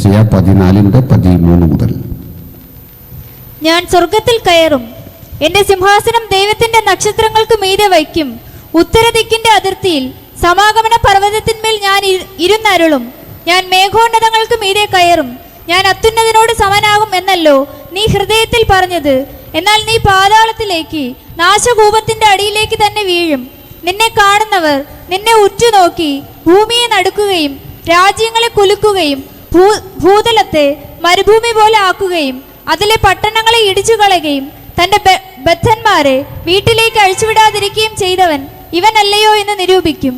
യെശയ്യാ 14:13 മുതൽ. ഞാൻ സ്വർഗത്തിൽ കയറും, എന്റെ സിംഹാസനം ദൈവത്തിന്റെ നക്ഷത്രങ്ങൾക്ക് മീതെ വയ്ക്കും. ഉത്തരദിക്കിന്റെ അതിർത്തിയിൽ സമാഗമന പർവ്വതത്തിന്മേൽ ഞാൻ ഇരുന്നരുളും. ഞാൻ മേഘോന്നതങ്ങൾക്ക് മീതെ കയറും, ഞാൻ അത്യുന്നതനോട് സമനാകും എന്നല്ലോ നീ ഹൃദയത്തിൽ പറഞ്ഞത്. എന്നാൽ നീ പാതാളത്തിലേക്ക്, നാശകൂപത്തിന്റെ അടിയിലേക്ക് തന്നെ വീഴും. നിന്നെ കാണുന്നവർ നിന്നെ ഉറ്റുനോക്കി ഭൂമിയെ നടുക്കുകയും രാജ്യങ്ങളെ കുലുക്കുകയും ഭൂതലത്തെ മരുഭൂമി പോലെ ആക്കുകയും അതിലെ പട്ടണങ്ങളെ ഇടിച്ചു കളയുകയും തന്റെ ബദ്ധന്മാരെ വീട്ടിലേക്ക് അഴിച്ചുവിടാതിരിക്കുകയും ചെയ്തവൻ ഇവനല്ലയോ എന്ന് നിരൂപിക്കും.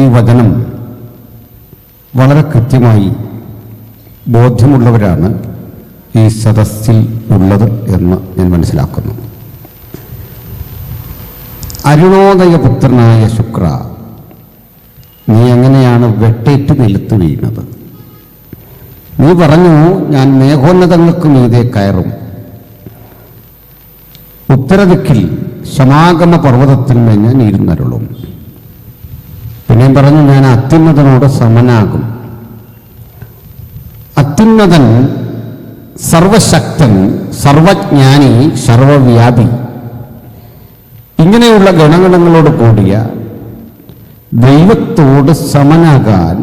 ഈ വചനം വളരെ കൃത്യമായി ബോധ്യമുള്ളവരാണ് ഈ സദസ്സിൽ ഉള്ളത് എന്ന് ഞാൻ മനസ്സിലാക്കുന്നു. അരുണോദയപുത്രനായ ശുക്ര, നീ എങ്ങനെയാണ് വെട്ടേറ്റ് നിലത്ത് വീണത്? നീ പറഞ്ഞു, ഞാൻ മേഘോന്നതങ്ങൾക്ക് മീതെ കയറും, ഉത്തരദിക്കിൽ സമാഗമ പർവ്വതത്തിന്മേൽ ഞാൻ ഇരുന്നരുളും. പിന്നെയും പറഞ്ഞു, ഞാൻ അത്യുന്നതനോട് സമനാകും. അത്യുന്നതൻ സർവശക്തൻ, സർവജ്ഞാനി, സർവവ്യാപി, ഇങ്ങനെയുള്ള ഗുണഗണങ്ങളോട് കൂടിയ ദൈവത്തോട് സമനാകാൻ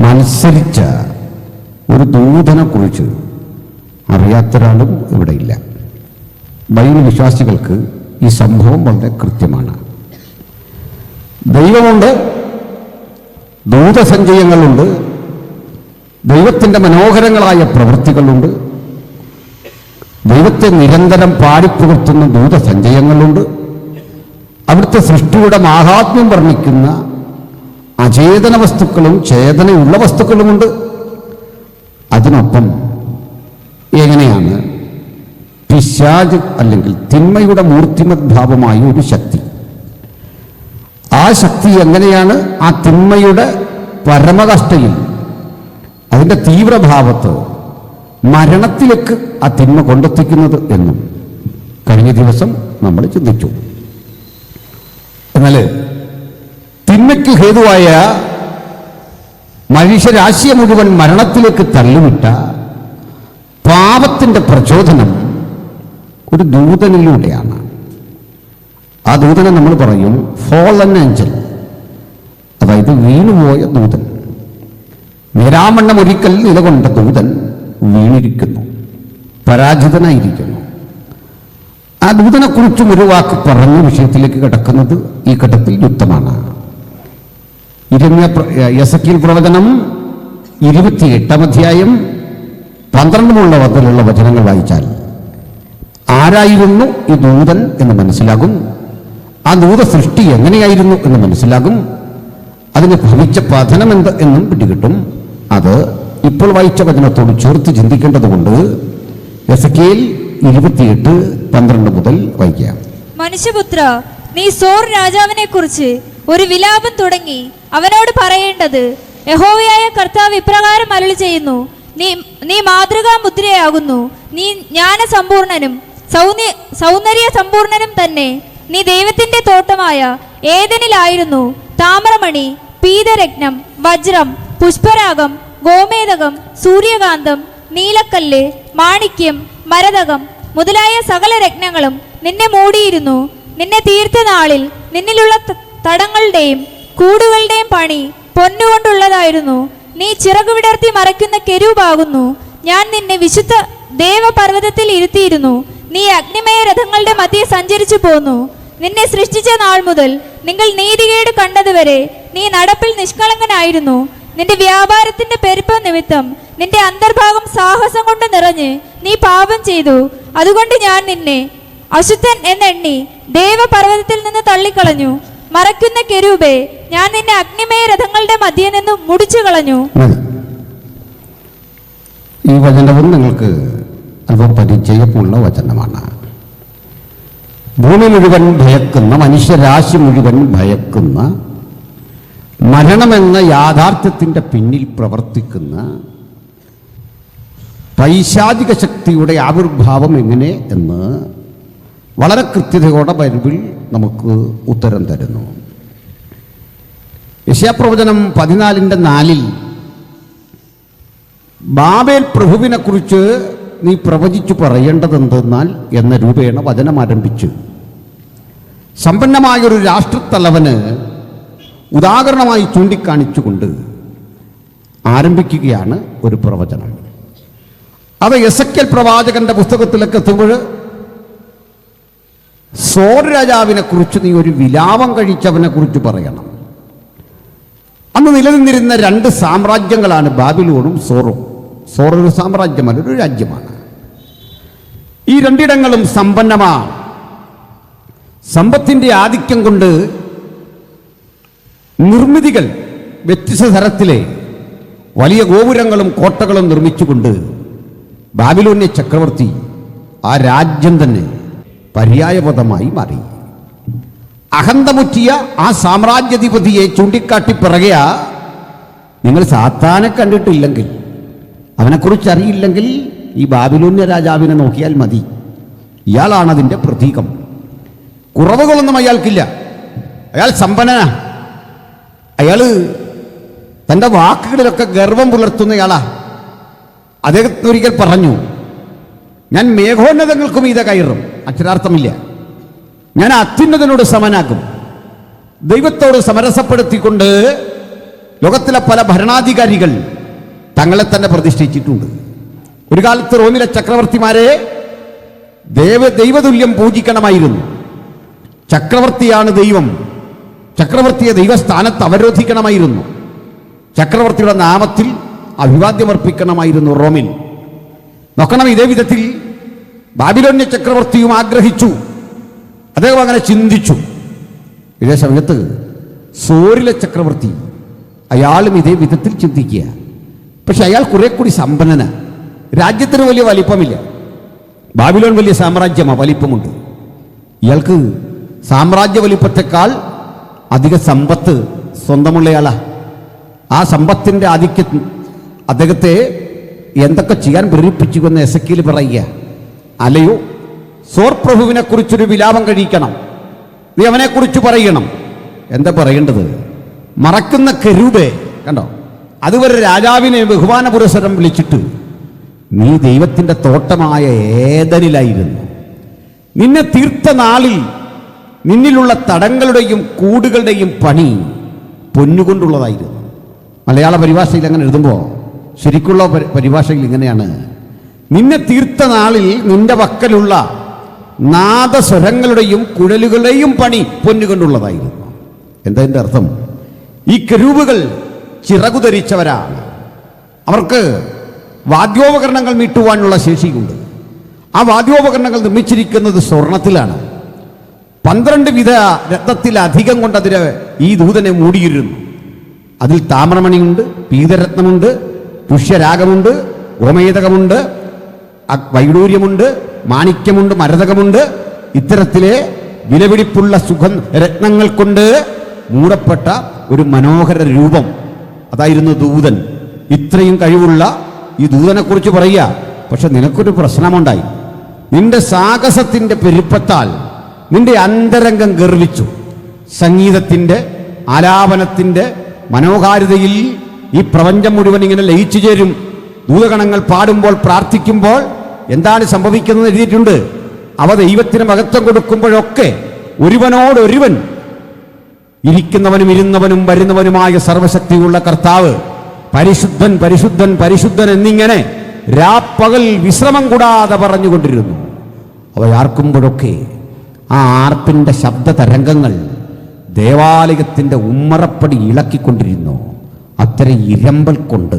മത്സരിച്ച ഒരു ദൂതനെ കുറിച്ച് അറിയാത്തൊരാളും ഇവിടെ ഇല്ല. ബൈബിൾ വിശ്വാസികൾക്ക് ഈ സംഭവം വളരെ കൃത്യമാണ്. ദൈവമുണ്ട്, ദൂതസഞ്ചയങ്ങളുണ്ട്, ദൈവത്തിൻ്റെ മനോഹരങ്ങളായ പ്രവൃത്തികളുണ്ട്, ദൈവത്തെ നിരന്തരം പാടിപ്പുകഴ്ത്തുന്ന ദൂതസഞ്ചയങ്ങളുണ്ട്, അവിടുത്തെ സൃഷ്ടിയുടെ മാഹാത്മ്യം വർണ്ണിക്കുന്ന അചേതന വസ്തുക്കളും ചേതനയുള്ള വസ്തുക്കളുമുണ്ട്. അതിനൊപ്പം എങ്ങനെയാണ് പിശാച് അല്ലെങ്കിൽ തിന്മയുടെ മൂർത്തിമത് ഭാവമായ ഒരു ശക്തി, ആ ശക്തി എങ്ങനെയാണ് ആ തിന്മയുടെ പരമകഷ്ടയിൽ, അതിൻ്റെ തീവ്രഭാവത്ത് മരണത്തിലേക്ക് ആ തിന്മ കൊണ്ടെത്തിക്കുന്നത് എന്നും കഴിഞ്ഞ ദിവസം നമ്മൾ ചിന്തിച്ചു. എന്നാൽ തിന്മയ്ക്ക് ഹേതുവായ മനുഷ്യരാശിയെ മുഴുവൻ മരണത്തിലേക്ക് തള്ളിവിട്ട പാപത്തിൻ്റെ പ്രചോദനം ഒരു ദൂതനിലൂടെയാണ്. ആ ദൂതനെ നമ്മൾ പറയും ഫോളൻ ഏഞ്ചൽ, അതായത് വീണുപോയ ദൂതൻ. നിരാമണ്ണം ഒരിക്കൽ നിലകൊണ്ട ദൂതൻ വീണിരിക്കുന്നു, പരാജിതനായിരിക്കുന്നു. ആ ദൂതനെക്കുറിച്ചും ഒരു വാക്ക് പറഞ്ഞ വിഷയത്തിലേക്ക് കിടക്കുന്നത് ഈ ഘട്ടത്തിൽ യുദ്ധമാണ്. യെസക്കിയേൽ പ്രവചനം 28-ാം അധ്യായം 12 മുതലുള്ള വചനങ്ങൾ വായിച്ചാൽ ആരായിരുന്നു ഈ ദൂതൻ എന്ന് മനസ്സിലാകും. ആ ദൂത സൃഷ്ടി എങ്ങനെയായിരുന്നു എന്ന് മനസ്സിലാകും. അതിന് ഭവിച്ച പതനം എന്ത് എന്നും പിടികിട്ടും. അത് ഇപ്പോൾ വായിച്ച വചനത്തോട് ചേർത്ത് ചിന്തിക്കേണ്ടതുകൊണ്ട് യെസക്കിയേൽ 28:12 മുതൽ വായിക്കാം. മനുഷ്യപുത്ര, നീ സോർ രാജാവിനെ കുറിച്ച് ഒരു വിലാപം തുടങ്ങി അവനോട് പറയേണ്ടത്, യഹോവയായ കർത്താവ് ഇപ്രകാരം അരുളി ചെയ്യുന്നു, നീ മാതൃകാ മുദ്രയാകുന്നു, നീ ജ്ഞാനസമ്പൂർണനും സൗന്ദര്യ സമ്പൂർണനും തന്നെ. നീ ദൈവത്തിന്റെ തോട്ടമായ ഏദനിലായിരുന്നു. താമ്രമണി, പീതരത്നം, വജ്രം, പുഷ്പരാഗം, ഗോമേതകം, സൂര്യകാന്തം, നീലക്കല്ല്, മാണിക്യം, മരതകം മുതലായ സകല രത്നങ്ങളും നിന്നെ മൂടിയിരുന്നു. നിന്നെ തീർത്ത നാളിൽ നിന്നിലുള്ള തടങ്ങളുടെയും കൂടുകളുടെയും പണി പൊന്നുകൊണ്ടുള്ളതായിരുന്നു. നീ ചിറകുവിടർത്തി മറയ്ക്കുന്ന കെരൂബാകുന്നു. ഞാൻ നിന്നെ വിശുദ്ധ ദേവപർവ്വതത്തിൽ ഇരുത്തിയിരുന്നു. നീ അഗ്നിമയ രഥങ്ങളുടെ മധ്യേ സഞ്ചരിച്ചു പോന്നു. നിന്നെ സൃഷ്ടിച്ച നാൾ മുതൽ നിങ്ങൾ നീതികേട് കണ്ടതുവരെ നീ നടപ്പിൽ നിഷ്കളങ്കനായിരുന്നു. നിന്റെ വ്യാപാരത്തിന്റെ പെരുപ്പം നിമിത്തം നിന്റെ അന്തർഭാഗം സാഹസം കൊണ്ട് നിറഞ്ഞ് നീ പാപം ചെയ്തു. അതുകൊണ്ട് ഞാൻ നിന്നെ അശുദ്ധൻ എന്നെണ്ണി ദേവപർവ്വതത്തിൽ നിന്ന് തള്ളിക്കളഞ്ഞു. മറയ്ക്കുന്ന കെരൂബേ, ഞാൻ നിന്നെ അഗ്നിമയ രഥങ്ങളുടെ മധ്യേ നിന്നും മുടിച്ചു കളഞ്ഞു. ഈ വചനവും നിങ്ങൾക്ക് അല്പം പരിചയമുള്ള വചനമാണ്. ഭൂമി മുഴുവൻ ഭയക്കുന്ന, മനുഷ്യരാശി മുഴുവൻ ഭയക്കുന്ന, മരണമെന്ന യാഥാർത്ഥ്യത്തിൻ്റെ പിന്നിൽ പ്രവർത്തിക്കുന്ന പൈശാചിക ശക്തിയുടെ ആവിർഭാവം എങ്ങനെ എന്ന് വളരെ കൃത്യതയോടെ ബൈബിൾ നമുക്ക് ഉത്തരം തരുന്നു. യെശയ്യാപ്രവചനം 14:4 ബാബേൽ പ്രഭുവിനെ കുറിച്ച് നീ പ്രവചിച്ചു പറയേണ്ടതെന്തെന്നാൽ എന്ന രൂപേണ വചനം ആരംഭിച്ചു. സമ്പന്നമായൊരു രാഷ്ട്രത്തലവന് ഉദാഹരണമായി ചൂണ്ടിക്കാണിച്ചുകൊണ്ട് ആരംഭിക്കുകയാണ് ഒരു പ്രവചനം. അത് എസെക്കിയേൽ പ്രവാചകന്റെ പുസ്തകത്തിലേക്ക് എത്തുമ്പോൾ സോർ രാജാവിനെ കുറിച്ച് നീ ഒരു വിലാപം കഴിച്ചവനെ കുറിച്ച് പറയണം. അന്ന് നിലനിന്നിരുന്ന 2 സാമ്രാജ്യങ്ങളാണ് ബാബിലോണും സോറും. സോർ ഒരു സാമ്രാജ്യമല്ല, ഒരു രാജ്യമാണ്. ഈ രണ്ടിടങ്ങളും സമ്പന്നമാണ്. സമ്പത്തിൻ്റെ ആധിക്യം കൊണ്ട് നിർമ്മിതികൾ വ്യത്യസ്ത തരത്തിലെ വലിയ ഗോപുരങ്ങളും കോട്ടകളും നിർമ്മിച്ചുകൊണ്ട് ബാബിലോന്യ ചക്രവർത്തി ആ രാജ്യം തന്നെ പര്യായപദമായി മാറി. അഹന്തമുറ്റിയ ആ സാമ്രാജ്യാധിപതിയെ ചൂണ്ടിക്കാട്ടി പിറകെയ നിങ്ങൾ സാത്താനെ കണ്ടിട്ടില്ലെങ്കിൽ, അവനെക്കുറിച്ച് അറിയില്ലെങ്കിൽ ഈ ബാബിലോന്യ രാജാവിനെ നോക്കിയാൽ മതി. ഇയാളാണ് അതിൻ്റെ പ്രതീകം. കുറവുകളൊന്നും അയാൾക്കില്ല. അയാൾ സമ്പന്നനാ. അയാൾ തൻ്റെ വാക്കുകളിലൊക്കെ ഗർവം പുലർത്തുന്നയാളാ. അദ്ദേഹത്തിന് ഒരിക്കൽ പറഞ്ഞു, ഞാൻ മേഘോന്നതങ്ങൾക്കും മീതെ കയറും. അക്ഷരാർത്ഥമില്ല. ഞാൻ അത്യുന്നതനോട് സമനാക്കും. ദൈവത്തോട് സമരസപ്പെടുത്തിക്കൊണ്ട് ലോകത്തിലെ പല ഭരണാധികാരികൾ തങ്ങളെ തന്നെ പ്രതിഷ്ഠിച്ചിട്ടുണ്ട്. ഒരു കാലത്ത് റോമിലെ ചക്രവർത്തിമാരെ ദൈവതുല്യം പൂജിക്കണമായിരുന്നു. ചക്രവർത്തിയാണ് ദൈവം. ചക്രവർത്തിയെ ദൈവസ്ഥാനത്ത് അവരോധിക്കണമായിരുന്നു. ചക്രവർത്തിയുടെ നാമത്തിൽ അഭിവാദ്യമർപ്പിക്കണമായിരുന്നു റോമിൽ. നോക്കണം, ഇതേ വിധത്തിൽ ബാബിലോന്യ ചക്രവർത്തിയും ആഗ്രഹിച്ചു. അദ്ദേഹം അങ്ങനെ ചിന്തിച്ചു. ഇതേ സമയത്ത് സോരിലെ ചക്രവർത്തി അയാളും ഇതേ വിധത്തിൽ ചിന്തിക്കുക. പക്ഷെ അയാൾ കുറെ കൂടി സമ്പന്നന. രാജ്യത്തിന് വലിയ വലിപ്പമില്ല. ബാബിലോൺ വലിയ സാമ്രാജ്യമാണ്, വലിപ്പമുണ്ട്. ഇയാൾക്ക് സാമ്രാജ്യ വലിപ്പത്തെക്കാൾ അധിക സമ്പത്ത് സ്വന്തമുള്ളയാളാ. ആ സമ്പത്തിൻ്റെ ആധിക്യം അദ്ദേഹത്തെ എന്തൊക്കെ ചെയ്യാൻ പ്രേരിപ്പിച്ചുവെന്ന് എസെക്കിയേൽ പറയുക. അല്ലയോ, സോർ പ്രഭുവിനെ കുറിച്ചൊരു വിലാപം കഴിക്കണം. നീ അവനെക്കുറിച്ച് പറയണം. എന്താ പറയേണ്ടത്? മറക്കുന്ന കെരൂബേ, കണ്ടോ, അതുവരെ രാജാവിനെ ബഹുമാന പുരസ്സരം വിളിച്ചിട്ട് നീ ദൈവത്തിൻ്റെ തോട്ടമായ ഏദനിലായിരുന്നു. നിന്നെ തീർത്ത നാളിൽ നിന്നിലുള്ള തടങ്ങളുടെയും കൂടുകളുടെയും പണി പൊന്നുകൊണ്ടുള്ളതായിരുന്നു. മലയാള പരിഭാഷയിൽ അങ്ങനെ എഴുതുമ്പോൾ ശരിക്കുള്ള പരിഭാഷയിൽ ഇങ്ങനെയാണ്: നിന്നെ തീർത്ത നാളിൽ നിന്റെ പക്കലുള്ള നാദസ്വരങ്ങളുടെയും കുഴലുകളുടെയും പണി പൊന്നുകൊണ്ടുള്ളതായിരുന്നു. എന്താ എൻ്റെ അർത്ഥം? ഈ കെരൂബുകൾ ചിറകു ധരിച്ചവരാണ്. അവർക്ക് വാദ്യോപകരണങ്ങൾ മീട്ടുവാനുള്ള ശേഷിയുണ്ട്. ആ വാദ്യോപകരണങ്ങൾ നിർമ്മിച്ചിരിക്കുന്നത് സ്വർണത്തിലാണ്. 12 വിധ രത്നത്തിലധികം കൊണ്ട് അതിന് ഈ ദൂതനെ മൂടിയിരുന്നു. അതിൽ താമ്രമണിയുണ്ട്, പീതരത്നമുണ്ട്, പുഷ്യരാഗമുണ്ട്, ഗോമേതകമുണ്ട്, വൈഡൂര്യമുണ്ട്, മാണിക്യമുണ്ട്, മരതകമുണ്ട്. ഇത്തരത്തിലെ വിലപിടിപ്പുള്ള രത്നങ്ങൾ കൊണ്ട് മൂടപ്പെട്ട ഒരു മനോഹര രൂപം, അതായിരുന്നു ദൂതൻ. ഇത്രയും കഴിവുള്ള ഈ ദൂതനെ കുറിച്ച് പറയുക. പക്ഷെ നിനക്കൊരു പ്രശ്നമുണ്ടായി. നിന്റെ സാഹസത്തിന്റെ പെരുപ്പത്താൽ നിന്റെ അന്തരംഗം ഗർവിച്ചു. സംഗീതത്തിന്റെ ആലാപനത്തിന്റെ മനോഹാരിതയിൽ ഈ പ്രപഞ്ചം മുഴുവൻ ഇങ്ങനെ ലയിച്ചു ചേരും. ദൂതഗണങ്ങൾ പാടുമ്പോൾ, പ്രാർത്ഥിക്കുമ്പോൾ എന്താണ് സംഭവിക്കുന്നത് എഴുതിയിട്ടുണ്ട്. അവ ദൈവത്തിന് മഹത്വം കൊടുക്കുമ്പോഴൊക്കെ ഒരുവനോടൊരുവൻ, ഇരിക്കുന്നവനും ഇരുന്നവനും വരുന്നവനുമായ സർവശക്തിയുള്ള കർത്താവ് പരിശുദ്ധൻ പരിശുദ്ധൻ പരിശുദ്ധൻ എന്നിങ്ങനെ രാപ്പകൽ വിശ്രമം കൂടാതെ പറഞ്ഞുകൊണ്ടിരുന്നു. അവ ആർക്കുമ്പോഴൊക്കെ ആ ആർപ്പിൻ്റെ ശബ്ദ തരംഗങ്ങൾ ദേവാലയത്തിൻ്റെ ഉമ്മറപ്പടി ഇളക്കിക്കൊണ്ടിരുന്നു. അത്തരം ഇരമ്പൽ കൊണ്ട്,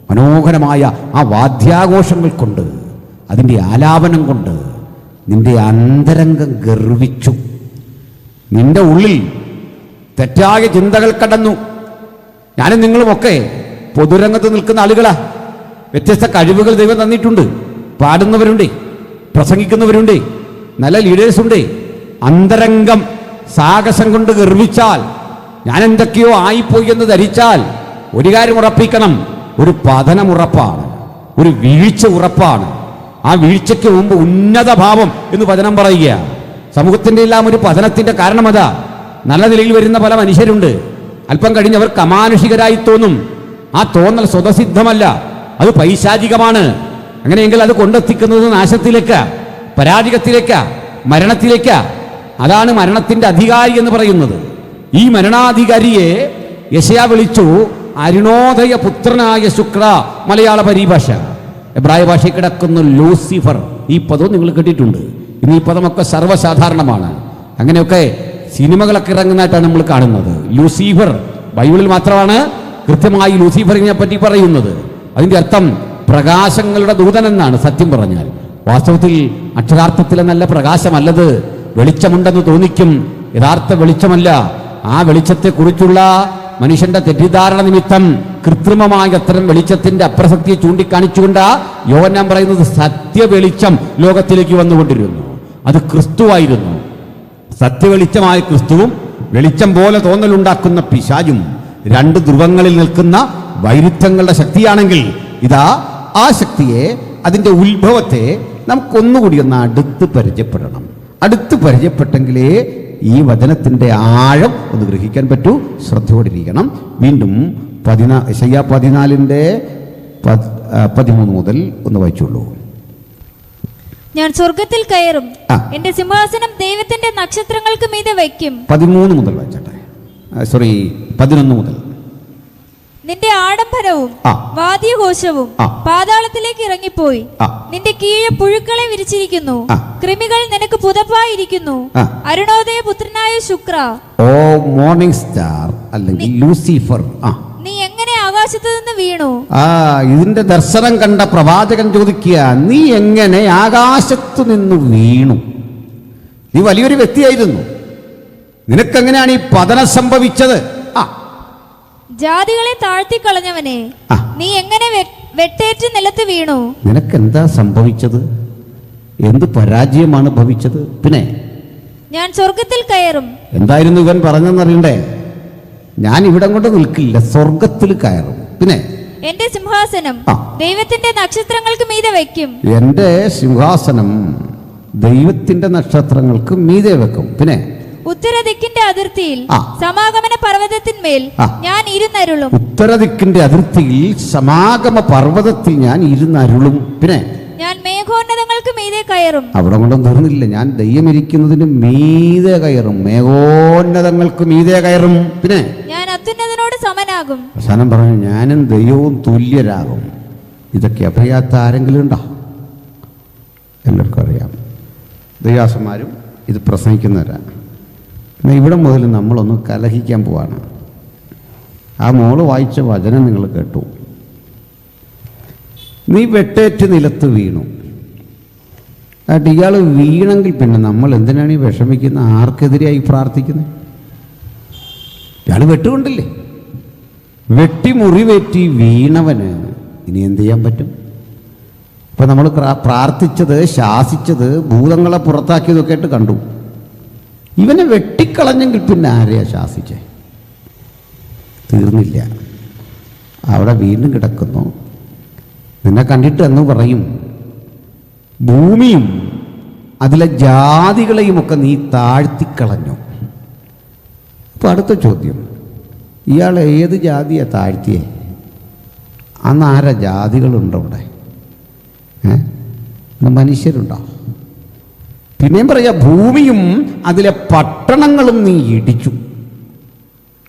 മനോഹരമായ ആ വാദ്യാഘോഷങ്ങൾ കൊണ്ട്, അതിൻ്റെ ആലാപനം കൊണ്ട് നിന്റെ അന്തരംഗം ഗർവിച്ചു. നിന്റെ ഉള്ളിൽ തെറ്റായ ചിന്തകൾ കടന്നു. ഞാനും നിങ്ങളുമൊക്കെ പൊതുരംഗത്ത് നിൽക്കുന്ന ആളുകളാ. വ്യത്യസ്ത കഴിവുകൾ ദൈവം തന്നിട്ടുണ്ട്. പാടുന്നവരുണ്ട്, പ്രസംഗിക്കുന്നവരുണ്ട്, നല്ല ലീഡേഴ്സുണ്ട്. അന്തരംഗം സാഹസം കൊണ്ട് ഗർവിച്ചാൽ, ഞാൻ എന്തൊക്കെയോ ആയിപ്പോയി എന്ന് ധരിച്ചാൽ, ഒരു കാര്യം ഉറപ്പിക്കണം: ഒരു പതനം ഉറപ്പാണ്, ഒരു വീഴ്ച ഉറപ്പാണ്. ആ വീഴ്ചയ്ക്ക് മുമ്പ് ഉന്നത ഭാവം എന്ന് വചനം പറയുക. സമൂഹത്തിൻ്റെ എല്ലാം ഒരു പതനത്തിൻ്റെ കാരണം അതാ. നല്ല നിലയിൽ വരുന്ന പല മനുഷ്യരുണ്ട്, അല്പം കഴിഞ്ഞവർക്ക് അമാനുഷികരായി തോന്നും. ആ തോന്നൽ സ്വതസിദ്ധമല്ല, അത് പൈശാചികമാണ്. അങ്ങനെയെങ്കിൽ അത് കൊണ്ടെത്തിക്കുന്നത് നാശത്തിലേക്ക്, പരാജയത്തിലേക്ക്, മരണത്തിലേക്ക്. അതാണ് മരണത്തിന്റെ അധികാരി എന്ന് പറയുന്നത്. ഈ മരണാധികാരിയെ യെശയ്യാ വിളിച്ചു അരുണോദയ പുത്രനായ ശുക്ര. മലയാള പരിഭാഷ. എബ്രായ ഭാഷയിൽ കിടക്കുന്ന ലൂസിഫർ, ഈ പദവും നിങ്ങൾ കേട്ടിട്ടുണ്ട്. ഇന്ന് ഈ പദമൊക്കെ സർവ്വസാധാരണമാണ്. അങ്ങനെയൊക്കെ സിനിമകളൊക്കെ ഇറങ്ങുന്നതായിട്ടാണ് നമ്മൾ കാണുന്നത്. ലൂസിഫർ ബൈബിളിൽ മാത്രമാണ് കൃത്യമായി ലൂസിഫറിനെ പറ്റി പറയുന്നത്. അതിന്റെ അർത്ഥം പ്രകാശങ്ങളുടെ ദൂതൻ എന്നാണ്. സത്യം പറഞ്ഞാൽ വാസ്തവത്തിൽ അക്ഷരാർത്ഥത്തിലെ നല്ല പ്രകാശമല്ലത്. വെളിച്ചമുണ്ടെന്ന് തോന്നിക്കും, യഥാർത്ഥ വെളിച്ചമല്ല. ആ വെളിച്ചത്തെക്കുറിച്ചുള്ള മനുഷ്യന്റെ തെറ്റിദ്ധാരണ നിമിത്തം കൃത്രിമമായ അത്തരം വെളിച്ചത്തിന്റെ അപ്രസക്തിയെ ചൂണ്ടിക്കാണിച്ചുകൊണ്ട് യോഹന്നാൻ പറയുന്നത് സത്യവെളിച്ചം ലോകത്തിലേക്ക് വന്നുകൊണ്ടിരുന്നു. അത് ക്രിസ്തുവായിരുന്നു. സത്യവെളിച്ചമായ ക്രിസ്തുവും വെളിച്ചം പോലെ തോന്നലുണ്ടാക്കുന്ന പിശാചും രണ്ട് ധ്രുവങ്ങളിൽ നിൽക്കുന്ന വൈരുദ്ധ്യങ്ങളുടെ ശക്തിയാണെങ്കിൽ ഇതാ ആ ശക്തിയെ, അതിൻ്റെ ഉത്ഭവത്തെ നമുക്കൊന്നുകൂടി ഒന്ന് അടുത്ത് പരിചയപ്പെടണം. അടുത്ത് പരിചയപ്പെട്ടെങ്കിലേ ഈ വചനത്തിൻ്റെ ആഴം ഒന്ന് ഗ്രഹിക്കാൻ പറ്റൂ. ശ്രദ്ധയോടിരിക്കണം. വീണ്ടും യെശയ്യാ 14:13 മുതൽ ഒന്ന് വായിച്ചുള്ളൂ. ഞാൻ സ്വർഗത്തിൽ കയറും, എന്റെ സിംഹാസനം ദൈവത്തിന്റെ നക്ഷത്രങ്ങൾക്ക് മീതെ വയ്ക്കും. 13 മുതൽ വായിച്ചട്ടെ. 11 മുതൽ. നിന്റെ ആഡംബരവും വാദ്യഘോഷവും പാതാളത്തിലേക്ക് ഇറങ്ങിപ്പോയി. നിന്റെ കീഴെ പുഴുക്കളെ വിരിച്ചിരിക്കുന്നു, കൃമികൾ നിനക്ക് പുതപ്പായിരിക്കുന്നു. അരുണോദയ പുത്രനായ ശുക്ര, ഓ മോർണിംഗ് സ്റ്റാർ അല്ലെങ്കിൽ ലൂസിഫർ, നീ എങ്ങനെ ആകാശത്ത് നിന്ന് വീണു? ഇതിന്റെ ദർശനം കണ്ട പ്രവാചകൻ ചോദിക്കുക, നീ എങ്ങനെ ആകാശത്തു നിന്ന് വീണു? നീ വലിയൊരു വ്യക്തിയായിരുന്നു, നിനക്കെങ്ങനെയാണ് ഈ പതനം സംഭവിച്ചത്? ജാതികളെ താഴ്ത്തിക്കളഞ്ഞവനെ, നീ എങ്ങനെ വെട്ടേറ്റ് നിലത്ത് വീണു? നിനക്കെന്താ സംഭവിച്ചത്? എന്ത് പരാജയമാണ് ഭവിച്ചത്? പിന്നെ ഞാൻ സ്വർഗത്തിൽ കയറും. എന്തായിരുന്നു ഇവൻ പറഞ്ഞെന്നറിയണ്ടേ? ഞാൻ ഇവിടെ കൊണ്ട് നിൽക്കില്ല, സ്വർഗത്തിൽ കയറും. പിന്നെ എന്റെ സിംഹാസനം ദൈവത്തിന്റെ നക്ഷത്രങ്ങൾക്ക് മീതെ വെക്കും. എന്റെ സിംഹാസനം ദൈവത്തിന്റെ നക്ഷത്രങ്ങൾക്ക് മീതെ വെക്കും. പിന്നെ ഉത്തരദിക്കിന്റെ അതിർത്തിയിൽ സമാഗമന പർവ്വതത്തിന്മേൽ ഞാൻ ഇരുന്നരുളും. ഉത്തരദിക്കിന്റെ അതിർത്തിയിൽ സമാഗമ പർവ്വതത്തിൽ ഞാൻ ഇരുന്നരുളും. പിന്നെ ഞാൻ മേഘോന്നതങ്ങൾക്ക് മീതെ കയറും. അവിടെ കൊണ്ടും തീർന്നില്ല, ഞാൻ ദൈവമിരിക്കുന്നതിന് മീതെ കയറും, മേഘോന്നതങ്ങൾക്ക് മീതെ കയറും. പിന്നെ ഞാൻ അത്യുന്നതനോട് സമനാകും. അവസാനം പറഞ്ഞു, ഞാനും ദൈവവും തുല്യരാകും. ഇതൊക്കെ അറിയാത്ത ആരെങ്കിലും ഉണ്ടോ? എല്ലാവർക്കും അറിയാം. ദൈവാസന്മാരും ഇത് പ്രസംഗിക്കുന്നവരാണ്. എന്നാൽ ഇവിടെ മുതൽ നമ്മളൊന്ന് കലഹിക്കാൻ പോവാണ്. ആ മോള് വായിച്ച വചനം നിങ്ങൾ കേട്ടു. നീ വെട്ടേറ്റ് നിലത്ത് വീണു. ആയിട്ട് ഇയാൾ വീണെങ്കിൽ പിന്നെ നമ്മൾ എന്തിനാണ് ഈ വിഷമിക്കുന്നത്? ആർക്കെതിരെയായി പ്രാർത്ഥിക്കുന്നത്? ഇയാൾ വെട്ടുകൊണ്ടില്ലേ? വെട്ടി മുറിവേറ്റി വീണവന് ഇനി എന്ത് ചെയ്യാൻ പറ്റും? ഇപ്പം നമ്മൾ പ്രാർത്ഥിച്ചത്, ശാസിച്ചത്, ഭൂതങ്ങളെ പുറത്താക്കിയതൊക്കെ ആയിട്ട് കണ്ടു. ഇവനെ വെട്ടിക്കളഞ്ഞെങ്കിൽ പിന്നെ ആരെയാ ശാസിച്ചേ? തീർന്നില്ല, അവിടെ വീണ്ടും കിടക്കുന്നു. നിന്നെ കണ്ടിട്ട് എന്ന് പറയും, ഭൂമിയും അതിലെ ജാതികളെയുമൊക്കെ നീ താഴ്ത്തിക്കളഞ്ഞു. അപ്പോൾ അടുത്ത ചോദ്യം, ഇയാൾ ഏത് ജാതിയാ താഴ്ത്തിയേ? അന്ന് ആരാ ജാതികളുണ്ടോ അവിടെ? മനുഷ്യരുണ്ടോ? പിന്നെയും പറയാ, ഭൂമിയും അതിലെ പട്ടണങ്ങളും നീ ഇടിച്ചു.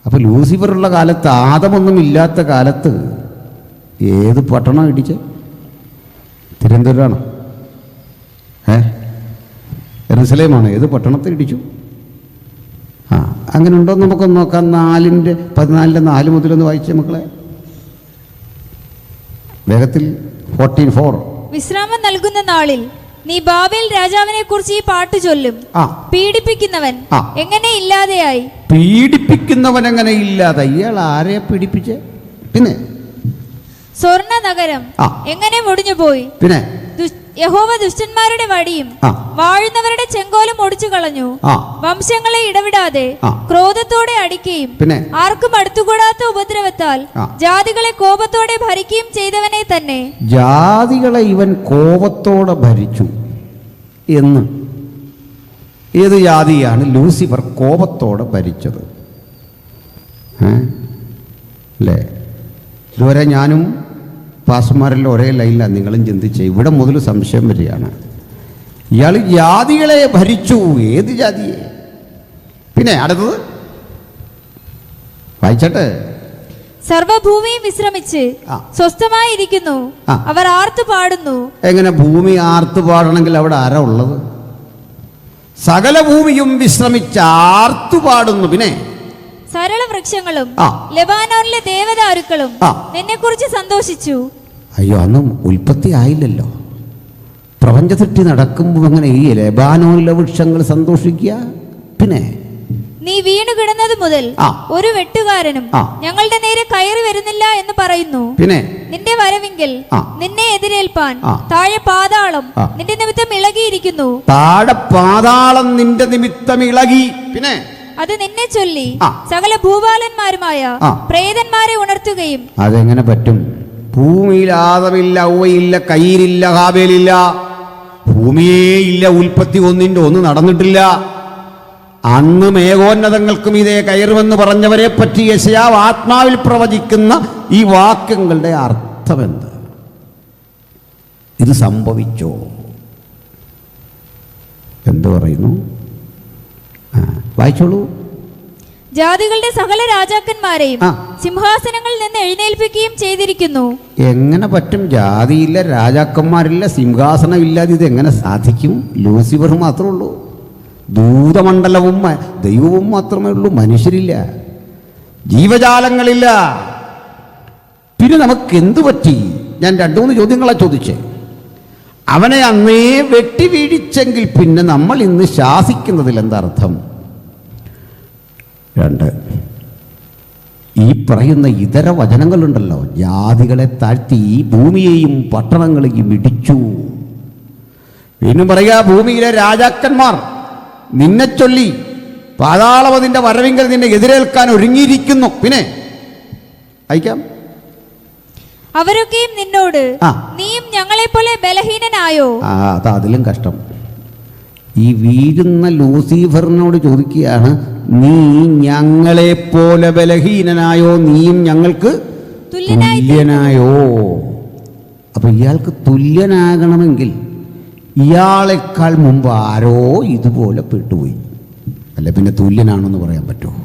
അപ്പൊ ലൂസിഫറുള്ള കാലത്ത്, ആദമൊന്നും ഇല്ലാത്ത കാലത്ത് ഏത് പട്ടണം ഇടിച്ചേ? തിരുവനന്തപുരമാണോ? യെരുശലേമാണോ? ഏത് പട്ടണത്തെ ഇടിച്ചു? അങ്ങനെ ഉണ്ടോ നമുക്കൊന്ന് നോക്കാം. 14:4 മുതലൊന്ന് വായിച്ചേ മക്കളെ, വേഗത്തിൽ. 14:4. വിശ്രാമം നൽകുന്ന നാളിൽ നീ ബാബേൽ രാജാവിനെ കുറിച്ച് ഈ പാട്ട് ചൊല്ലും. പീഡിപ്പിക്കുന്നവൻ എങ്ങനെ ഇല്ലാതെയായി? പീഡിപ്പിക്കുന്നവൻ എങ്ങനെ ഇല്ലാതായി? ഇയാൾ ആരെയാ പീഡിപ്പിച്ചേ? പിന്നെ സ്വർണ്ണ നഗരം എങ്ങനെ മുടിഞ്ഞുപോയി? പിന്നെ യഹോവ ദുഷ്ടന്മാരുടെ വടിയും വാഴുന്നവരുടെ ചെങ്കോലും ഒടിച്ചു കളഞ്ഞു. വംശങ്ങളെ ഇടവിടാതെ ക്രോധത്തോടെ അടിക്കുകയും ആർക്കും അടുത്തുകൂടാത്ത ഉപദ്രവത്താൽ ജാതികളെ കോപത്തോടെ ഭരിക്കുകയും ചെയ്തവനെ തന്നെ. ജാതികളെ ഇവൻ കോപത്തോടെ ഭരിച്ചു എന്ന് ഏത് ജാതിയാണ് ലൂസിഫർ കോപത്തോടെ ഭരിച്ചത്? അല്ലേ? ഇതുവരെ ഞാനും പാസ്റ്റർമാരെല്ലാം ഒരേ ലൈനിലാണ്, നിങ്ങളും ചിന്തിച്ചേ. ഇവിടെ മുതൽ സംശയം വരികയാണ്. ഇയാൾ ജാതികളെ ഭരിച്ചു. ഏത് ജാതിയെ? പിന്നെ അടുത്തത് വായിച്ചട്ടെ. സർവഭൂമിയും വിശ്രമിച്ച് സ്വസ്ഥമായിരിക്കുന്നു, അവർ ആർത്തു പാടുന്നു. എങ്ങനെ ഭൂമി ആർത്തു പാടണമെങ്കിൽ അവിടെ ആരാ ഉള്ളത്? സകല ഭൂമിയും വിശ്രമിച്ച് ആർത്തു പാടുന്നു. പിന്നെ സരള വൃക്ഷങ്ങളും ലെബാനോനിലെ ദേവദാരുക്കളും നിന്നെ കുറിച്ച് സന്തോഷിച്ചു. അയ്യോ, അന്നും ഉൽപ്പത്തി ആയില്ലല്ലോ. പ്രപഞ്ച സൃഷ്ടി നടക്കുമ്പോൾ അങ്ങനെ ഈ ലെബാനോനിലെ വൃക്ഷങ്ങൾ സന്തോഷിക്കുക? പിന്നെ നീ വീണു കിടന്നത് മുതൽ ഒരു വെട്ടുകാരനും ഞങ്ങളുടെ നേരെ കയറി വരുന്നില്ല എന്ന് പറയുന്നു. പിന്നെ നിന്റെ വരവിങ്കിൽ നിന്നെ എതിരേൽപ്പാൻ താഴെ പാതാളം നിന്റെ നിമിത്തം ഇളകിയിരിക്കുന്നു. താഴെ പാതാളം നിന്റെ നിമിത്തം ഇളകി. പിന്നെ അത് നിന്നെ ചൊല്ലി സകല ഭൂപാലന്മാരുമായ പ്രേതന്മാരെ ഉണർത്തുകയും. അതെങ്ങനെ പറ്റും? ഭൂമിയിൽ ആദമില്ല, ഔവയില്ല, കയ്യിലില്ല, ഹാബേലില്ല, ഭൂമിയേ ഇല്ല, ഉൽപ്പത്തി ഒന്നിന്റെ ഒന്ന് നടന്നിട്ടില്ല. അന്ന് മേഘോന്നതങ്ങൾക്കും ഇതേ കയറുമെന്ന് പറഞ്ഞവരെ പറ്റി യെശയ്യാവ് ആത്മാവിൽ പ്രവചിക്കുന്ന ഈ വാക്യങ്ങളുടെ അർത്ഥമെന്ത്? ഇത് സംഭവിച്ചോ? എന്തു പറയുന്നു? വായിച്ചോളൂ. ജാതികളുടെ സകല രാജാക്കന്മാരെയും സിംഹാസനങ്ങളിൽ നിന്ന് എഴുന്നേൽപ്പിക്കുകയും ചെയ്തിരിക്കുന്നു. എങ്ങനെ പറ്റും? ജാതിയില്ല, രാജാക്കന്മാരില്ല, സിംഹാസനമില്ലാതെ ഇത് എങ്ങനെ സാധിക്കും? ലൂസിഫർ മാത്രമേ ഉള്ളൂ, ദൂതമണ്ഡലവും ദൈവവും മാത്രമേ ഉള്ളൂ, മനുഷ്യരില്ല, ജീവജാലങ്ങളില്ല. പിന്നെ നമുക്ക് എന്തു പറ്റി? ഞാൻ 2-3 ചോദ്യങ്ങളാ ചോദിച്ചേ. അവനെ അന്നേ വെട്ടി വീഴിച്ചെങ്കിൽ പിന്നെ നമ്മൾ ഇന്ന് ശാസിക്കുന്നതിൽ എന്താർത്ഥം? 2, ഈ പറയുന്ന ഇതര വചനങ്ങളുണ്ടല്ലോ, ജാതികളെ താഴ്ത്തി ഭൂമിയെയും പട്ടണങ്ങളെയും ഇടിച്ചു. പിന്നെ പറയുക, ഭൂമിയിലെ രാജാക്കന്മാർ നിന്നെ ചൊല്ലി പാതാളവതിൻ്റെ വരവിങ്കൽ നിന്നെ എതിരേൽക്കാൻ ഒരുങ്ങിയിരിക്കുന്നു. പിന്നെ അയക്കാം. അവരൊക്കെയും നിന്നോട് നീയും ഞങ്ങളെപ്പോലെ ബലഹീനനായോ? അതാ അതിലും കഷ്ടം. ഈ വീഴുന്ന ലൂസിഫറിനോട് ചോദിക്കുകയാണ്, നീ ഞങ്ങളെപ്പോലെ ബലഹീനനായോ? നീയും ഞങ്ങൾക്ക് തുല്യനായോ? അപ്പൊ ഇയാൾക്ക് തുല്യനാകണമെങ്കിൽ ഇയാളെക്കാൾ മുമ്പ് ആരോ ഇതുപോലെ പെട്ടുപോയി, അല്ല പിന്നെ തുല്യനാണെന്ന് പറയാൻ പറ്റുമോ?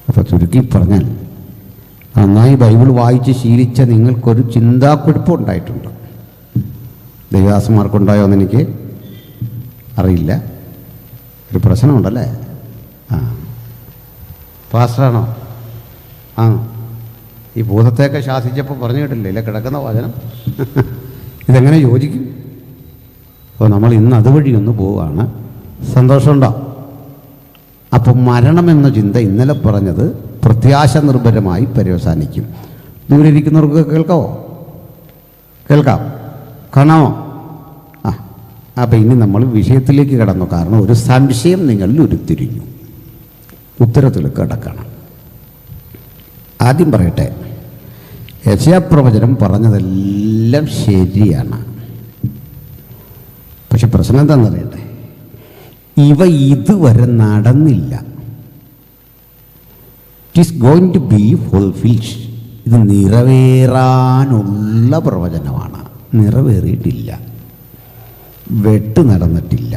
അപ്പൊ ചുരുക്കി പറഞ്ഞാൽ, നന്നായി ബൈബിൾ വായിച്ച് ശീലിച്ച നിങ്ങൾക്കൊരു ചിന്താക്കുഴപ്പം ഉണ്ടായിട്ടുണ്ട്. ദൈവദാസന്മാർക്കുണ്ടായോ എന്ന് എനിക്ക് അറിയില്ല. ഒരു പ്രശ്നമുണ്ടല്ലേ? പാസ്റ്ററാണോ? ഈ ഭൂതത്തെയൊക്കെ ശാസിച്ചപ്പോൾ പറഞ്ഞു കേട്ടില്ലേ ഇല്ല കിടക്കുന്ന വചനം? ഇതെങ്ങനെ യോജിക്കും? അപ്പോൾ നമ്മൾ ഇന്ന് അതുവഴി ഒന്ന് പോവുകയാണ്. സന്തോഷമുണ്ടോ? അപ്പം മരണമെന്ന ചിന്ത ഇന്നലെ പറഞ്ഞത് പ്രത്യാശ നിർഭരമായി പര്യവസാനിക്കും. ദൂരെ ഇരിക്കുന്നവർക്ക് കേൾക്കാമോ? കേൾക്കാം, കാണാമോ? അപ്പം ഇനി നമ്മൾ വിഷയത്തിലേക്ക് കടന്നു. കാരണം ഒരു സംശയം നിങ്ങളിൽ ഉരുത്തിരിഞ്ഞു, ഉത്തരത്തിൽ കിടക്കണം. ആദ്യം പറയട്ടെ, യെശയ്യാപ്രവചനം പറഞ്ഞതെല്ലാം ശരിയാണ്. പക്ഷെ പ്രശ്നം എന്താണെന്നറിയട്ടെ, ഇവ ഇതുവരെ നടന്നില്ല. It is going to be fulfilled. ഇത് നിറവേറാനുള്ള പ്രവചനമാണ്. നിറവേറിയിട്ടില്ല, വെട്ട് നടന്നിട്ടില്ല,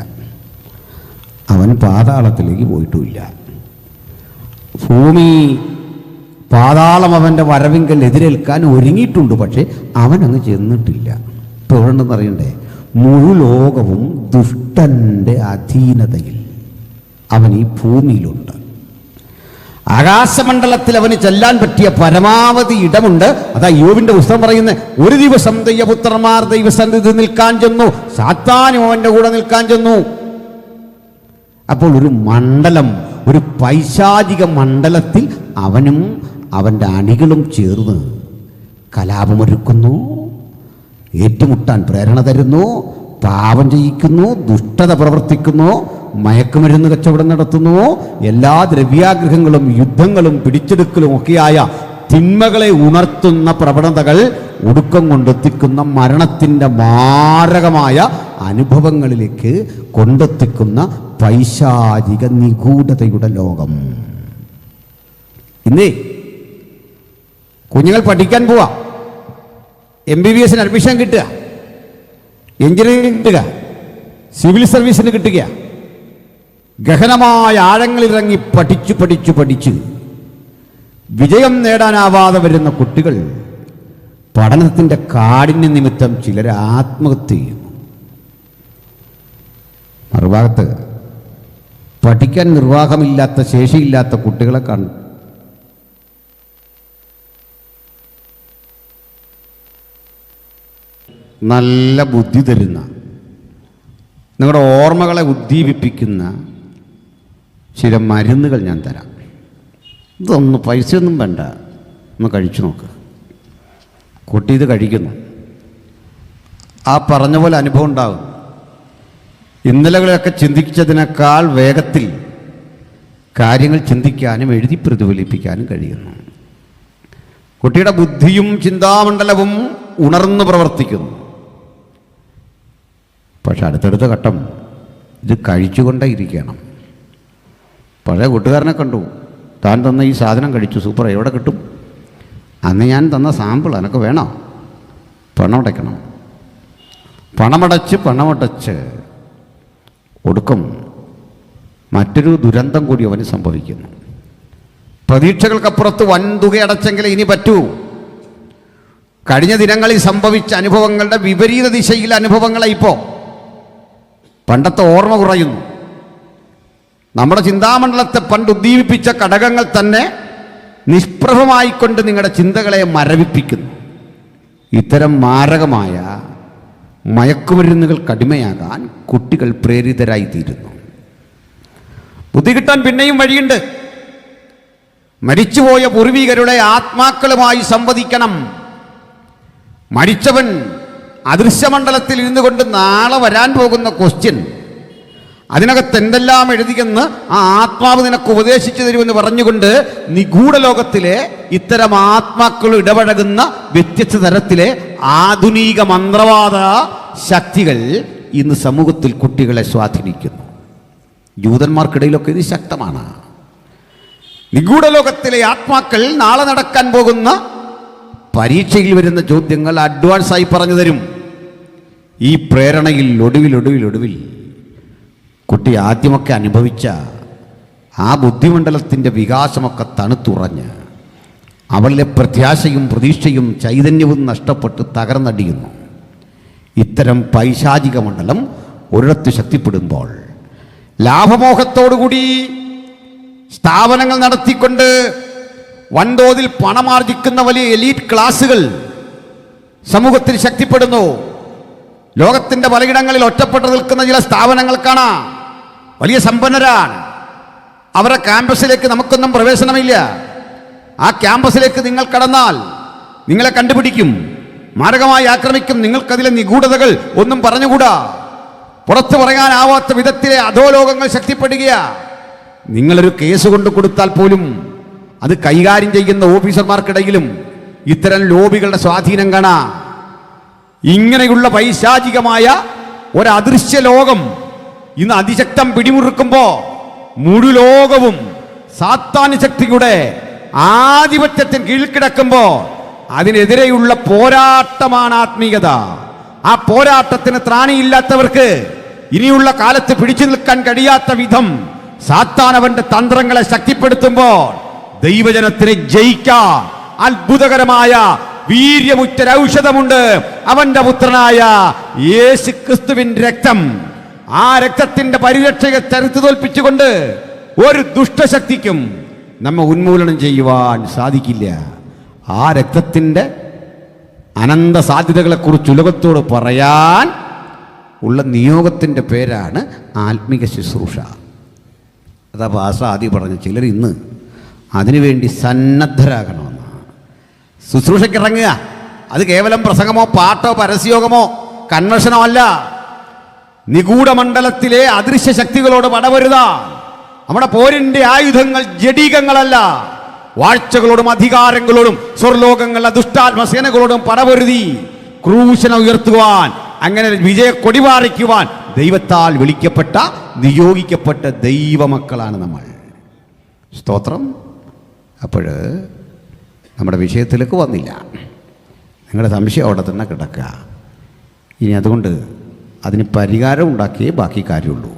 അവൻ പാതാളത്തിലേക്ക് പോയിട്ടുമില്ല. ഭൂമി പാതാളം അവൻ്റെ വരവിങ്കൽ എതിരേൽക്കാൻ ഒരുങ്ങിയിട്ടുണ്ട്, പക്ഷേ അവനങ്ങ് ചെന്നിട്ടില്ല. ഇപ്പോൾ എവിടെയുണ്ടെന്ന് അറിയണ്ടേ? മുഴുലോകവും ദുഷ്ടൻ്റെ അധീനതയിൽ അവൻ ഈ ഭൂമിയിലുണ്ട്. ആകാശമണ്ഡലത്തിൽ അവന് ചെല്ലാൻ പറ്റിയ പരമാവധി ഇടമുണ്ട്. അതാ യോബിന്റെ പുസ്തകം പറയുന്നത്, ഒരു ദിവസം ദൈവപുത്രന്മാർ ദൈവസന്നിധി നിൽക്കാൻ ചെന്നു, സാത്താനും അവൻ്റെ കൂടെ നിൽക്കാൻ ചെന്നു. അപ്പോൾ ഒരു മണ്ഡലം, ഒരു പൈശാചിക മണ്ഡലത്തിൽ അവനും അവൻ്റെ അണികളും ചേർന്ന് കലാപമൊരുക്കുന്നു, ഏറ്റുമുട്ടാൻ പ്രേരണ തരുന്നു, പാപം ചെയ്യിക്കുന്നു, ദുഷ്ടത പ്രവർത്തിക്കുന്നു, മയക്കുമരുന്ന് കച്ചവടം നടത്തുന്നു. എല്ലാ ദ്രവ്യാഗ്രഹങ്ങളും യുദ്ധങ്ങളും പിടിച്ചെടുക്കലും ഒക്കെയായ തിന്മകളെ ഉണർത്തുന്ന പ്രവണതകൾ ഒടുക്കം കൊണ്ടെത്തിക്കുന്ന മരണത്തിൻ്റെ മാരകമായ അനുഭവങ്ങളിലേക്ക് കൊണ്ടെത്തിക്കുന്ന പൈശാചിക നിഗൂഢതയുടെ ലോകം. ഇന്നേ കുഞ്ഞുങ്ങൾ പഠിക്കാൻ പോവാ, MBBS അഡ്മിഷൻ കിട്ടുക, എഞ്ചിനീയറിംഗ് കിട്ടുക, സിവിൽ സർവീസിന് കിട്ടുക. ഗഹനമായ ആഴങ്ങളിലിറങ്ങി പഠിച്ച് വിജയം നേടാനാവാതെ വരുന്ന കുട്ടികൾ പഠനത്തിൻ്റെ കാഠിന്യ നിമിത്തം ചിലർ ആത്മഹത്യ ചെയ്യുന്നു. മറുഭാഗത്ത് പഠിക്കാൻ നിർവാഹമില്ലാത്ത, ശേഷിയില്ലാത്ത കുട്ടികളെ കാണും. നല്ല ബുദ്ധി തരുന്ന, നിങ്ങളുടെ ഓർമ്മകളെ ഉദ്ദീപിപ്പിക്കുന്ന ചില മരുന്നുകൾ ഞാൻ തരാം. ഇതൊന്നും പൈസയൊന്നും വേണ്ട, ഒന്ന് കഴിച്ചു നോക്ക്. കുട്ടി ഇത് കഴിക്കുന്നു, ആ പറഞ്ഞ പോലെ അനുഭവം ഉണ്ടാകും. ഇന്നലകളെയൊക്കെ ചിന്തിച്ചതിനേക്കാൾ വേഗത്തിൽ കാര്യങ്ങൾ ചിന്തിക്കാനും എഴുതി പ്രതിഫലിപ്പിക്കാനും കഴിയുന്നു. കുട്ടിയുടെ ബുദ്ധിയും ചിന്താമണ്ഡലവും ഉണർന്നു പ്രവർത്തിക്കുന്നു. പക്ഷെ അടുത്തടുത്ത ഘട്ടം ഇത് കഴിച്ചുകൊണ്ടേ ഇരിക്കണം. പഴയ കൂട്ടുകാരനെ കണ്ടു, താൻ തന്ന ഈ സാധനം കഴിച്ചു, സൂപ്പർ, എവിടെ കിട്ടും? അന്ന് ഞാൻ തന്ന സാമ്പിൾ എനക്ക് വേണോ? പണമടയ്ക്കണം. പണമടച്ച് ഒടുക്കം മറ്റൊരു ദുരന്തം കൂടി അവന് സംഭവിക്കുന്നു. പ്രതീക്ഷകൾക്കപ്പുറത്ത് വൻതുക അടച്ചെങ്കിലേ ഇനി പറ്റൂ. കഴിഞ്ഞ ദിനങ്ങളിൽ സംഭവിച്ച അനുഭവങ്ങളുടെ വിപരീത ദിശയിലെ അനുഭവങ്ങളെ ഇപ്പോൾ പണ്ടത്തെ ഓർമ്മ കുറയുന്നു. നമ്മുടെ ചിന്താമണ്ഡലത്തെ പണ്ട് ഉദ്ദീപിപ്പിച്ച ഘടകങ്ങൾ തന്നെ നിഷ്പ്രഭമായിക്കൊണ്ട് നിങ്ങളുടെ ചിന്തകളെ മരവിപ്പിക്കുന്നു. ഇത്തരം മാരകമായ മയക്കുമരുന്നുകൾക്ക് അടിമയാകാൻ കുട്ടികൾ പ്രേരിതരായിത്തീരുന്നു. ബുദ്ധി കിട്ടാൻ പിന്നെയും വഴിയുണ്ട്. മരിച്ചുപോയ പൂർവികരുടെ ആത്മാക്കളുമായി സംവദിക്കണം. മരിച്ചവൻ അദൃശ്യമണ്ഡലത്തിൽ ഇരുന്നു കൊണ്ട് നാളെ വരാൻ പോകുന്ന ക്വസ്റ്റ്യൻ, അതിനകത്ത് എന്തെല്ലാം എഴുതിയെന്ന് ആ ആത്മാവ് നിനക്ക് ഉപദേശിച്ചു തരുമെന്ന് പറഞ്ഞുകൊണ്ട് നിഗൂഢ ലോകത്തിലെ ഇത്തരം ആത്മാക്കൾ ഇടപഴകുന്ന വ്യത്യസ്ത തരത്തിലെ ആധുനിക മന്ത്രവാദ ശക്തികൾ ഇന്ന് സമൂഹത്തിൽ കുട്ടികളെ സ്വാധീനിക്കുന്നു. ജൂതന്മാർക്കിടയിലൊക്കെ ഇത് ശക്തമാണ്. നിഗൂഢ ലോകത്തിലെ ആത്മാക്കൾ നാളെ നടക്കാൻ പോകുന്ന പരീക്ഷയിൽ വരുന്ന ചോദ്യങ്ങൾ അഡ്വാൻസായി പറഞ്ഞു തരും. ഈ പ്രേരണയിൽ ഒടുവിൽ കുട്ടി ആദ്യമൊക്കെ അനുഭവിച്ച ആ ബുദ്ധിമണ്ഡലത്തിൻ്റെ വികാസമൊക്കെ തണുത്തുറഞ്ഞ് അവളിലെ പ്രത്യാശയും പ്രതീക്ഷയും ചൈതന്യവും നഷ്ടപ്പെട്ട് തകർന്നടിയുന്നു. ഇത്തരം പൈശാചിക മണ്ഡലം ഒരിടത്ത് ശക്തിപ്പെടുമ്പോൾ ലാഭമോഹത്തോടുകൂടി സ്ഥാപനങ്ങൾ നടത്തിക്കൊണ്ട് വൻതോതിൽ പണമാർജിക്കുന്ന വലിയ എലീറ്റ് ക്ലാസുകൾ സമൂഹത്തിൽ ശക്തിപ്പെടുന്നു. ലോകത്തിൻ്റെ പലയിടങ്ങളിൽ ഒറ്റപ്പെട്ടു നിൽക്കുന്ന ചില സ്ഥാപനങ്ങൾ കാണാം. വലിയ സമ്പന്നരാണ്, അവരുടെ ക്യാമ്പസിലേക്ക് നമുക്കൊന്നും പ്രവേശനമില്ല. ആ ക്യാമ്പസിലേക്ക് നിങ്ങൾ കടന്നാൽ നിങ്ങളെ കണ്ടുപിടിക്കും, മാരകമായി ആക്രമിക്കും. നിങ്ങൾക്കതിലെ നിഗൂഢതകൾ ഒന്നും പറഞ്ഞുകൂടാ. പുറത്തു പറയാനാവാത്ത വിധത്തിലെ അധോലോകങ്ങൾ ശക്തിപ്പെടുക. നിങ്ങളൊരു കേസ് കൊണ്ട് കൊടുത്താൽ പോലും അത് കൈകാര്യം ചെയ്യുന്ന ഓഫീസർമാർക്കിടയിലും ഇത്തരം ലോബികളുടെ സ്വാധീനം കാണാം. ഇങ്ങനെയുള്ള പൈശാചികമായ ഒരദൃശ്യ ലോകം ഇന്ന് അതിശക്തം പിടിമുറുക്കുമ്പോൾ മുഴുലോകവും സാത്താന്യ ശക്തിയുടെ ആധിപത്യത്തിന് കീഴ്ക്കിടക്കുമ്പോൾ അതിനെതിരെയുള്ള പോരാട്ടമാണ് ആത്മീയത. ആ പോരാട്ടത്തിന് ത്രാണിയില്ലാത്തവർക്ക് ഇനിയുള്ള കാലത്ത് പിടിച്ചു നിൽക്കാൻ കഴിയാത്ത വിധം സാത്താൻ അവന്റെ തന്ത്രങ്ങളെ ശക്തിപ്പെടുത്തുമ്പോൾ ദൈവജനത്തിനെ ജയിക്കാൻ അത്ഭുതകരമായ വീര്യമുറ്റൊരൗഷധമുണ്ട്. അവന്റെ പുത്രനായ യേശു ക്രിസ്തുവിന്റെ രക്തം. ആ രക്തത്തിന്റെ പരിരക്ഷയെ ചെറുത്തു തോൽപ്പിച്ചുകൊണ്ട് ഒരു ദുഷ്ടശക്തിക്കും നമ്മെ ഉന്മൂലനം ചെയ്യുവാൻ സാധിക്കില്ല. ആ രക്തത്തിന്റെ അനന്ത സാധ്യതകളെക്കുറിച്ച് ഉലകത്തോട് പറയാൻ ഉള്ള നിയോഗത്തിൻ്റെ പേരാണ് ആത്മീക ശുശ്രൂഷ. അതാ ഭാഷ ആദ്യം പറഞ്ഞു, ചിലർ ഇന്ന് അതിനുവേണ്ടി സന്നദ്ധരാകണമെന്ന്. ശുശ്രൂഷയ്ക്ക് ഇറങ്ങുക, അത് കേവലം പ്രസംഗമോ പാട്ടോ പരസ്യോഗമോ കൺവെൻഷനോ അല്ല. നിഗൂഢമണ്ഡലത്തിലെ അദൃശ്യ ശക്തികളോട് പടവരുത. നമ്മുടെ പോരിന്റെ ആയുധങ്ങൾ ജഡീകങ്ങളല്ല. വാഴ്ചകളോടും അധികാരങ്ങളോടും സ്വർലോകങ്ങളുടെ ദുഷ്ടാത്മസേനകളോടും പടവരുതി ക്രൂശനം ഉയർത്തുവാൻ, അങ്ങനെ വിജയ കൊടിപാറിക്കുവാൻ ദൈവത്താൽ വിളിക്കപ്പെട്ട നിയോഗിക്കപ്പെട്ട ദൈവമക്കളാണ് നമ്മൾ. സ്തോത്രം. അപ്പോൾ നമ്മുടെ വിഷയത്തിലേക്ക് വന്നില്ല. നിങ്ങളുടെ സംശയം അവിടെ തന്നെ കിടക്കുക. ഇനി അതുകൊണ്ട് അതിന് പരിഹാരം ഉണ്ടാക്കിയേ ബാക്കി കാര്യമുള്ളൂ.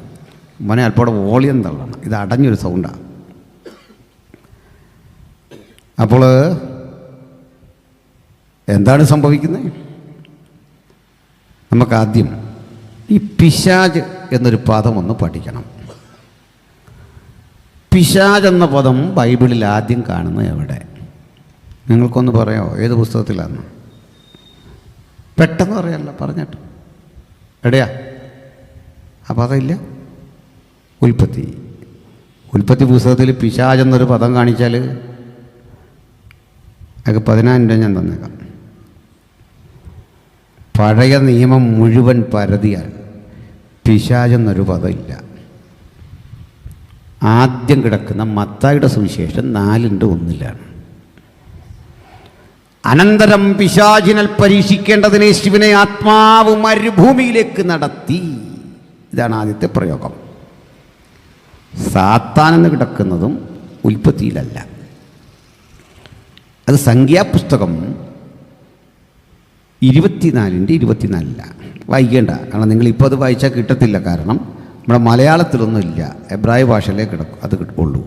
മോനെ അല്പം വോളിയം തള്ളണം, ഇത് അടഞ്ഞൊരു സൗണ്ടാണ്. അപ്പോൾ എന്താണ് സംഭവിക്കുന്നത്? നമുക്കാദ്യം ഈ പിശാച് എന്നൊരു പദം ഒന്ന് പഠിക്കണം. പിശാച് എന്ന പദം ബൈബിളിൽ ആദ്യം കാണുന്നത് എവിടെ? നിങ്ങൾക്കൊന്ന് പറയാമോ? ഏത് പുസ്തകത്തിലാണ്? പെട്ടെന്ന് പറയാമല്ലോ, പറഞ്ഞിട്ട്. എവിടെയാ ആ പദം? ഇല്ല. ഉൽപ്പത്തി പുസ്തകത്തിൽ പിശാച് എന്നൊരു പദം കാണിച്ചാൽ അതൊക്കെ 10,000 രൂപ ഞാൻ തന്നേക്കാം. പഴയ നിയമം മുഴുവൻ പരതിയാൽ പിശാച് എന്നൊരു പദം ഇല്ല. ആദ്യം കിടക്കുന്ന മത്തായിയുടെ സുവിശേഷം 4:1 അനന്തരം പിശാചിനാൽ പരീക്ഷിക്കേണ്ടതിനെ ശിവനെ ആത്മാവ് മരുഭൂമിയിലേക്ക് നടത്തി. ഇതാണ് ആദ്യത്തെ പ്രയോഗം. സാത്താനെന്ന് കിടക്കുന്നതും ഉൽപ്പത്തിയിലല്ല, അത് സംഖ്യാപുസ്തകം 24:24 വായിക്കേണ്ട. കാരണം നിങ്ങളിപ്പോൾ അത് വായിച്ചാൽ കിട്ടത്തില്ല. കാരണം നമ്മുടെ മലയാളത്തിലൊന്നും ഇല്ല, എബ്രായ ഭാഷയിലേ കിടക്കും, അത് ഉള്ളൂ.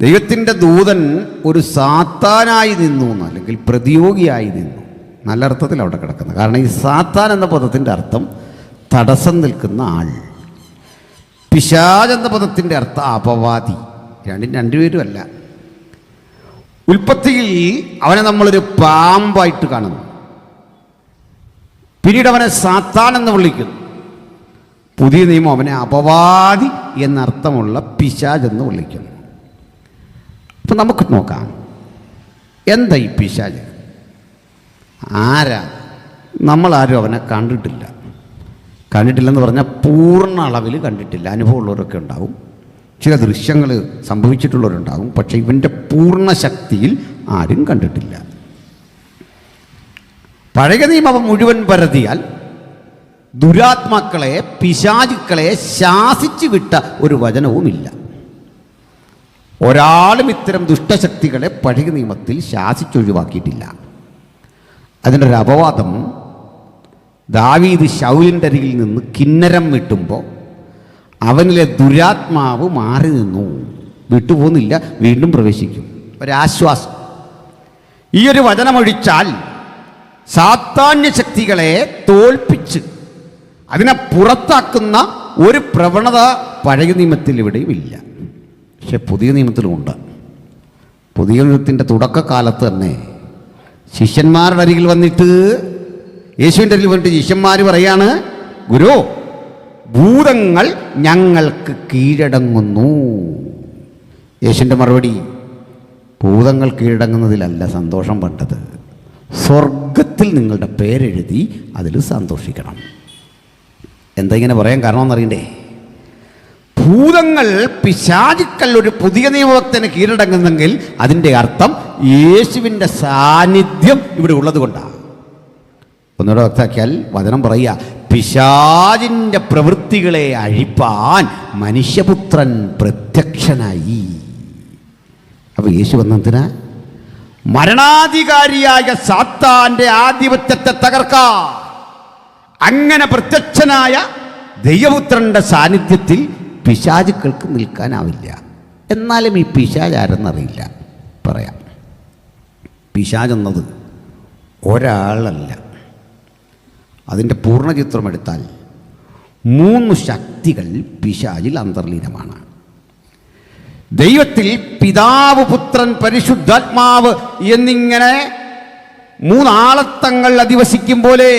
ദൈവത്തിൻ്റെ ദൂതൻ ഒരു സാത്താനായി നിന്നു അല്ലെങ്കിൽ പ്രതിയോഗിയായി നിന്നു, നല്ല അർത്ഥത്തിൽ അവിടെ കിടക്കുന്നത്. കാരണം ഈ സാത്താൻ എന്ന പദത്തിൻ്റെ അർത്ഥം തടസ്സം നിൽക്കുന്ന ആൾ. പിശാച് എന്ന പദത്തിൻ്റെ അർത്ഥം അപവാദി. രണ്ടുപേരും അല്ല. ഉൽപ്പത്തിയിൽ അവനെ നമ്മളൊരു പാമ്പായിട്ട് കാണുന്നു, പിന്നീട് അവനെ സാത്താൻ എന്ന് വിളിക്കുന്നു. പുതിയ നിയമം അവനെ അപവാദി എന്നർത്ഥമുള്ള പിശാച് എന്ന് വിളിക്കുന്നു. അപ്പം നമുക്ക് നോക്കാം, എന്താ ഈ പിശാച്? ആരാ? നമ്മളാരും അവനെ കണ്ടിട്ടില്ലെന്ന് പറഞ്ഞാൽ പൂർണ്ണ അളവിൽ കണ്ടിട്ടില്ല. അനുഭവമുള്ളവരൊക്കെ ഉണ്ടാവും, ചില ദൃശ്യങ്ങൾ സംഭവിച്ചിട്ടുള്ളവരുണ്ടാകും. പക്ഷേ ഇവൻ്റെ പൂർണ്ണ ശക്തിയിൽ ആരും കണ്ടിട്ടില്ല. പഴയ നിയമം മുഴുവൻ പരതിയാൽ ദുരാത്മാക്കളെ, പിശാചുക്കളെ ശാസിച്ചു വിട്ട ഒരു വചനവുമില്ല. ഒരാളും ഇത്തരം ദുഷ്ടശക്തികളെ പഴയ നിയമത്തിൽ ശാസിച്ചൊഴിവാക്കിയിട്ടില്ല. അതിൻ്റെ ഒരു അപവാദം, ദാവീദ് ശൗലിൻ്റെ അരികിൽ നിന്ന് കിന്നരം വിട്ടുമ്പോൾ അവനിലെ ദുരാത്മാവ് മാറി നിന്നു, വിട്ടുപോകുന്നില്ല, വീണ്ടും പ്രവേശിക്കും. ഒരാശ്വാസം. ഈ ഒരു വചനമൊഴിച്ചാൽ സാത്താന്യ ശക്തികളെ തോൽപ്പിച്ച് അതിനെ പുറത്താക്കുന്ന ഒരു പ്രവണത പഴയ നിയമത്തിൽ ഇവിടെയും ഇല്ല. പക്ഷെ പുതിയ നിയമത്തിലുമുണ്ട്. പുതിയ നിയമത്തിൻ്റെ തുടക്കകാലത്ത് തന്നെ ശിഷ്യന്മാരുടെ അരികിൽ വന്നിട്ട്, യേശുവിൻ്റെ അരികിൽ വന്നിട്ട് ശിഷ്യന്മാർ പറയാണ്, ഗുരു, ഭൂതങ്ങൾ ഞങ്ങൾക്ക് കീഴടങ്ങുന്നു. യേശുവിൻ്റെ മറുപടി, ഭൂതങ്ങൾ കീഴടങ്ങുന്നതിലല്ല സന്തോഷം വേണ്ടത്, സ്വർഗത്തിൽ നിങ്ങളുടെ പേരെഴുതി അതിൽ സന്തോഷിക്കണം. എന്താ ഇങ്ങനെ പറയാൻ കാരണമെന്നറിയണ്ടേ? ഭൂതങ്ങൾ, പിശാചുക്കൾ ഒരു പുതിയ നിയമത്തിന് കീഴടങ്ങുന്നെങ്കിൽ അതിൻ്റെ അർത്ഥം യേശുവിൻ്റെ സാന്നിധ്യം ഇവിടെ ഉള്ളത് കൊണ്ടാണ്. ഒന്നുകൂടെ വ്യക്തമാക്കിയാൽ വചനം പറയുക, പിശാചിൻ്റെ പ്രവൃത്തികളെ അഴിപ്പാൻ മനുഷ്യപുത്രൻ പ്രത്യക്ഷനായി. അപ്പോൾ യേശു വന്നതിനാ മരണാധികാരിയായ സാത്താന്റെ ആധിപത്യത്തെ തകർക്കാൻ. അങ്ങനെ പ്രത്യക്ഷനായ ദൈവപുത്രന്റെ സാന്നിധ്യത്തിൽ പിശാചുക്കൾക്ക് നിൽക്കാനാവില്ല. എന്നാലും ഈ പിശാച് ആരെന്നറിയില്ല. പറയാം, പിശാചെന്നത് ഒരാളല്ല. അതിൻ്റെ പൂർണ്ണചിത്രം എടുത്താൽ 3 ശക്തികൾ പിശാചിൽ അന്തർലീനമാണ്. ദൈവത്തിൽ പിതാവ്, പുത്രൻ, പരിശുദ്ധാത്മാവ് എന്നിങ്ങനെ 3 ആളത്തങ്ങൾ അധിവസിക്കും പോലെ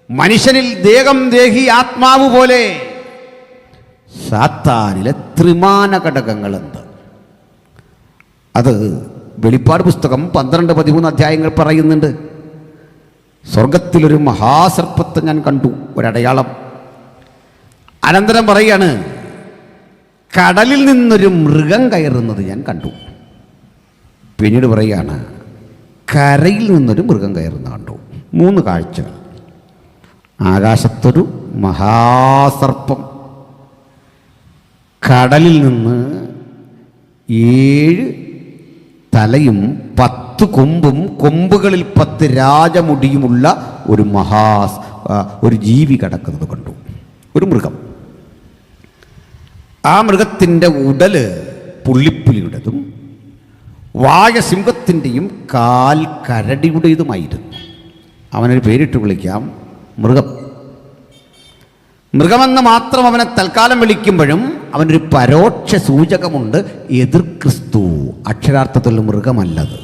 മനുഷ്യനിൽ ദേഹം, ദേഹി, ആത്മാവ് പോലെ സാത്താനിലെ ത്രിമാന ഘടകങ്ങളുണ്ട്. അത് വെളിപ്പാട് പുസ്തകം 12-13 അധ്യായങ്ങൾ പറയുന്നുണ്ട്. സ്വർഗത്തിലൊരു മഹാസർപ്പത്തെ ഞാൻ കണ്ടു, ഒരടയാളം. അനന്തരം പറയാണ്, കടലിൽ നിന്നൊരു മൃഗം കയറുന്നത് ഞാൻ കണ്ടു. പിന്നീട് പറയുകയാണ്, കരയിൽ നിന്നൊരു മൃഗം കയറുന്ന കണ്ടു. 3 കാഴ്ചകൾ. ആകാശത്തൊരു മഹാസർപ്പം, കടലിൽ നിന്ന് 7 തലയും 10 കൊമ്പും കൊമ്പുകളിൽ 10 രാജമുടിയുമുള്ള ഒരു ജീവി കിടക്കുന്നത് കണ്ടു. ഒരു മൃഗം. ആ മൃഗത്തിൻ്റെ ഉടല് പുള്ളിപ്പുലിയുടേതും വായ സിംഹത്തിൻ്റെയും കാൽ കരടിയുടേതുമായിരുന്നു. അവനൊരു പേരിട്ട് വിളിക്കാം, മൃഗം. മൃഗമെന്ന് മാത്രം അവനെ തൽക്കാലം വിളിക്കുമ്പോഴും അവനൊരു പരോക്ഷ സൂചകമുണ്ട്. എതിർ ക്രിസ്തു, അക്ഷരാർത്ഥത്തിൽ മൃഗമല്ലത്.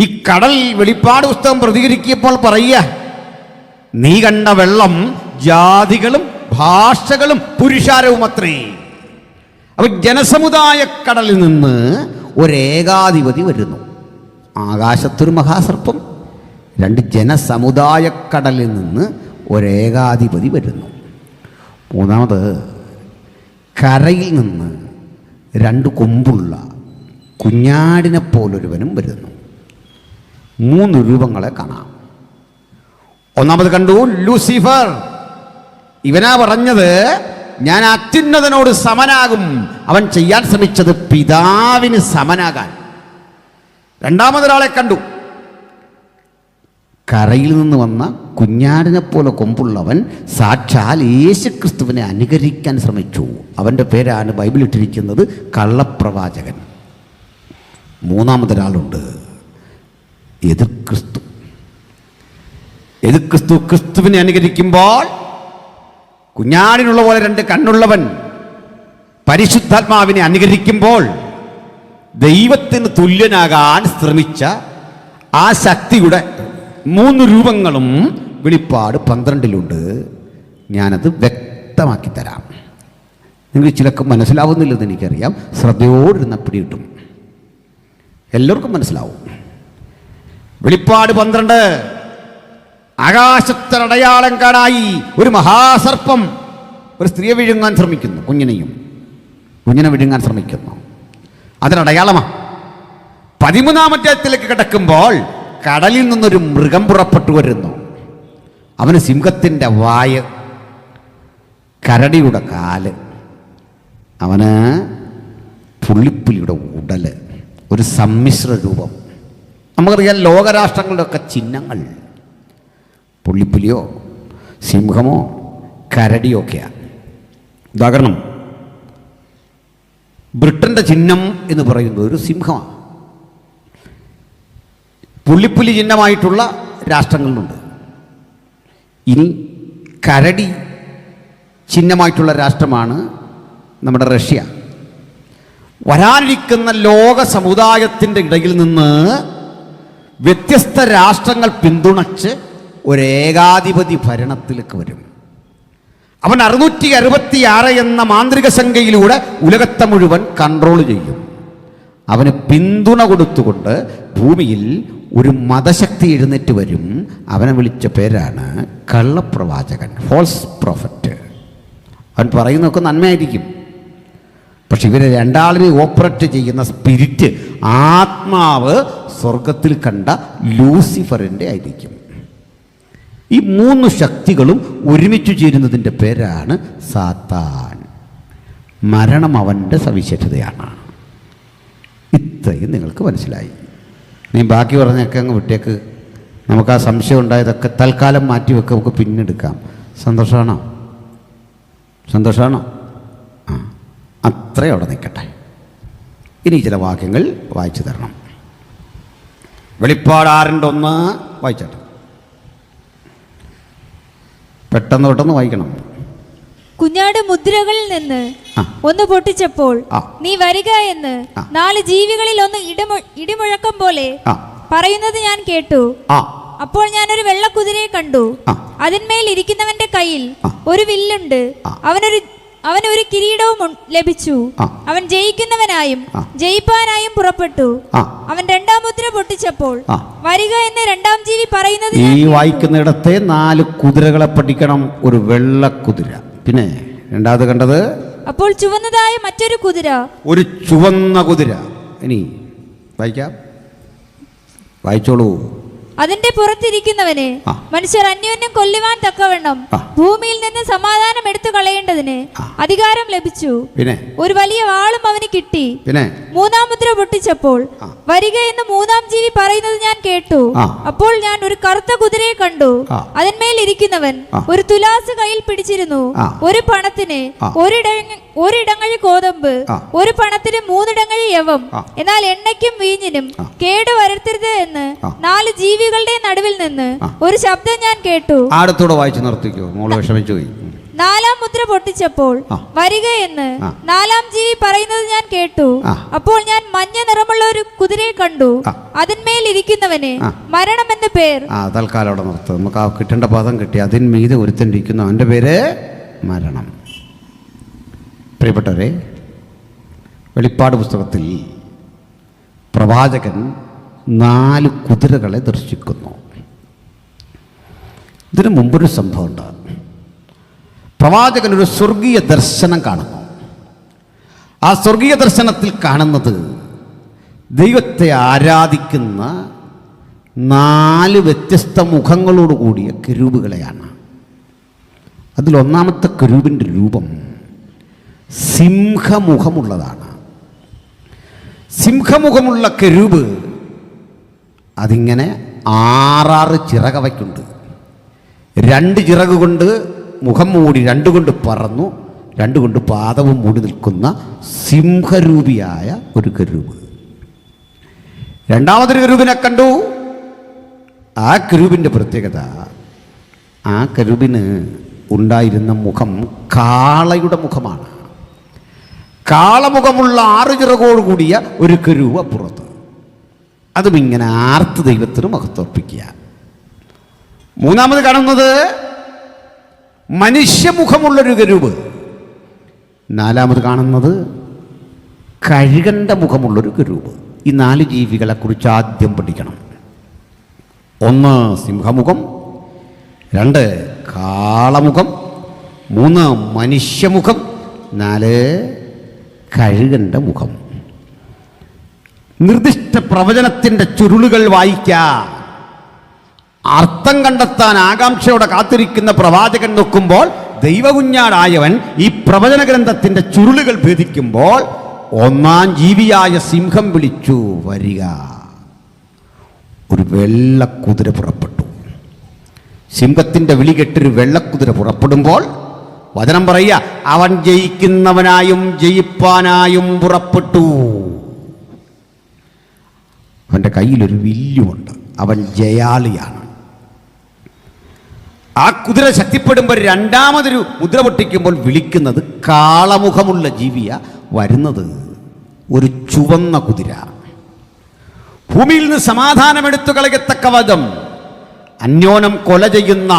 ഈ കടൽ വെളിപ്പാട് പുസ്തകം പ്രതികരിക്കിയപ്പോൾ പറയുക, നീ കണ്ട വെള്ളം ജാതികളും ഭാഷകളും പുരുഷാരവും അത്രേ. അപ്പൊ ജനസമുദായ കടലിൽ നിന്ന് ഒരേകാധിപതി വരുന്നു. ആകാശത്തൊരു മഹാസർപ്പം. 2 ജനസമുദായ കടലിൽ നിന്ന് ഒരേകാധിപതി വരുന്നു. 3 കരയിൽ നിന്ന് 2 കൊമ്പുള്ള കുഞ്ഞാടിനെ പോലൊരുവനും വരുന്നു. 3 രൂപങ്ങളെ കാണാം. 1 കണ്ടു ലൂസിഫർ. ഇവനാ പറഞ്ഞത്, ഞാൻ അത്യുന്നതനോട് സമനാകും. അവൻ ചെയ്യാൻ ശ്രമിച്ചത് പിതാവിന് സമനാകാൻ. 2 കണ്ടു, കരയിൽ നിന്ന് വന്ന കുഞ്ഞാടിനെ പോലെ കൊമ്പുള്ളവൻ സാക്ഷാൽ യേശുക്രിസ്തുവിനെ അനുകരിക്കാൻ ശ്രമിച്ചു. അവൻ്റെ പേരാണ് ബൈബിൾ ഇട്ടിരിക്കുന്നത് കള്ളപ്രവാചകൻ. 3 എതിർ ക്രിസ്തു. എതിർ ക്രിസ്തു ക്രിസ്തുവിനെ അനുകരിക്കുമ്പോൾ കുഞ്ഞാടിനുള്ള പോലെ 2 കണ്ണുള്ളവൻ പരിശുദ്ധാത്മാവിനെ അനുകരിക്കുമ്പോൾ ദൈവത്തിന് തുല്യനാകാൻ ശ്രമിച്ച ആ ശക്തിയുടെ 3 രൂപങ്ങളും വെളിപ്പാട് 12 ഞാനത് വ്യക്തമാക്കി തരാം. നിങ്ങൾ ചിലർക്ക് മനസ്സിലാവുന്നില്ലെന്ന് എനിക്കറിയാം. ശ്രദ്ധയോടിരുന്ന പിടികിട്ടും, എല്ലാവർക്കും മനസ്സിലാവും. വെളിപ്പാട് 12 ആകാശത്തിനടയാളം കാണായി ഒരു മഹാസർപ്പം ഒരു സ്ത്രീയെ വിഴുങ്ങാൻ ശ്രമിക്കുന്നു. കുഞ്ഞിനെ വിഴുങ്ങാൻ ശ്രമിക്കുന്നു. അതിനടയാളമാണ്. 13 അധ്യായത്തിലേക്ക് കിടക്കുമ്പോൾ കടലിൽ നിന്നൊരു മൃഗം പുറപ്പെട്ടു വരുന്നു. അവന് സിംഹത്തിൻ്റെ വായ്, കരടിയുടെ കാല്, അവന് പുള്ളിപ്പുലിയുടെ ഉടല്, ഒരു സമ്മിശ്ര രൂപം. നമുക്കറിയാം ലോകരാഷ്ട്രങ്ങളുടെയൊക്കെ ചിഹ്നങ്ങൾ പുള്ളിപ്പുലിയോ സിംഹമോ കരടിയോ ഒക്കെയാണ്. ഉദാഹരണം, ബ്രിട്ടൻ്റെ ചിഹ്നം എന്ന് പറയുന്നത് ഒരു സിംഹമാണ്. പുള്ളിപ്പുലി ചിഹ്നമായിട്ടുള്ള രാഷ്ട്രങ്ങളുണ്ട്. ഇനി കരടി ചിഹ്നമായിട്ടുള്ള രാഷ്ട്രമാണ് നമ്മുടെ റഷ്യ. വരാനിരിക്കുന്ന ലോക സമുദായത്തിൻ്റെ ഇടയിൽ നിന്ന് വ്യത്യസ്ത രാഷ്ട്രങ്ങൾ പിന്തുണച്ച് ഒരേകാധിപതി ഭരണത്തിലേക്ക് വരും. അവൻ 666 എന്ന മാന്ത്രിക സംഖ്യയിലൂടെ ഉലകത്തെ മുഴുവൻ കൺട്രോൾ ചെയ്യും. അവന് പിന്തുണ കൊടുത്തുകൊണ്ട് ഭൂമിയിൽ ഒരു മതശക്തി എഴുന്നേറ്റ് വരും. അവനെ വിളിച്ച പേരാണ് കള്ളപ്രവാചകൻ, ഫോൾസ് പ്രോഫറ്റ്. അവൻ പറയുന്നതൊക്കെ നന്മയായിരിക്കും, പക്ഷെ ഇവരെ 2 ഓപ്പറേറ്റ് ചെയ്യുന്ന സ്പിരിറ്റ്, ആത്മാവ് സ്വർഗത്തിൽ കണ്ട ലൂസിഫറിൻ്റെ ആയിരിക്കും. ഈ 3 ശക്തികളും ഒരുമിച്ച് ചേരുന്നതിൻ്റെ പേരാണ് സാത്താൻ. മരണം അവൻ്റെ സവിശേഷതയാണ്. ഇത്രയും നിങ്ങൾക്ക് മനസ്സിലായി. നീ ബാക്കി പറഞ്ഞൊക്കെ അങ്ങ് വിട്ടേക്ക്. നമുക്ക് ആ സംശയം ഉണ്ടായതൊക്കെ തൽക്കാലം മാറ്റിവെക്കുക, നമുക്ക് പിന്നെടുക്കാം. സന്തോഷമാണോ? ആ, അത്രയും അവിടെ നിൽക്കട്ടെ. ഇനി ചില വാക്യങ്ങൾ വായിച്ചു തരണം. വെളിപ്പാട് 6:1 വായിച്ചാട്ടെ. പെട്ടെന്ന് വായിക്കണം. കുഞ്ഞാട് മുദ്രകളിൽ നിന്ന് ഒന്ന് പൊട്ടിച്ചപ്പോൾ നീ വരിക എന്ന് 4 ജീവികളിൽ ഒന്ന് ഇടിമുഴക്കം പോലെ പറയുന്നത് ഞാൻ കേട്ടു. അപ്പോൾ ഞാൻ ഒരു വെള്ളക്കുതിരയെ കണ്ടു. അതിന്മേൽ ഇരിക്കുന്നവന്റെ കയ്യിൽ ഒരു വില്ലുണ്ട്. അവനൊരു കിരീടവും ലഭിച്ചു. അവൻ ജയിക്കുന്നവനായും ജയിപ്പാനായും പുറപ്പെട്ടു. അവൻ 2 മുദ്ര പൊട്ടിച്ചപ്പോൾ വരിക എന്ന് 2 ജീവി പറയുന്നത്. ഈ വായിക്കുന്നിടത്തെ 4 കുതിരകളെ പഠിക്കണം. ഒരു വെള്ളക്കുതിര, പിന്നെ 2 കണ്ടത് അപ്പോൾ ചുവന്നതായ മറ്റൊരു കുതിര, ഒരു ചുവന്ന കുതിര. ഇനി വായിച്ചോളൂ. അതിന്റെ പുറത്തിരിക്കുന്നവന് മനുഷ്യർ അന്യോന്യം കൊല്ലുവാൻ തക്കവണ്ണം ആ. ഭൂമിയിൽ നിന്ന് സമാധാനം എടുത്തു കളയേണ്ടതിന് ആ. അധികാരം ലഭിച്ചു. പിന്നെ ഒരു വലിയ വാളും അവന് കിട്ടി. പിന്നെ മൂന്നാം മുദ്ര പൊട്ടിച്ചപ്പോൾ ആ. വരിക എന്ന് മൂന്നാം ജീവി പറയുന്നത് ഞാൻ കേട്ടു. ആ. അപ്പോൾ ഞാൻ ഒരു കറുത്ത കുതിരയെ കണ്ടു. ആ. അതിന്മേൽ ഇരിക്കുന്നവൻ ആ. ഒരു തുലാസ് കയ്യിൽ പിടിച്ചിരുന്നു. ആ. ഒരു പണത്തിന് ആ. ഒരിടങ്ങഴി കോതമ്പ്, ആ. ഒരു പണത്തിന് 3 ഇടങ്ങഴി യവം. ആ. എന്നാൽ എണ്ണയ്ക്കും വീഞ്ഞിനും ആ. കേട് വരുത്തരുത് എന്ന് ആ. 4 ജീവികളുടെ നടുവിൽ നിന്ന് ആ. ഒരു ശബ്ദം ഞാൻ കേട്ടു. അടുത്തൂടെ വായിച്ചു നിർത്തിക്കോ, മോള് വിഷമിച്ചു പോയി. 4-ാം മുദ്ര പൊട്ടിച്ചപ്പോൾ ആ. വരിക എന്ന് ആ. 4-ാം ജീവി പറയുന്നത് ഞാൻ കേട്ടു. ആ. അപ്പോൾ ഞാൻ മഞ്ഞ നിറമുള്ള ഒരു കുതിരയെ കണ്ടു. ആ. അതിന്മേൽ ഇരിക്കുന്നവന് ആ. മരണം എന്ന് പേർ. തൽക്കാലം അവിടെ നിർത്തും. നമുക്ക് ആ കിട്ടേണ്ട പദം കിട്ടി. അതിന്മീതെ ഒരുത്തണ്ടിരിക്കുന്നു, അവൻ്റെ പേര് മരണം. പ്രിയപ്പെട്ടവരെ, വെളിപ്പാട് പുസ്തകത്തിൽ പ്രവാചകൻ 4 കുതിരകളെ ദർശിക്കുന്നു. ഇതിനു മുമ്പൊരു സംഭവമുണ്ട്. പ്രവാചകൻ ഒരു സ്വർഗീയ ദർശനം കാണുന്നു. ആ സ്വർഗീയ ദർശനത്തിൽ കാണുന്നത് ദൈവത്തെ ആരാധിക്കുന്ന 4 വ്യത്യസ്ത മുഖങ്ങളോട് കൂടിയ കെരൂബുകളെയാണ്. അതിലൊന്നാമത്തെ കെരൂബിൻ്റെ രൂപം സിംഹമുഖമുള്ളതാണ്. സിംഹമുഖമുള്ള കെരൂബ് അതിങ്ങനെ 6 ചിറകവയ്ക്കുണ്ട്. 2 ചിറക് കൊണ്ട് മുഖം മൂടി, 2 കൊണ്ട് പറന്നു, 2 കൊണ്ട് പാദവും മൂടി നിൽക്കുന്ന സിംഹരൂപിയായ ഒരു കെരൂബ്. രണ്ടാമതൊരു കെരൂബിനെ കണ്ടു. ആ കെരൂബിൻ്റെ പ്രത്യേകത, ആ കെരൂബിന് ഉണ്ടായിരുന്ന മുഖം കാളയുടെ മുഖമാണ്. കാളമുഖമുള്ള 6 ചിറകോട് കൂടിയ ഒരു കെരൂബ് അപ്പുറത്ത്. അതും ഇങ്ങനെ ആർത്ത് ദൈവത്തിന് മഹത്വർപ്പിക്കുക. മൂന്നാമത് കാണുന്നത് മനുഷ്യമുഖമുള്ളൊരു കെരൂബ്. 4-ാമത് കാണുന്നത് കഴുകൻ്റെ മുഖമുള്ളൊരു കെരൂബ്. ഈ 4 ജീവികളെക്കുറിച്ച് ആദ്യം പഠിക്കണം. 1 സിംഹമുഖം, 2 കാളമുഖം, 3 മനുഷ്യമുഖം, 4 കഴുകൻ്റെ മുഖം. നിർദ്ദിഷ്ട പ്രവചനത്തിൻ്റെ ചുരുളുകൾ വായിക്കാം. അർത്ഥം കണ്ടെത്താൻ ആകാംക്ഷയോടെ കാത്തിരിക്കുന്ന പ്രവാചകൻ നോക്കുമ്പോൾ ദൈവകുഞ്ഞാടായവൻ ഈ പ്രവചന ഗ്രന്ഥത്തിൻ്റെ ചുരുളുകൾ ഭേദിക്കുമ്പോൾ 1-ാം ജീവിയായ സിംഹം വിളിച്ചു, വരിക. ഒരു വെള്ളക്കുതിര പുറപ്പെട്ടു. സിംഹത്തിൻ്റെ വിളി കേട്ടൊരു വെള്ളക്കുതിര പുറപ്പെടുമ്പോൾ വചനം പറയുക, അവൻ ജയിക്കുന്നവനായും ജയിപ്പാനായും പുറപ്പെട്ടു. അവൻ്റെ കയ്യിലൊരു വില്ലുമുണ്ട്. അവൻ ജയാളിയാണ്. ആ കുതിര ശക്തിപ്പെടുമ്പോൾ 2-മതൊരു മുദ്ര പൊട്ടിക്കുമ്പോൾ വിളിക്കുന്നത് കാളമുഖമുള്ള ജീവിയ വരുന്നത് ഒരു ചുവന്ന കുതിര. ഭൂമിയിൽ നിന്ന് സമാധാനമെടുത്തു കളയത്തക്ക വധം അന്യോന്യം കൊല ചെയ്യുന്ന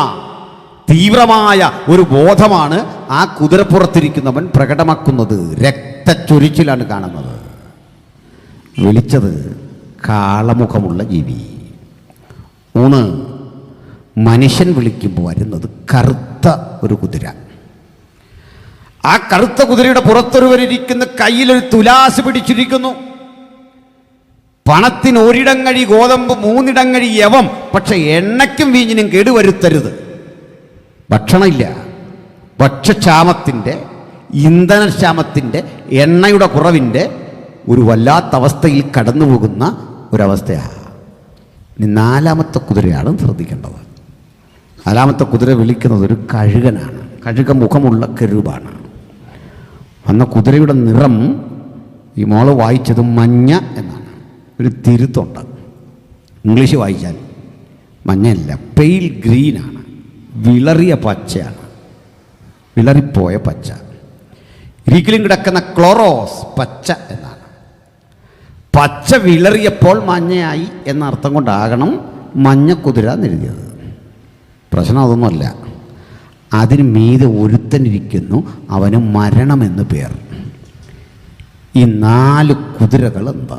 തീവ്രമായ ഒരു ബോധമാണ് ആ കുതിരപ്പുറത്തിരിക്കുന്നവൻ പ്രകടമാക്കുന്നത്. രക്തച്ചൊരിച്ചിലാണ് കാണുന്നത്. വിളിച്ചത് കാളമുഖമുള്ള ജീവി. 3 മനുഷ്യൻ വിളിക്കുമ്പോൾ വരുന്നത് കറുത്ത ഒരു കുതിര. ആ കറുത്ത കുതിരയുടെ പുറത്തൊരുവരിയ്ക്കുന്ന കയ്യിലൊരു തുലാസ് പിടിച്ചിരിക്കുന്നു. പണത്തിന് 1 ഇടങ്ങഴി ഗോതമ്പ്, 3 ഇടങ്ങഴി യവം. പക്ഷെ എണ്ണയ്ക്കും വീഞ്ഞിനും കേടുവരുത്തരുത്. ഭക്ഷണമില്ല. ഭക്ഷ്യക്ഷാമത്തിൻ്റെ, ഇന്ധനക്ഷാമത്തിൻ്റെ, എണ്ണയുടെ കുറവിൻ്റെ ഒരു വല്ലാത്ത അവസ്ഥയിൽ കടന്നു പോകുന്ന ഒരവസ്ഥയാണ്. ഇനി 4-മത്തെ കുതിരയാണ് ശ്രദ്ധിക്കേണ്ടത്. 4-മത്തെ കുതിര വിളിക്കുന്നത് ഒരു കഴുകനാണ്. കഴുക മുഖമുള്ള കെരൂബാണ്. അന്ന കുതിരയുടെ നിറം ഈ മോള് വായിച്ചത് മഞ്ഞ എന്നാണ്. ഒരു തിരുത്തുണ്ട്. ഇംഗ്ലീഷ് വായിച്ചാൽ മഞ്ഞയല്ല, പെയിൽ ഗ്രീനാണ്. വിളറിയ പച്ചയാണ്. വിളറിപ്പോയ പച്ച. ഗ്രീക്കിലും കിടക്കുന്ന ക്ലോറോസ് പച്ച എന്നാണ്. പച്ച വിളറിയപ്പോൾ മഞ്ഞയായി എന്ന അർത്ഥം കൊണ്ടാകണം മഞ്ഞക്കുതിര എന്നെഴുതിയത്. പ്രശ്നം അതൊന്നുമല്ല. അതിന് മീതെ ഒരുത്തനിരിക്കുന്നു, അവന് മരണമെന്ന് പേർ. ഈ 4 കുതിരകൾ എന്താ?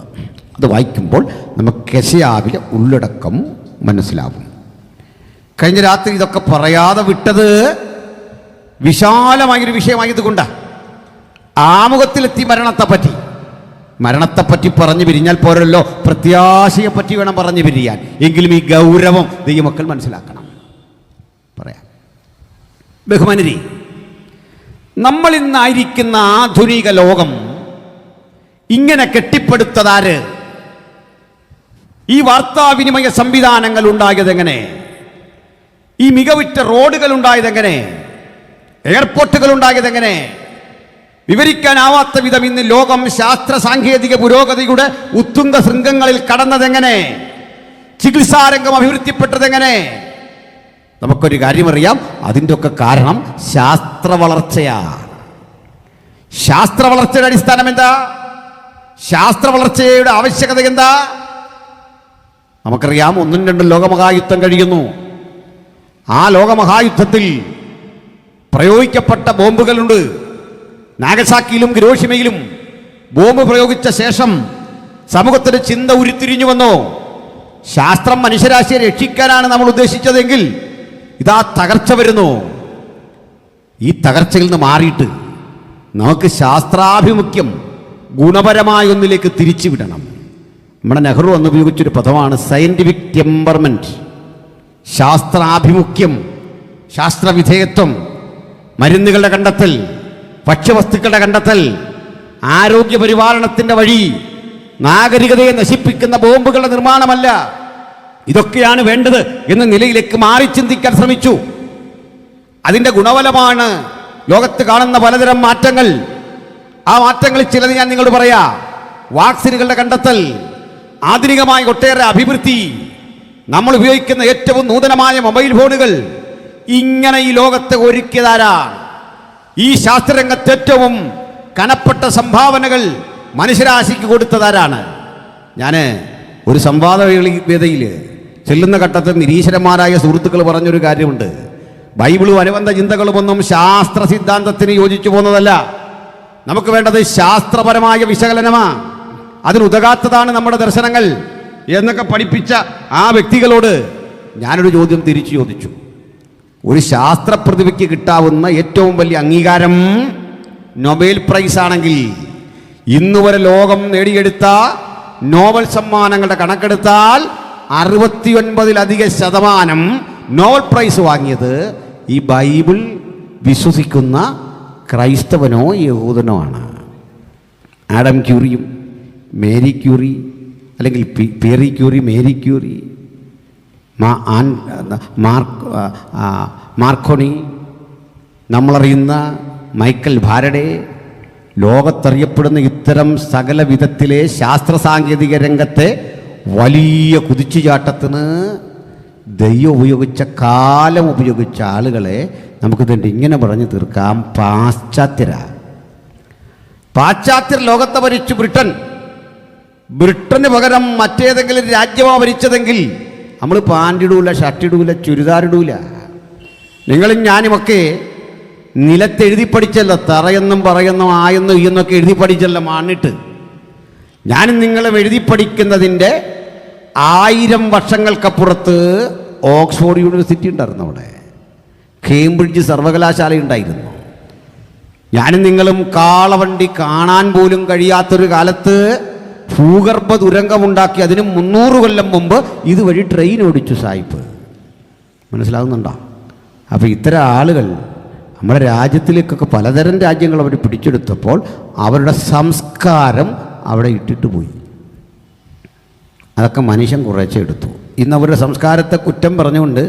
അത് വായിക്കുമ്പോൾ നമുക്ക് യെശയ്യാവിലെ ഉള്ളടക്കം മനസ്സിലാവും. കഴിഞ്ഞ രാത്രി ഇതൊക്കെ പറയാതെ വിട്ടത് വിശാലമായൊരു വിഷയമായതുകൊണ്ടാണ്. ആമുഖത്തിലെത്തി മരണത്തെപ്പറ്റി പറഞ്ഞു പിരിഞ്ഞാൽ പോരല്ലോ, പ്രത്യാശയെപ്പറ്റി വേണം പറഞ്ഞു പിരിയാൻ. എങ്കിലും ഈ ഗൗരവം ദൈവമക്കൾ മനസ്സിലാക്കണം. ബഹുമാനരെ, നമ്മൾ ഇന്നായിരിക്കുന്ന ആധുനിക ലോകം ഇങ്ങനെ കെട്ടിപ്പടുത്തതാര്? ഈ വാർത്താവിനിമയ സംവിധാനങ്ങൾ ഉണ്ടായതെങ്ങനെ? ഈ മികവുറ്റ റോഡുകൾ ഉണ്ടായതെങ്ങനെ? എയർപോർട്ടുകൾ ഉണ്ടായതെങ്ങനെ? വിവരിക്കാനാവാത്ത വിധം ഇന്ന് ലോകം ശാസ്ത്ര സാങ്കേതിക പുരോഗതിയുടെ ഉത്തുംഗ ശൃംഗങ്ങളിൽ കടന്നതെങ്ങനെ? ചികിത്സാരംഗം അഭിവൃദ്ധിപ്പെട്ടതെങ്ങനെ? നമുക്കൊരു കാര്യമറിയാം, അതിൻ്റെ ഒക്കെ കാരണം ശാസ്ത്ര വളർച്ചയാണ്. ശാസ്ത്ര വളർച്ചയുടെ അടിസ്ഥാനം എന്താ? ശാസ്ത്ര വളർച്ചയുടെ ആവശ്യകത എന്താ? നമുക്കറിയാം, 1ഉം 2ഉം ലോകമഹായുദ്ധം കഴിയുന്നു. ആ ലോകമഹായുദ്ധത്തിൽ പ്രയോഗിക്കപ്പെട്ട ബോംബുകളുണ്ട്. നാഗസാക്കിയിലും ഹിരോഷിമയിലും ബോംബ് പ്രയോഗിച്ച ശേഷം സമൂഹത്തിന് ചിന്ത ഉരുത്തിരിഞ്ഞു വന്നു. ശാസ്ത്രം മനുഷ്യരാശിയെ രക്ഷിക്കാനാണ് നമ്മൾ ഉദ്ദേശിച്ചതെങ്കിൽ ഇതാ തകർച്ച വരുന്നു. ഈ തകർച്ചയിൽ നിന്ന് മാറിയിട്ട് നമുക്ക് ശാസ്ത്രാഭിമുഖ്യം ഗുണപരമായ ഒന്നിലേക്ക് തിരിച്ചുവിടണം. നമ്മുടെ നെഹ്റു എന്ന് ഉപയോഗിച്ചൊരു പദമാണ് സയന്റിഫിക് ടെമ്പർമെന്റ്. ശാസ്ത്രാഭിമുഖ്യം, ശാസ്ത്രവിധേയത്വം, മരുന്നുകളുടെ കണ്ടെത്തൽ, ഭക്ഷ്യവസ്തുക്കളുടെ കണ്ടെത്തൽ, ആരോഗ്യ പരിപാലനത്തിൻ്റെ വഴി, നാഗരികതയെ നശിപ്പിക്കുന്ന ബോംബുകളുടെ നിർമ്മാണമല്ല. ഇതൊക്കെയാണ് വേണ്ടത് എന്ന നിലയിലേക്ക് മാറി ചിന്തിക്കാൻ ശ്രമിച്ചു. അതിൻ്റെ ഗുണഫലമാണ് ലോകത്ത് കാണുന്ന പലതരം മാറ്റങ്ങൾ. ആ മാറ്റങ്ങളിൽ ചിലത് ഞാൻ നിങ്ങളോട് പറയാം. വാക്സിനുകളുടെ കണ്ടെത്തൽ, ആധുനികമായ ഒട്ടേറെ അഭിവൃദ്ധി, നമ്മൾ ഉപയോഗിക്കുന്ന ഏറ്റവും നൂതനമായ മൊബൈൽ ഫോണുകൾ, ഇങ്ങനെ ഈ ലോകത്തെ ഒരുക്കിയതാരാണ്? ഈ ശാസ്ത്രരംഗത്ത് ഏറ്റവും കനപ്പെട്ട സംഭാവനകൾ മനുഷ്യരാശിക്ക് കൊടുത്തതാരാണ്? ഞാൻ ഒരു സംവാദ വേദിയിൽ ചെല്ലുന്ന ഘട്ടത്തിൽ നിരീശ്വരന്മാരായ സുഹൃത്തുക്കൾ പറഞ്ഞൊരു കാര്യമുണ്ട്. ബൈബിളും അനുബന്ധ ചിന്തകളുമൊന്നും ശാസ്ത്ര സിദ്ധാന്തത്തിന് യോജിച്ചു പോകുന്നതല്ല. നമുക്ക് വേണ്ടത് ശാസ്ത്രപരമായ വിശകലനമാണ്. അതിനുതകാത്തതാണ് നമ്മുടെ ദർശനങ്ങൾ എന്നൊക്കെ പഠിപ്പിച്ച ആ വ്യക്തികളോട് ഞാനൊരു ചോദ്യം തിരിച്ചു ചോദിച്ചു. ഒരു ശാസ്ത്രപ്രതിഭയ്ക്ക് കിട്ടാവുന്ന ഏറ്റവും വലിയ അംഗീകാരം നൊബേൽ പ്രൈസ് ആണെങ്കിൽ, ഇന്നുവരെ ലോകം നേടിയെടുത്ത നോബൽ സമ്മാനങ്ങളുടെ കണക്കെടുത്താൽ 69% നോബൽ പ്രൈസ് വാങ്ങിയത് ഈ ബൈബിൾ വിശ്വസിക്കുന്ന ക്രൈസ്തവനോ യഹൂദനോ ആണ്. ആഡം ക്യൂറിയും മേരി ക്യൂറി, അല്ലെങ്കിൽ Pierre Curie, Marie Curie, Marconi, നമ്മളറിയുന്ന മൈക്കൽ ഫാരഡേ, ലോകത്തറിയപ്പെടുന്ന ഇത്തരം സകല വിധത്തിലെ ശാസ്ത്ര സാങ്കേതിക രംഗത്തെ വലിയ കുതിച്ചുചാട്ടത്തിന് ദൈവം ഉപയോഗിച്ച, കാലം ഉപയോഗിച്ച ആളുകളെ നമുക്കിതുണ്ട് ഇങ്ങനെ പറഞ്ഞു തീർക്കാം. പാശ്ചാത്യർ ലോകത്തെ ഭരിച്ചു. ബ്രിട്ടന് പകരം മറ്റേതെങ്കിലും രാജ്യമാണ് ഭരിച്ചതെങ്കിൽ നമ്മൾ പാൻറ്റിടൂല, ഷർട്ടിടൂല, ചുരിദാറിടൂല. നിങ്ങളും ഞാനുമൊക്കെ നിലത്തെഴുതി പഠിച്ചല്ല, തറയെന്നും പറയുന്നു, ആയെന്നും ഈയെന്നൊക്കെ എഴുതി പഠിച്ചല്ല മണ്ണിട്ട്. ഞാനും നിങ്ങളും എഴുതി പഠിക്കുന്നതിൻ്റെ 1000 വർഷങ്ങൾക്കപ്പുറത്ത് ഓക്സ്ഫോർഡ് യൂണിവേഴ്സിറ്റി ഉണ്ടായിരുന്നു, അവിടെ കേംബ്രിഡ്ജ് സർവകലാശാല ഉണ്ടായിരുന്നു. ഞാനും നിങ്ങളും കാളവണ്ടി കാണാൻ പോലും കഴിയാത്തൊരു കാലത്ത് ഭൂഗർഭ തുരങ്കമുണ്ടാക്കി അതിന് 300 കൊല്ലം മുമ്പ് ഇതുവഴി ട്രെയിൻ ഓടിച്ചു സായിപ്പ്. മനസ്സിലാകുന്നുണ്ടോ? അപ്പോൾ ഇത്തരം ആളുകൾ നമ്മുടെ രാജ്യത്തിലേക്കൊക്കെ പലതരം രാജ്യങ്ങൾ അവർ പിടിച്ചെടുത്തപ്പോൾ അവരുടെ സംസ്കാരം അവിടെ ഇട്ടിട്ട് പോയി. അതൊക്കെ മനുഷ്യൻ കുറേശ്ശെ എടുത്തു. ഇന്ന് അവരുടെ സംസ്കാരത്തെ കുറ്റം പറഞ്ഞുകൊണ്ട്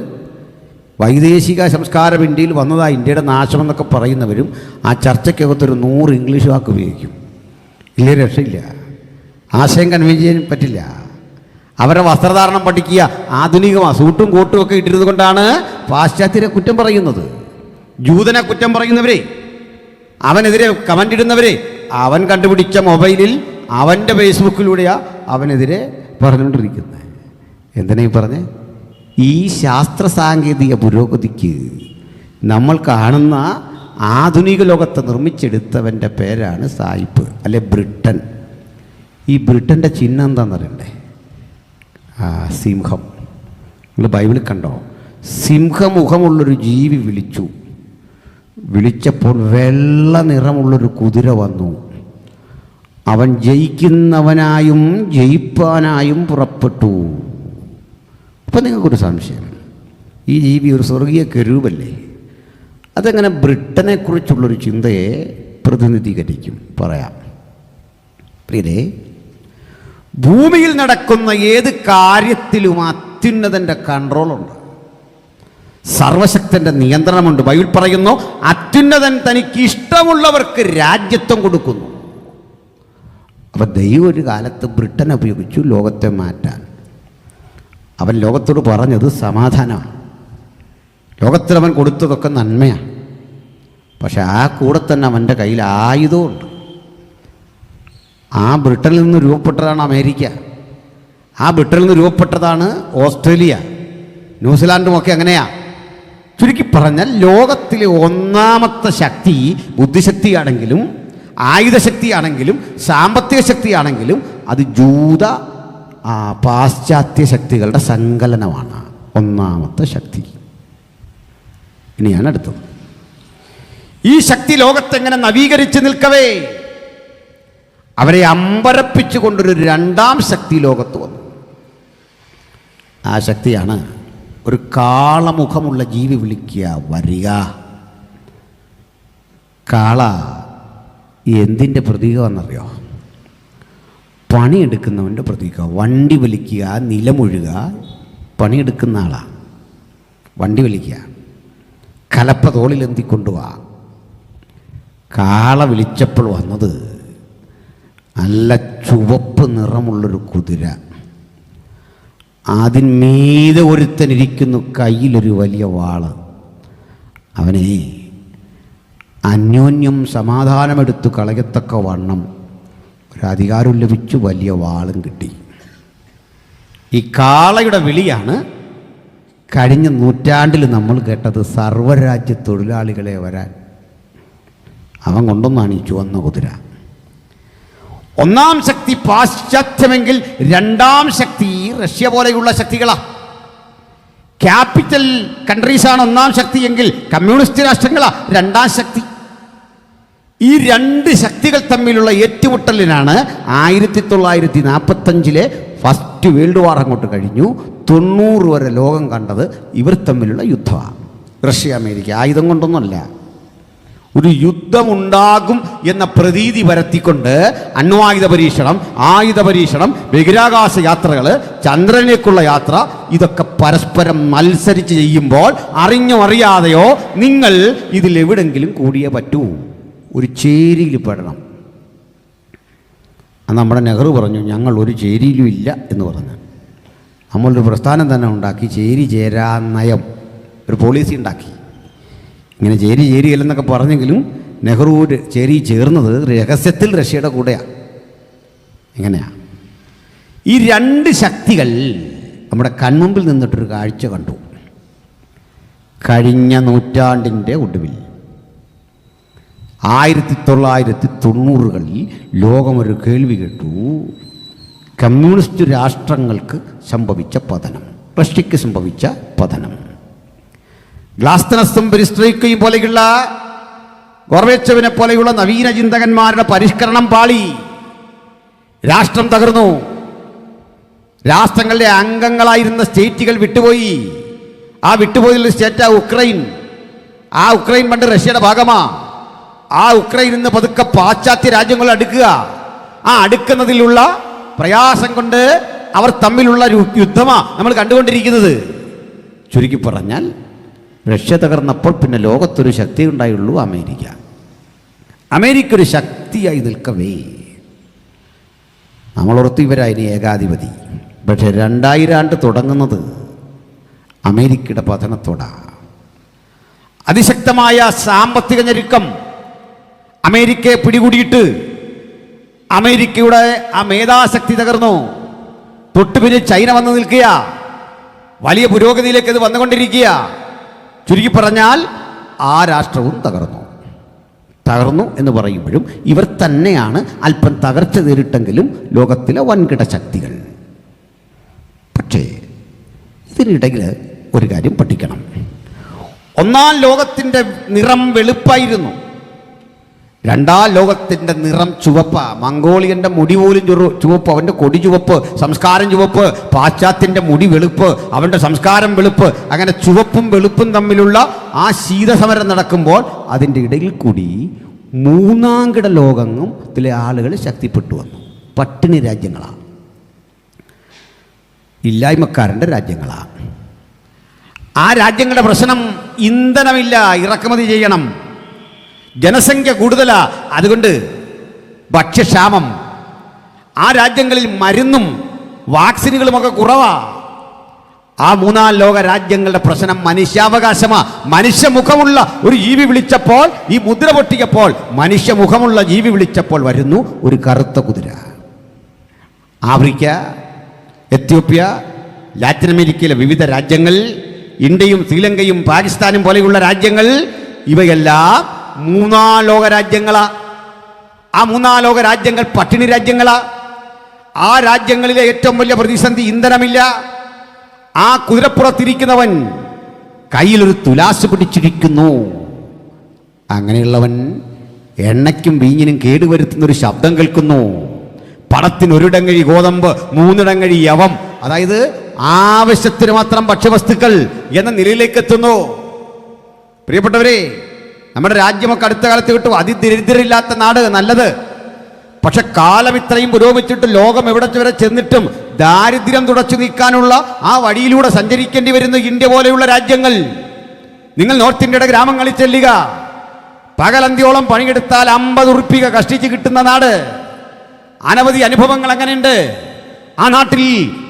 വൈദേശിക സംസ്കാരം ഇന്ത്യയിൽ വന്നതാ, ഇന്ത്യയുടെ നാശമെന്നൊക്കെ പറയുന്നവരും ആ ചർച്ചയ്ക്കകത്തൊരു 100 ഇംഗ്ലീഷ് വാക്ക് ഉപയോഗിക്കും. ഇല്ലേ, രക്ഷയില്ല. ആശയം കൺവീൻ ചെയ്യാൻ പറ്റില്ല. അവരുടെ വസ്ത്രധാരണം പഠിക്കുക ആധുനികമാണ്. സൂട്ടും കോട്ടും ഒക്കെ ഇട്ടിരുന്നത് കൊണ്ടാണ് പാശ്ചാത്യരെ കുറ്റം പറയുന്നത്. ജൂതനെ കുറ്റം പറയുന്നവരെ, അവനെതിരെ കമൻ്റ് ഇടുന്നവരെ, അവൻ കണ്ടുപിടിച്ച മൊബൈലിൽ അവൻ്റെ ഫേസ്ബുക്കിലൂടെയാണ് അവനെതിരെ പറഞ്ഞുകൊണ്ടിരിക്കുന്നത്. എന്തിനാ ഈ പറഞ്ഞേ? ഈ ശാസ്ത്ര സാങ്കേതിക പുരോഗതിക്ക് നമ്മൾ കാണുന്ന ആധുനിക ലോകത്തെ നിർമ്മിച്ചെടുത്തവൻ്റെ പേരാണ് സായിപ്പ്, അല്ലെ ബ്രിട്ടൻ. ഈ ബ്രിട്ടൻ്റെ ചിഹ്നം എന്താണെന്ന് അറിയണ്ടേ? സിംഹം. നിങ്ങൾ ബൈബിളിൽ കണ്ടോ? സിംഹമുഖമുള്ളൊരു ജീവി വിളിച്ചപ്പോൾ വെള്ള നിറമുള്ളൊരു കുതിര വന്നു. അവൻ ജയിക്കുന്നവനായും ജയിപ്പാനായും പുറപ്പെട്ടു. അപ്പം നിങ്ങൾക്കൊരു സംശയം, ഈ ജീവി ഒരു സ്വർഗീയ കെരൂബല്ലേ? അതെങ്ങനെ ബ്രിട്ടനെക്കുറിച്ചുള്ളൊരു ചിന്തയെ പ്രതിനിധീകരിക്കും പറയാം. പ്രിയരേ, ഭൂമിയിൽ നടക്കുന്ന ഏത് കാര്യത്തിലും അത്യുന്നതൻ്റെ കൺട്രോളുണ്ട്, സർവശക്തൻ്റെ നിയന്ത്രണമുണ്ട്. ബൈബിൾ പറയുന്നു, അത്യുന്നതൻ തനിക്ക് ഇഷ്ടമുള്ളവർക്ക് രാജ്യത്വം കൊടുക്കുന്നു. അപ്പം ദൈവം ഒരു കാലത്ത് ബ്രിട്ടനെ ഉപയോഗിച്ചു ലോകത്തെ മാറ്റാൻ. അവൻ ലോകത്തോട് പറഞ്ഞത് സമാധാനമാണ്. ലോകത്തിൽ അവൻ കൊടുത്തതൊക്കെ നന്മയാണ്. പക്ഷെ ആ കൂടെ തന്നെ അവൻ്റെ കയ്യിൽ ആയുധമുണ്ട്. ആ ബ്രിട്ടനിൽ നിന്ന് രൂപപ്പെട്ടതാണ് അമേരിക്ക. ആ ബ്രിട്ടനിൽ നിന്ന് രൂപപ്പെട്ടതാണ് ഓസ്ട്രേലിയ, ന്യൂസിലാൻഡുമൊക്കെ അങ്ങനെയാണ്. ചുരുക്കി പറഞ്ഞാൽ ലോകത്തിലെ ഒന്നാമത്തെ ശക്തി ബുദ്ധിശക്തിയാണെങ്കിലും ആയുധശക്തിയാണെങ്കിലും സാമ്പത്തിക ശക്തിയാണെങ്കിലും അത് ജൂത പാശ്ചാത്യ ശക്തികളുടെ സങ്കലനമാണ് ഒന്നാമത്തെ ശക്തി. ഇനിയാണ് അടുത്തത്. ഈ ശക്തി ലോകത്തെങ്ങനെ നവീകരിച്ച് നിൽക്കവേ അവരെ അമ്പരപ്പിച്ചുകൊണ്ടൊരു രണ്ടാം ശക്തി ലോകത്ത് വന്നു. ആ ശക്തിയാണ് ഒരു കാളമുഖമുള്ള ജീവി വിളിക്കുക, വരിക. കാള എന്തിൻ്റെ പ്രതീകമാണെന്നറിയോ? പണിയെടുക്കുന്നവൻ്റെ പ്രതീകം. വണ്ടി വലിക്കുക, നിലമൊഴുക, പണിയെടുക്കുന്ന ആളാണ്. വണ്ടി വലിക്കുക, കലപ്പ തോളിലെന്തി കൊണ്ടുപോവാ. കാള വിളിച്ചപ്പോൾ വന്നത് നല്ല ചുവപ്പ് നിറമുള്ളൊരു കുതിര. അതിന്മീതെ ഒരുത്തനിരിക്കുന്നു, കയ്യിലൊരു വലിയ വാള്. അവനെ അന്യോന്യം സമാധാനമെടുത്തു കളയത്തക്ക വണ്ണം ഒരധികാരം ലഭിച്ചു, വലിയ വാളും കിട്ടി. ഈ കാളയുടെ വിളിയാണ് കഴിഞ്ഞ നൂറ്റാണ്ടിൽ നമ്മൾ കേട്ടത് സർവ്വരാജ്യ തൊഴിലാളികളെ വരാൻ. അവൻ കൊണ്ടൊന്നാണ് ഈ ചുവന്ന കുതിര. ഒന്നാം ശക്തി പാശ്ചാത്യമെങ്കിൽ രണ്ടാം ശക്തി റഷ്യ പോലെയുള്ള ശക്തികളാണ്. ക്യാപിറ്റൽ കൺട്രീസാണ് ഒന്നാം ശക്തി എങ്കിൽ കമ്മ്യൂണിസ്റ്റ് രാഷ്ട്രങ്ങളാണ് രണ്ടാം ശക്തി. ഈ രണ്ട് ശക്തികൾ തമ്മിലുള്ള ഏറ്റുമുട്ടലിനാണ് 1945 ഫസ്റ്റ് വേൾഡ് വാർ അങ്ങോട്ട് കഴിഞ്ഞു. 90 വരെ ലോകം കണ്ടത് ഇവർ തമ്മിലുള്ള യുദ്ധമാണ്. റഷ്യ അമേരിക്ക ആയുധം കൊണ്ടൊന്നുമല്ല, ഒരു യുദ്ധമുണ്ടാകും എന്ന പ്രതീതി പരത്തിക്കൊണ്ട് അണ്വായുധ പരീക്ഷണം, ആയുധ പരീക്ഷണം, ബഹിരാകാശ യാത്രകൾ, ചന്ദ്രനിലേക്കുള്ള യാത്ര, ഇതൊക്കെ പരസ്പരം മത്സരിച്ച് ചെയ്യുമ്പോൾ അറിഞ്ഞോ അറിയാതെയോ നിങ്ങൾ ഇതിലെവിടെങ്കിലും കൂടിയേ പറ്റൂ. ഒരു ചേരിയിൽ പെടണം. നമ്മുടെ നെഹ്റു പറഞ്ഞു, ഞങ്ങൾ ഒരു ചേരിയിലും ഇല്ല എന്ന് പറഞ്ഞു. നമ്മളൊരു പ്രസ്ഥാനം തന്നെ ഉണ്ടാക്കി, ചേരി ചേരാ നയം, ഒരു പോളിസി ഉണ്ടാക്കി. ഇങ്ങനെ ചേരിയല്ലെന്നൊക്കെ പറഞ്ഞെങ്കിലും നെഹ്റു ചേരി ചേർന്നത് രഹസ്യത്തിൽ റഷ്യയുടെ കൂടെയാണ്. എങ്ങനെയാണ് ഈ രണ്ട് ശക്തികൾ നമ്മുടെ കൺമുമ്പിൽ നിന്നിട്ടൊരു കാഴ്ച കണ്ടു. കഴിഞ്ഞ നൂറ്റാണ്ടിൻ്റെ ഒടുവിൽ 1990കളിൽ ലോകമൊരു കേൾവി കേട്ടു. കമ്മ്യൂണിസ്റ്റ് രാഷ്ട്രങ്ങൾക്ക് സംഭവിച്ച പതനം, റഷ്യക്ക് സംഭവിച്ച പതനം. ഗ്ലാസ്തനസും പെരിസ്ട്രോയ്ക്കയും പോലെയുള്ള ഗോർബച്ചേവിനെ പോലെയുള്ള നവീന ചിന്തകന്മാരുടെ പരിഷ്കരണം പാളി. രാഷ്ട്രം തകർന്നു. രാഷ്ട്രങ്ങളുടെ അംഗങ്ങളായിരുന്ന സ്റ്റേറ്റുകൾ വിട്ടുപോയി. ആ വിട്ടുപോയുള്ള സ്റ്റേറ്റാ ഉക്രൈൻ. ആ ഉക്രൈൻ പണ്ട് റഷ്യയുടെ ഭാഗമാ. ആ ഉക്രൈൻ ഇന്ന് പതുക്കെ പാശ്ചാത്യ രാജ്യങ്ങൾ അടുക്കുക. ആ അടുക്കുന്നതിലുള്ള പ്രയാസം കൊണ്ട് അവർ തമ്മിലുള്ള യുദ്ധമാ നമ്മൾ കണ്ടുകൊണ്ടിരിക്കുന്നത്. ചുരുക്കി പറഞ്ഞാൽ റഷ്യ തകർന്നപ്പോൾ പിന്നെ ലോകത്തൊരു ശക്തി ഉണ്ടായുള്ളൂ, അമേരിക്ക. അമേരിക്ക ഒരു ശക്തിയായി നിൽക്കവേ നമ്മളോർത്ത് ഇവരായിന് ഏകാധിപതി. പക്ഷേ 2000 ആണ്ട് തുടങ്ങുന്നത് അമേരിക്കയുടെ പതനത്തോടാണ്. അതിശക്തമായ സാമ്പത്തിക ഞെരുക്കം അമേരിക്കയെ പിടികൂടിയിട്ട് അമേരിക്കയുടെ ആ മേധാശക്തി തകർന്നു. തൊട്ടു പിന്നെ ചൈന വന്ന് നിൽക്കുക. വലിയ പുരോഗതിയിലേക്ക് ഇത് വന്നുകൊണ്ടിരിക്കുക. ചുരുക്കി പറഞ്ഞാൽ ആ രാഷ്ട്രവും തകർന്നു എന്ന് പറയുമ്പോഴും ഇവർ തന്നെയാണ് അല്പം തകർച്ച നേരിട്ടെങ്കിലും ലോകത്തിലെ വൻകിട ശക്തികൾ. പക്ഷേ ഇതിനിടയിൽ ഒരു കാര്യം പഠിക്കണം. ഒന്നാം ലോകത്തിൻ്റെ നിറം വെളുപ്പായിരുന്നു. രണ്ടാം ലോകത്തിൻ്റെ നിറം ചുവപ്പ. മംഗോളിയൻ്റെ മുടി പോലും ചുവപ്പ്, അവൻ്റെ കൊടി ചുവപ്പ്, സംസ്കാരം ചുവപ്പ്. പാശ്ചാത്യൻ്റെ മുടി വെളുപ്പ്, അവൻ്റെ സംസ്കാരം വെളുപ്പ്. അങ്ങനെ ചുവപ്പും വെളുപ്പും തമ്മിലുള്ള ആ ശീതസമരം നടക്കുമ്പോൾ അതിൻ്റെ ഇടയിൽ കൂടി മൂന്നാംകിട ലോകത്തിലെ ആളുകൾ ശക്തിപ്പെട്ടു വന്നു. പട്ടിണി രാജ്യങ്ങളാണ്, ഇല്ലായ്മക്കാരൻ്റെ രാജ്യങ്ങളാണ്. ആ രാജ്യങ്ങളുടെ പ്രശ്നം ഇന്ധനമില്ല, ഇറക്കുമതി ചെയ്യണം. ജനസംഖ്യ കൂടുതലാ, അതുകൊണ്ട് ഭക്ഷ്യക്ഷാമം. ആ രാജ്യങ്ങളിൽ മരുന്നും വാക്സിനുകളുമൊക്കെ കുറവാ. ആ മൂന്നാം ലോക രാജ്യങ്ങളുടെ പ്രശ്നം മനുഷ്യാവകാശമാ. മനുഷ്യമുഖമുള്ള ഒരു ജീവി വിളിച്ചപ്പോൾ, ഈ മുദ്ര പൊട്ടിയപ്പോൾ മനുഷ്യമുഖമുള്ള ജീവി വിളിച്ചപ്പോൾ വരുന്നു ഒരു കറുത്ത കുതിര. ആഫ്രിക്ക, എത്യോപ്യ, ലാറ്റിൻ അമേരിക്കയിലെ വിവിധ രാജ്യങ്ങൾ, ഇന്ത്യയും ശ്രീലങ്കയും പാകിസ്ഥാനും പോലെയുള്ള രാജ്യങ്ങൾ, ഇവയെല്ലാം മൂന്നാം ലോക രാജ്യങ്ങളാ. ആ മൂന്നാം ലോക രാജ്യങ്ങൾ പട്ടിണി രാജ്യങ്ങളാ. ആ രാജ്യങ്ങളിലെ ഏറ്റവും വലിയ പ്രതിസന്ധി ഇന്ധനമില്ല. ആ കുതിരപ്പുറത്തിരിക്കുന്നവൻ കയ്യിലൊരു തുലാസ് പിടിച്ചിരിക്കുന്നു. അങ്ങനെയുള്ളവൻ എണ്ണയ്ക്കും വീഞ്ഞിനും കേടുവരുത്തുന്ന ഒരു ശബ്ദം കേൾക്കുന്നു. പണത്തിന് ഒരിടങ്ങഴി ഗോതമ്പ്, മൂന്നിടങ്ങഴി യവം, അതായത് ആവശ്യത്തിന് മാത്രം ഭക്ഷ്യവസ്തുക്കൾ എന്ന നിലയിലേക്ക് എത്തുന്നു. പ്രിയപ്പെട്ടവരെ, നമ്മുടെ രാജ്യമൊക്കെ അടുത്ത കാലത്ത് കിട്ടും അതിദരിദ്രരില്ലാത്ത നാട്, നല്ലത്. പക്ഷെ കാലം ഇത്രയും പുരോഗമിച്ചിട്ട് ലോകം എവിടെ വരെ ചെന്നിട്ടും ദാരിദ്ര്യം തുടച്ചു നീക്കാനുള്ള ആ വഴിയിലൂടെ സഞ്ചരിക്കേണ്ടി വരുന്ന ഇന്ത്യ പോലെയുള്ള രാജ്യങ്ങൾ. നിങ്ങൾ നോർത്ത് ഇന്ത്യയുടെ ഗ്രാമങ്ങളിൽ ചെല്ലുക, പകലന്തിയോളം പണിയെടുത്താൽ 50 ഉറുപ്പിക കഷ്ടിച്ച് കിട്ടുന്ന നാട്. അനവധി അനുഭവങ്ങൾ അങ്ങനെയുണ്ട്. ആ നാട്ടിൽ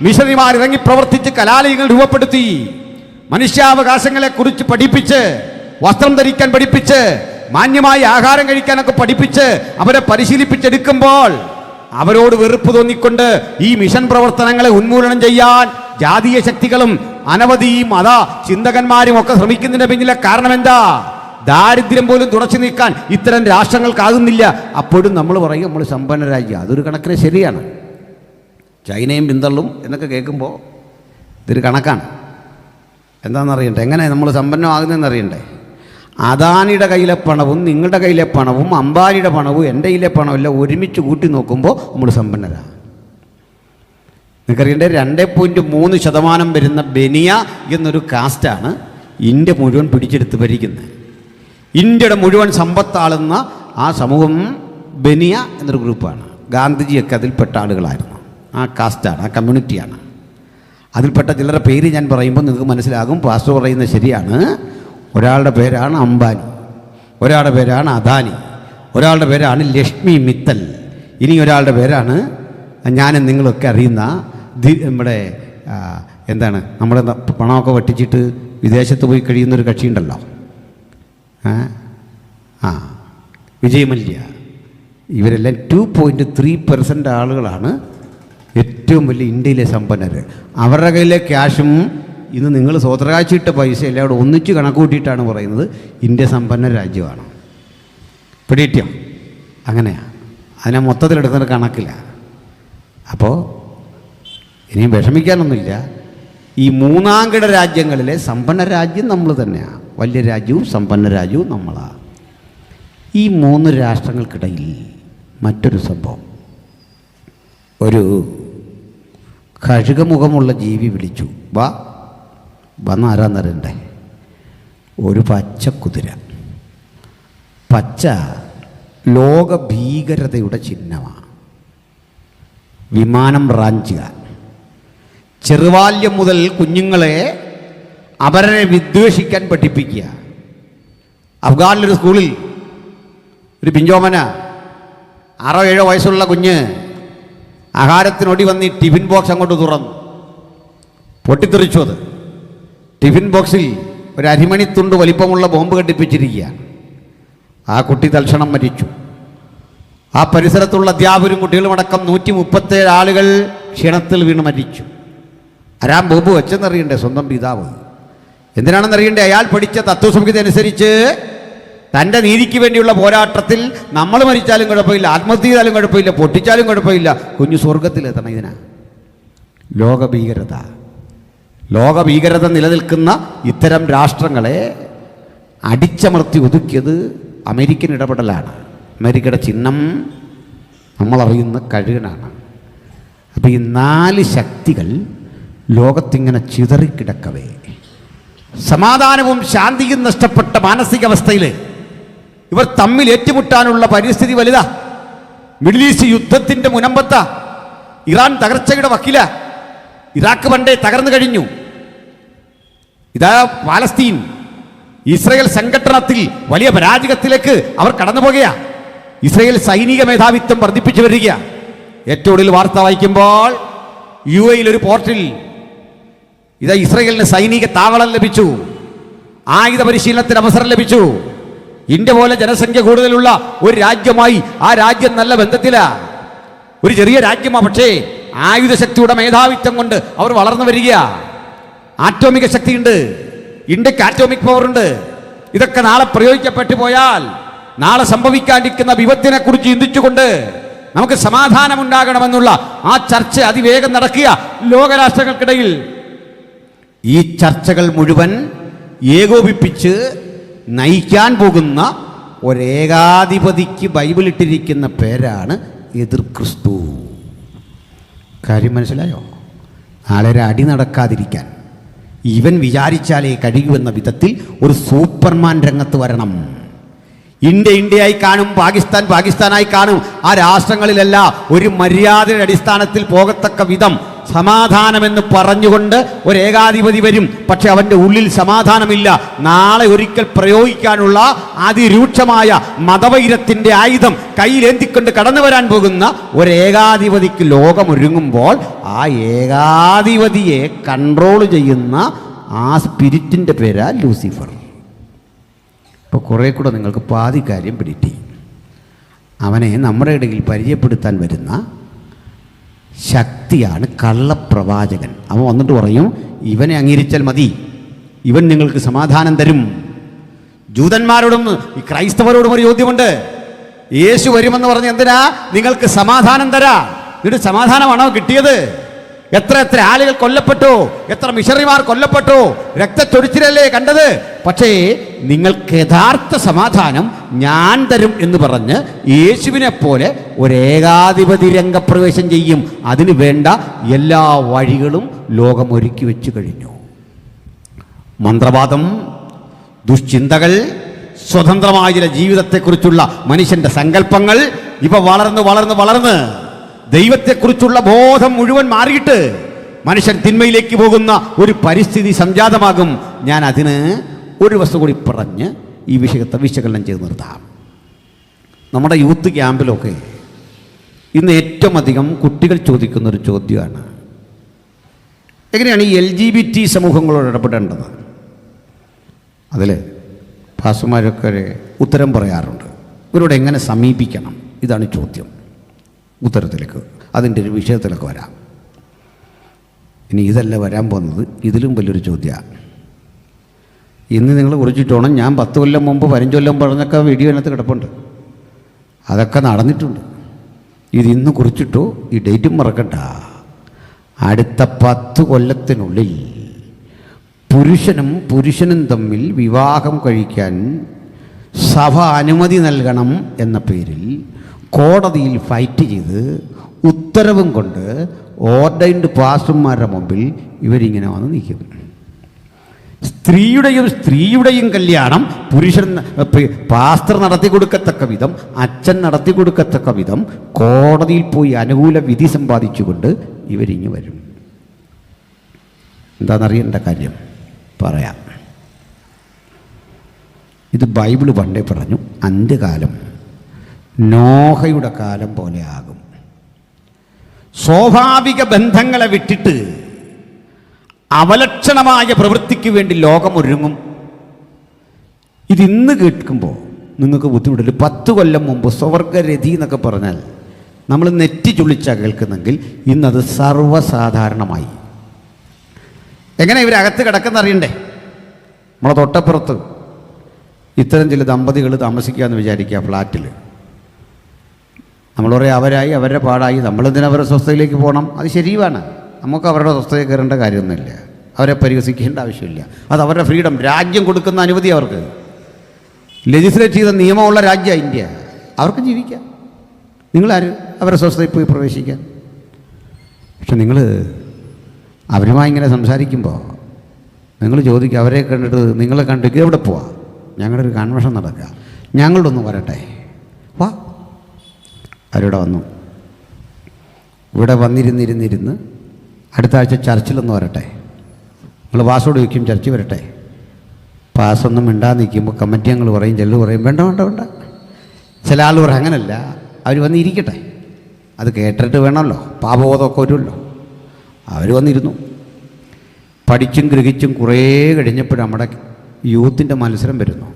മിഷണറിമാർ ഇറങ്ങി പ്രവർത്തിച്ച് കലാലയങ്ങൾ രൂപപ്പെടുത്തി, മനുഷ്യാവകാശങ്ങളെ കുറിച്ച് പഠിപ്പിച്ച്, വസ്ത്രം ധരിക്കാൻ പഠിപ്പിച്ച്, മാന്യമായി ആഹാരം കഴിക്കാനൊക്കെ പഠിപ്പിച്ച് അവരെ പരിശീലിപ്പിച്ചെടുക്കുമ്പോൾ അവരോട് വെറുപ്പ് തോന്നിക്കൊണ്ട് ഈ മിഷൻ പ്രവർത്തനങ്ങളെ ഉന്മൂലനം ചെയ്യാൻ ജാതീയ ശക്തികളും അനവധി മത ചിന്തകന്മാരും ഒക്കെ ശ്രമിക്കുന്നതിന്റെ പിന്നിലെ കാരണം എന്താ? ദാരിദ്ര്യം പോലും തുടച്ചു നീക്കാൻ ഇത്തരം രാഷ്ട്രങ്ങൾക്കാകുന്നില്ല. അപ്പോഴും നമ്മൾ പറയും നമ്മൾ സമ്പന്ന രാജ്യം. അതൊരു കണക്കിന് ശരിയാണ്. ചൈനയും പിന്തള്ളും എന്നൊക്കെ കേൾക്കുമ്പോൾ ഇതൊരു കണക്കാണ്. എന്താണെന്നറിയണ്ടേ? എങ്ങനെ നമ്മൾ സമ്പന്നമാകുന്നതെന്ന് അറിയണ്ടേ? അദാനിയുടെ കയ്യിലെ പണവും നിങ്ങളുടെ കയ്യിലെ പണവും അംബാനിയുടെ പണവും എൻ്റെ കയ്യിലെ പണവും എല്ലാം ഒരുമിച്ച് കൂട്ടി നോക്കുമ്പോൾ നമ്മൾ സമ്പന്നരാണ്. നിങ്ങൾക്കറിയണ്ടേ, 2.3% വരുന്ന ബനിയ എന്നൊരു കാസ്റ്റാണ് ഇന്ത്യ മുഴുവൻ പിടിച്ചെടുത്ത് ഭരിക്കുന്നത്. ഇന്ത്യയുടെ മുഴുവൻ സമ്പത്താളുന്ന ആ സമൂഹം ബനിയ എന്നൊരു ഗ്രൂപ്പാണ്. ഗാന്ധിജിയൊക്കെ അതിൽപ്പെട്ട ആളുകളായിരുന്നു. ആ കാസ്റ്റാണ്, ആ കമ്മ്യൂണിറ്റിയാണ്. അതിൽപ്പെട്ട ചിലരുടെ പേര് ഞാൻ പറയുമ്പോൾ നിങ്ങൾക്ക് മനസ്സിലാകും. പാസ്റ്റർ പറയുന്നത് ശരിയാണ്. ഒരാളുടെ പേരാണ് അംബാനി, ഒരാളുടെ പേരാണ് അദാനി, ഒരാളുടെ പേരാണ് ലക്ഷ്മി മിത്തൽ, ഇനി ഒരാളുടെ പേരാണ് ഞാനും നിങ്ങളൊക്കെ അറിയുന്ന നമ്മുടെ എന്താണ്, നമ്മുടെ പണമൊക്കെ വെട്ടിച്ചിട്ട് വിദേശത്ത് പോയി കഴിയുന്നൊരു കക്ഷിയുണ്ടല്ലോ, വിജയ് മല്യ. ഇവരെല്ലാം 2.3% ആളുകളാണ് ഏറ്റവും വലിയ ഇന്ത്യയിലെ സമ്പന്നർ. അവരുടെ കയ്യിലെ ക്യാഷും ഇന്ന് നിങ്ങൾ സ്വതന്ത്രകാഴ്ചയിട്ട പൈസ എല്ലാവരും ഒന്നിച്ച് കണക്ക് കൂട്ടിയിട്ടാണ് പറയുന്നത് ഇന്ത്യ സമ്പന്ന രാജ്യമാണ്. പിടിയിട്ടോ? അങ്ങനെയാണ്. അതിനെ മൊത്തത്തിലെടുക്കുന്ന കണക്കില്ല. അപ്പോൾ ഇനിയും വിഷമിക്കാനൊന്നുമില്ല. ഈ മൂന്നാംകിട രാജ്യങ്ങളിലെ സമ്പന്ന രാജ്യം നമ്മൾ തന്നെയാണ്. വലിയ രാജ്യവും സമ്പന്ന രാജ്യവും നമ്മളാണ്. ഈ 3 രാഷ്ട്രങ്ങൾക്കിടയിൽ മറ്റൊരു സംഭവം, ഒരു കഴുകമുഖമുള്ള ജീവി വിളിച്ചു, വാ വന്ന് ആരാന്നറിയണ്ടേ? ഒരു പച്ച കുതിര. പച്ച ലോക ഭീകരതയുടെ ചിഹ്നമാണ്. വിമാനം റാഞ്ചുക, ചെറുബാല്യം മുതൽ കുഞ്ഞുങ്ങളെ അവരെ വിദ്വേഷിക്കാൻ പഠിപ്പിക്കുക. അഫ്ഗാനിലൊരു സ്കൂളിൽ ഒരു പിഞ്ചോമന 6-7 വയസ്സുള്ള കുഞ്ഞ് ആഹാരത്തിനൊടി വന്ന് ടിഫിൻ ബോക്സ് അങ്ങോട്ട് തുറന്നു, പൊട്ടിത്തെറിച്ചു. അത് ടിഫിൻ ബോക്സിൽ ഒരു അരിമണിത്തുണ്ട് വലിപ്പമുള്ള ബോംബ് ഘടിപ്പിച്ചിരിക്കുകയാണ്. ആ കുട്ടി തൽക്ഷണം മരിച്ചു. ആ പരിസരത്തുള്ള അധ്യാപകരും കുട്ടികളുമടക്കം 137 ആളുകൾ ക്ഷീണത്തിൽ വീണ് മരിച്ചു. ആരാം ബോംബ് വെച്ചെന്നറിയണ്ടേ? സ്വന്തം പിതാവ്. എന്തിനാണെന്നറിയണ്ടേ? അയാൾ പഠിച്ച തത്വസംഹിത അനുസരിച്ച് തൻ്റെ നീതിക്ക് വേണ്ടിയുള്ള പോരാട്ടത്തിൽ നമ്മൾ മരിച്ചാലും കുഴപ്പമില്ല, ആത്മഹത്യ ചെയ്താലും കുഴപ്പമില്ല, പൊട്ടിച്ചാലും കുഴപ്പമില്ല, കുഞ്ഞു സ്വർഗത്തിലെത്തണം. ഇതിനാ ലോകഭീകരത നിലനിൽക്കുന്ന ഇത്തരം രാഷ്ട്രങ്ങളെ അടിച്ചമർത്തി ഒതുക്കിയത് അമേരിക്കൻ ഇടപെടലാണ്. അമേരിക്കയുടെ ചിഹ്നം നമ്മളറിയുന്ന കഴുകനാണ്. അപ്പോൾ ഈ 4 ശക്തികൾ ലോകത്തിങ്ങനെ ചിതറിക്കിടക്കവേ സമാധാനവും ശാന്തിയും നഷ്ടപ്പെട്ട മാനസികാവസ്ഥയിൽ ഇവർ തമ്മിൽ ഏറ്റുമുട്ടാനുള്ള പരിസ്ഥിതി വലുതാ. മിഡിൽ ഈസ്റ്റ് യുദ്ധത്തിൻ്റെ മുനമ്പത്താ. ഇറാൻ തകർച്ചയുടെ വക്കില. ഇറാഖ് പണ്ടേ തകർന്നു കഴിഞ്ഞു. ഇതാ പാലസ്തീൻ ഇസ്രയേൽ സംഘട്ടനത്തിൽ വലിയ പരാജയത്തിലേക്ക് അവർ കടന്നു പോകുക. ഇസ്രയേൽ സൈനിക മേധാവിത്വം വർദ്ധിപ്പിച്ചു വരിക. ഏറ്റവും ഒടുവിൽ വാർത്ത വായിക്കുമ്പോൾ UAE ഒരു പോർട്ടിൽ ഇതാ ഇസ്രയേലിന് സൈനിക താവളം ലഭിച്ചു, ആയുധ പരിശീലനത്തിന് അവസരം ലഭിച്ചു. ഇന്ത്യ പോലെ ജനസംഖ്യ കൂടുതലുള്ള ഒരു രാജ്യമായി ആ രാജ്യം നല്ല ബന്ധത്തിലാ. ഒരു ചെറിയ രാജ്യമാണ്, പക്ഷേ ആയുധശക്തിയുടെ മേധാവിത്വം കൊണ്ട് അവർ വളർന്നു വരിക. ആറ്റോമിക ശക്തിയുണ്ട്, ഇന്ത്യക്ക് ആറ്റോമിക് പവർ ഉണ്ട്. ഇതൊക്കെ നാളെ പ്രയോഗിക്കപ്പെട്ടു പോയാൽ നാളെ സംഭവിക്കാനിരിക്കുന്ന വിപത്തിനെ കുറിച്ച് ചിന്തിച്ചുകൊണ്ട് നമുക്ക് സമാധാനമുണ്ടാകണമെന്നുള്ള ആ ചർച്ച അതിവേഗം നടക്കുക ലോകരാഷ്ട്രങ്ങൾക്കിടയിൽ. ഈ ചർച്ചകൾ മുഴുവൻ ഏകോപിപ്പിച്ച് നയിക്കാൻ പോകുന്ന ഒരേകാധിപതിക്ക് ബൈബിൾ ഇട്ടിരിക്കുന്ന പേരാണ് എതിർ ക്രിസ്തു. കാര്യം മനസ്സിലായോ? നാളെ ഒരു അടി നടക്കാതിരിക്കാൻ ഇവൻ വിചാരിച്ചാലേ കഴിയുമെന്ന വിധത്തിൽ ഒരു സൂപ്പർമാൻ രംഗത്ത് വരണം. ഇന്ത്യയായി കാണും, പാകിസ്ഥാൻ പാകിസ്ഥാനായി കാണും. ആ രാഷ്ട്രങ്ങളിലെല്ലാം ഒരു മര്യാദയുടെ അടിസ്ഥാനത്തിൽ പോകത്തക്ക വിധം സമാധാനമെന്ന് പറഞ്ഞുകൊണ്ട് ഒരു ഏകാധിപതി വരും. പക്ഷെ അവൻ്റെ ഉള്ളിൽ സമാധാനമില്ല. നാളെ ഒരിക്കൽ പ്രയോഗിക്കാനുള്ള അതിരൂക്ഷമായ മതവൈരത്തിൻ്റെ ആയുധം കയ്യിലേന്തിക്കൊണ്ട് കടന്നു വരാൻ പോകുന്ന ഒരു ഏകാധിപതിക്ക് ലോകമൊരുങ്ങുമ്പോൾ ആ ഏകാധിപതിയെ കൺട്രോൾ ചെയ്യുന്ന ആ സ്പിരിറ്റിൻ്റെ പേരാ ലൂസിഫർ. ഇപ്പോൾ കുറേ കൂടെ നിങ്ങൾക്ക് പാതി കാര്യം പിടിറ്റി. അവനെ നമ്മുടെ ഇടയിൽ പരിചയപ്പെടുത്താൻ വരുന്ന ശക്തിയാണ് കള്ളപ്രവാചകൻ. അവൻ വന്നിട്ട് പറയും, ഇവനെ അംഗീകരിച്ചാൽ മതി, ഇവൻ നിങ്ങൾക്ക് സമാധാനം തരും. ജൂതന്മാരോടും ഈ ക്രൈസ്തവരോടും ഒരു ചോദ്യമുണ്ട്. യേശു വരുമെന്ന് പറഞ്ഞ് എന്തിനാ? നിങ്ങൾക്ക് സമാധാനം തരാ. എന്നിട്ട് സമാധാനമാണോ കിട്ടിയത്? എത്ര ആളുകൾ കൊല്ലപ്പെട്ടു, എത്ര മിഷണറിമാർ കൊല്ലപ്പെട്ടു, രക്തച്ചൊരിച്ചിലല്ലേ കണ്ടത്. പക്ഷേ നിങ്ങൾക്ക് യഥാർത്ഥ സമാധാനം ഞാൻ തരും എന്ന് പറഞ്ഞ് യേശുവിനെ പോലെ ഒരേകാധിപതി രംഗപ്രവേശം ചെയ്യും. അതിനു വേണ്ട എല്ലാ വഴികളും ലോകം ഒരുക്കി വെച്ചു കഴിഞ്ഞു. മന്ത്രവാദം, ദുശ്ചിന്തകൾ, സ്വതന്ത്രമായ ചില ജീവിതത്തെക്കുറിച്ചുള്ള മനുഷ്യന്റെ സങ്കല്പങ്ങൾ ഇവ വളർന്ന് വളർന്ന് വളർന്ന് ദൈവത്തെക്കുറിച്ചുള്ള ബോധം മുഴുവൻ മാറിയിട്ട് മനുഷ്യൻ തിന്മയിലേക്ക് പോകുന്ന ഒരു പരിസ്ഥിതി സംജാതമാകും. ഞാൻ അതിന് ഒരു വസ്തു കൂടി പറഞ്ഞ് ഈ വിഷയത്തെ വിശകലനം ചെയ്ത് നിർത്താം. നമ്മുടെ യൂത്ത് ക്യാമ്പിലൊക്കെ ഇന്ന് ഏറ്റവും അധികം കുട്ടികൾ ചോദിക്കുന്നൊരു ചോദ്യമാണ്, എങ്ങനെയാണ് ഈ LGBT സമൂഹങ്ങളോട് ഇടപെടേണ്ടത്? അതിൽ പാസ്റ്റർമാരൊക്കെ ഉത്തരം പറയാറുണ്ട്. ഇവരോട് എങ്ങനെ സമീപിക്കണം? ഇതാണ് ചോദ്യം. ഉത്തരത്തിലേക്ക്, അതിൻ്റെ ഒരു വിഷയത്തിലൊക്കെ വരാം. ഇനി ഇതല്ല വരാൻ പോകുന്നത്, ഇതിലും വലിയൊരു ചോദ്യമാണ്. ഇന്ന് നിങ്ങൾ കുറിച്ചിട്ടോണം, ഞാൻ 10 കൊല്ലം മുമ്പ് 15 കൊല്ലം പറഞ്ഞൊക്കെ വീഡിയോ അതിനകത്ത് കിടപ്പുണ്ട്. അതൊക്കെ നടന്നിട്ടുണ്ട്. ഇതിന്ന് കുറിച്ചിട്ടു, ഈ ഡേറ്റും മറക്കണ്ട. അടുത്ത 10 കൊല്ലത്തിനുള്ളിൽ പുരുഷനും തമ്മിൽ വിവാഹം കഴിക്കാൻ സഭ അനുമതി നൽകണം എന്ന പേരിൽ കോടതിയിൽ ഫൈറ്റ് ചെയ്ത് ഉത്തരവും കൊണ്ട് ഓർഡൈൻഡ് പാസ്റ്റർമാരുടെ മുമ്പിൽ ഇവരിങ്ങനെ വന്ന് നിൽക്കും. സ്ത്രീയുടെയും കല്യാണം പാസ്റ്റർ നടത്തി കൊടുക്കത്തക്ക വിധം, അച്ഛൻ നടത്തി കൊടുക്കത്തക്ക വിധം കോടതിയിൽ പോയി അനുകൂല വിധി സമ്പാദിച്ചുകൊണ്ട് ഇവരിങ്ങ് വരും. എന്താണെന്നറിയേണ്ട കാര്യം പറയാം. ഇത് ബൈബിള് പണ്ടേ പറഞ്ഞു, അന്ത്യകാലം നോഹയുടെ കാലം പോലെ ആകും. സ്വാഭാവിക ബന്ധങ്ങളെ വിട്ടിട്ട് അവലക്ഷണമായ പ്രവൃത്തിക്ക് വേണ്ടി ലോകമൊരുങ്ങും. ഇതിന്ന് കേൾക്കുമ്പോൾ നിങ്ങൾക്ക് ബുദ്ധിമുട്ടില്ല. 10 കൊല്ലം മുമ്പ് സ്വർഗരതി എന്നൊക്കെ പറഞ്ഞാൽ നമ്മൾ നെറ്റി ചുള്ളിച്ചാണ് കേൾക്കുന്നെങ്കിൽ ഇന്നത് സർവ്വസാധാരണമായി. എങ്ങനെ ഇവരകത്ത് കിടക്കുന്നറിയണ്ടേ? നമ്മളെ തൊട്ടപ്പുറത്ത് ഇത്തരം ചില ദമ്പതികൾ താമസിക്കാമെന്ന് വിചാരിക്കുക ഫ്ലാറ്റിൽ. നമ്മൾ പറയും അവരായി അവരുടെ പാടായി, നമ്മളെന്തിനാ അവരുടെ സ്വസ്ഥതയിലേക്ക് പോകണം? അത് ശരിയാണ്. നമുക്ക് അവരുടെ സ്വസ്ഥതയിൽ കയറേണ്ട കാര്യമൊന്നുമില്ല, അവരെ പരിഹസിക്കേണ്ട ആവശ്യമില്ല. അത് അവരുടെ ഫ്രീഡം. രാജ്യം കൊടുക്കുന്ന അനുമതി അവർക്ക്. ലെജിസ്ലേറ്റ് ചെയ്ത നിയമമുള്ള രാജ്യമാണ് ഇന്ത്യ. അവർക്ക് ജീവിക്കാം. നിങ്ങളാര് അവരെ സ്വസ്ഥതയിൽ പോയി പ്രവേശിക്കാൻ? പക്ഷെ നിങ്ങൾ അവരുമായി ഇങ്ങനെ സംസാരിക്കുമ്പോൾ നിങ്ങൾ ചോദിക്കുക, അവരെ കണ്ടിട്ട് നിങ്ങളെ കണ്ടിട്ട് എവിടെ പോവാ? ഞങ്ങളുടെ ഒരു കൺവെൻഷൻ നടക്കുക, ഞങ്ങളുടെ ഒന്ന് വരട്ടെ, വാ. അവരിവിടെ വന്നു. ഇവിടെ വന്നിരുന്നിരുന്നിരുന്ന് അടുത്ത ആഴ്ച ചർച്ചിലൊന്ന് വരട്ടെ. നിങ്ങൾ പാസ്സോട് വയ്ക്കും, ചർച്ചിൽ വരട്ടെ. പാസ്സൊന്നും മിണ്ടാതെ നിൽക്കുമ്പോൾ കമ്മിറ്റി അംഗങ്ങൾ പറയും, ചെല്ലു പറയും, വേണ്ട വേണ്ട വേണ്ട. ചില ആൾ പറയും അങ്ങനല്ല, അവർ വന്നിരിക്കട്ടെ, അത് കേട്ടിട്ട് വേണമല്ലോ, പാപബോധമൊക്കെ വരുമല്ലോ. അവർ വന്നിരുന്നു. പഠിച്ചും ഗ്രഹിച്ചും കുറേ കഴിഞ്ഞപ്പോൾ നമ്മുടെ യൂത്തിൻ്റെ മത്സരം വരുന്നു.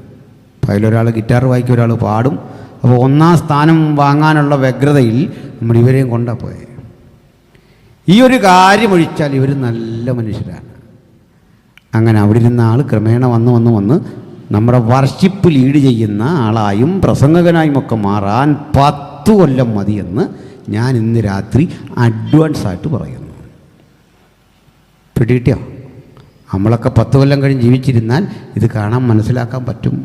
അപ്പോൾ അതിലൊരാൾ ഗിറ്റാർ വായിക്കും, ഒരാൾ പാടും. അപ്പോൾ ഒന്നാം സ്ഥാനം വാങ്ങാനുള്ള വ്യഗ്രതയിൽ നമ്മൾ ഇവരെയും കൊണ്ടാ പോയത്. ഈ ഒരു കാര്യമൊഴിച്ചാൽ ഇവർ നല്ല മനുഷ്യരാണ്. അങ്ങനെ അവിടെ ഇരുന്ന ആൾ ക്രമേണ വന്ന് നമ്മുടെ വർഷിപ്പ് ലീഡ് ചെയ്യുന്ന ആളായും പ്രസംഗകനായും ഒക്കെ മാറാൻ 10 കൊല്ലം മതിയെന്ന് ഞാൻ ഇന്ന് രാത്രി അഡ്വാൻസായിട്ട് പറയുന്നു. പിടികിട്ടിയോ? നമ്മളൊക്കെ 10 കൊല്ലം കഴിഞ്ഞ് ജീവിച്ചിരുന്നാൽ ഇത് കാണാൻ മനസ്സിലാക്കാൻ പറ്റും.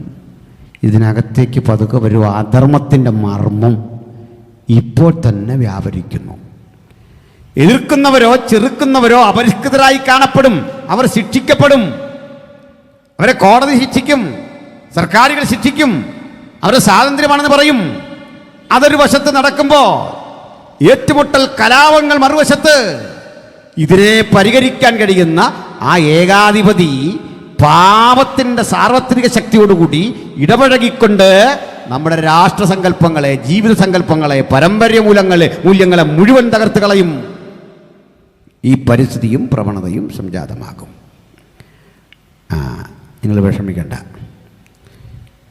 ഇതിനകത്തേക്ക് പതുക്കെ വരും. അധർമ്മത്തിൻ്റെ മർമ്മം ഇപ്പോൾ തന്നെ വ്യാപരിക്കുന്നു. എതിർക്കുന്നവരോ ചെറുക്കുന്നവരോ അപരിഷ്കൃതരായി കാണപ്പെടും. അവർ ശിക്ഷിക്കപ്പെടും. അവരെ കോടതി ശിക്ഷിക്കും, സർക്കാരുകൾ ശിക്ഷിക്കും. അവരുടെ സ്വാതന്ത്ര്യമാണെന്ന് പറയും. അതൊരു വശത്ത് നടക്കുമ്പോൾ ഏറ്റുമുട്ടൽ കലാപങ്ങൾ മറുവശത്ത്. ഇതിനെ പരിഹരിക്കാൻ കഴിയുന്ന ആ ഏകാധിപതി പാപത്തിൻ്റെ സാർവത്രിക ശക്തിയോടുകൂടി ഇടപഴകിക്കൊണ്ട് നമ്മുടെ രാഷ്ട്രസങ്കല്പങ്ങളെ, ജീവിത സങ്കല്പങ്ങളെ, പാരമ്പര്യ മൂല്യങ്ങളെ മുഴുവൻ തകർത്ത് കളയും. ഈ പരിസ്ഥിതിയും പ്രവണതയും സംജാതമാകും. നിങ്ങൾ വിഷമിക്കേണ്ട.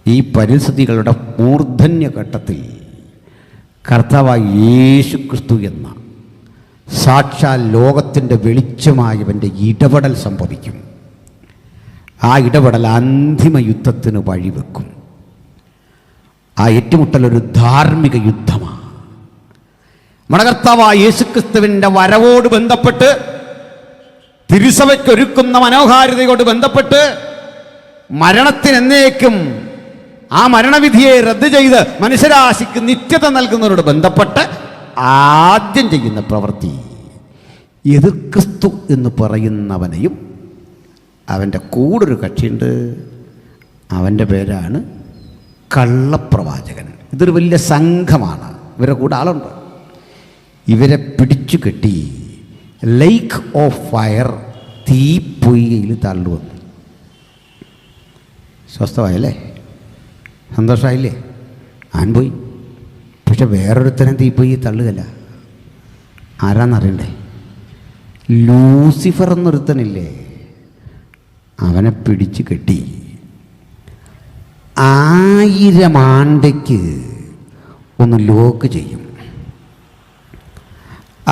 ഈ പരിസ്ഥിതികളുടെ മൂർധന്യഘട്ടത്തിൽ കർത്താവായ യേശു ക്രിസ്തു എന്ന സാക്ഷാൽ ലോകത്തിൻ്റെ വെളിച്ചമായവൻ്റെ ഇടപെടൽ സംഭവിക്കും. ആ ഇടപെടൽ അന്തിമ യുദ്ധത്തിന് വഴിവെക്കും. ആ ഏറ്റുമുട്ടൽ ഒരു ധാർമ്മിക യുദ്ധമാണ്. നമ്മുടെ കർത്താവായ യേശുക്രിസ്തുവിൻ്റെ വരവോട് ബന്ധപ്പെട്ട്, തിരുസഭയ്ക്കൊരുക്കുന്ന മനോഹാരിതയോട് ബന്ധപ്പെട്ട്, മരണത്തിനെന്നേക്കും ആ മരണവിധിയെ റദ്ദ് ചെയ്ത് മനുഷ്യരാശിക്ക് നിത്യത നൽകുന്നവരോട് ബന്ധപ്പെട്ട് ആദ്യം ചെയ്യുന്ന പ്രവൃത്തി എതിർ ക്രിസ്തു എന്ന് പറയുന്നവനെയും അവൻ്റെ കൂടൊരു കക്ഷിയുണ്ട്. അവൻ്റെ പേരാണ് കള്ളപ്രവാചകൻ. ഇതൊരു വലിയ സംഘമാണ്. ഇവരുടെ കൂടെ ആളുണ്ട്. ഇവരെ പിടിച്ചു കെട്ടി ലേക്ക് ഓഫ് ഫയർ, തീപ്പൊയ്കയിൽ തള്ളുവന്നു. സ്വസ്ഥമായല്ലേ? സന്തോഷമായില്ലേ? ആൻ പോയി. പക്ഷെ വേറൊരുത്തരം തീപ്പൊയ്കയിൽ തള്ളുകയല്ല. ആരാന്നറിയണ്ടേ? ലൂസിഫർ എന്നൊരുത്തനില്ലേ, അവനെ പിടിച്ചു കെട്ടി 1000 ആണ്ടയ്ക്ക് ഒന്ന് ലോക്ക് ചെയ്യും.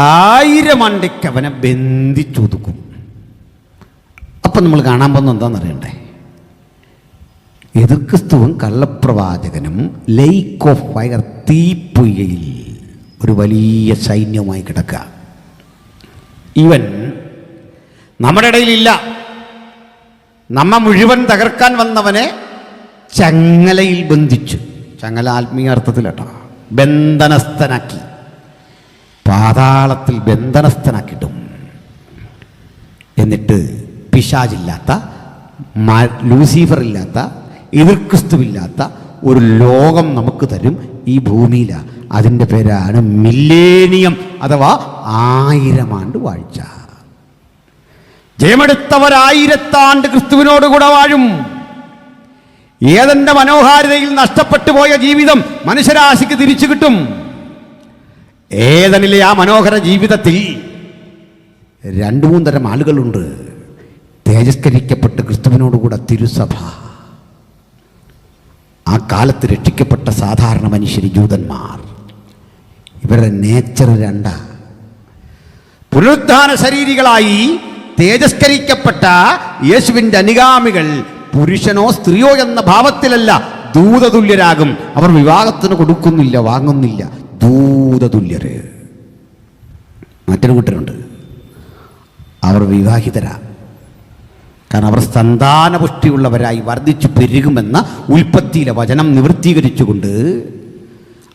1000 ആണ്ടയ്ക്ക് അവനെ ബന്ധിച്ചൊതുക്കും. അപ്പം നമ്മൾ കാണാൻ പോകുന്നത് എന്താണെന്നറിയണ്ടേ? എതിർ ക്രിസ്തുവും കള്ളപ്രവാചകനും ലേക്ക് ഓഫ് ഫയർ, തീപ്പൊയ്കയിൽ ഒരു വലിയ സൈന്യവുമായി കിടക്കുക. ഇവൻ നമ്മുടെ ഇടയിലില്ല. നമ്മ മുഴുവൻ തകർക്കാൻ വന്നവനെ ചങ്ങലയിൽ ബന്ധിച്ചു. ചങ്ങല ആത്മീയ അർത്ഥത്തിലട്ടോ, ബന്ധനസ്ഥനാക്കി, പാതാളത്തിൽ ബന്ധനസ്ഥനാക്കിയിട്ടും. എന്നിട്ട് പിശാചില്ലാത്ത, ലൂസിഫർ ഇല്ലാത്ത, എതിർക്രിസ്തുവില്ലാത്ത ഒരു ലോകം നമുക്ക് തരും ഈ ഭൂമിയിലാണ്. അതിൻ്റെ പേരാണ് മില്ലേനിയം അഥവാ 1000 ആണ്ട് വാഴ്ച. ജയമെടുത്തവർ 1000 ആണ്ട് ക്രിസ്തുവിനോടുകൂടെ വാഴും. ഏതെന്റെ മനോഹാരിതയിൽ നഷ്ടപ്പെട്ടു പോയ ജീവിതം മനുഷ്യരാശിക്ക് തിരിച്ചു കിട്ടും. ഏതനിലെ ആ മനോഹര ജീവിതത്തിൽ 2-3 തരം ആളുകളുണ്ട്. തേജസ്കരിക്കപ്പെട്ട് ക്രിസ്തുവിനോടുകൂടെ തിരുസഭ, ആ കാലത്ത് രക്ഷിക്കപ്പെട്ട സാധാരണ മനുഷ്യർ, ജൂതന്മാർ. ഇവരുടെ നേച്ചർ 2. പുനരുദ്ധാന ശരീരികളായി തേജസ്കരിക്കപ്പെട്ട യേശുവിൻ്റെ അനുഗാമികൾ പുരുഷനോ സ്ത്രീയോ എന്ന ഭാവത്തിലല്ല, ദൂതതുല്യരാകും. അവർ വിവാഹത്തിന് കൊടുക്കുന്നില്ല, വാങ്ങുന്നില്ല, ദൂതതുല്യര്. മറ്റൊരു കൂട്ടരുണ്ട്, അവർ വിവാഹിതരാ. കാരണം അവർ സന്താനപുഷ്ടിയുള്ളവരായി വർദ്ധിച്ചു പെരുകുമെന്ന ഉൽപ്പത്തിയിലെ വചനം നിവൃത്തീകരിച്ചുകൊണ്ട്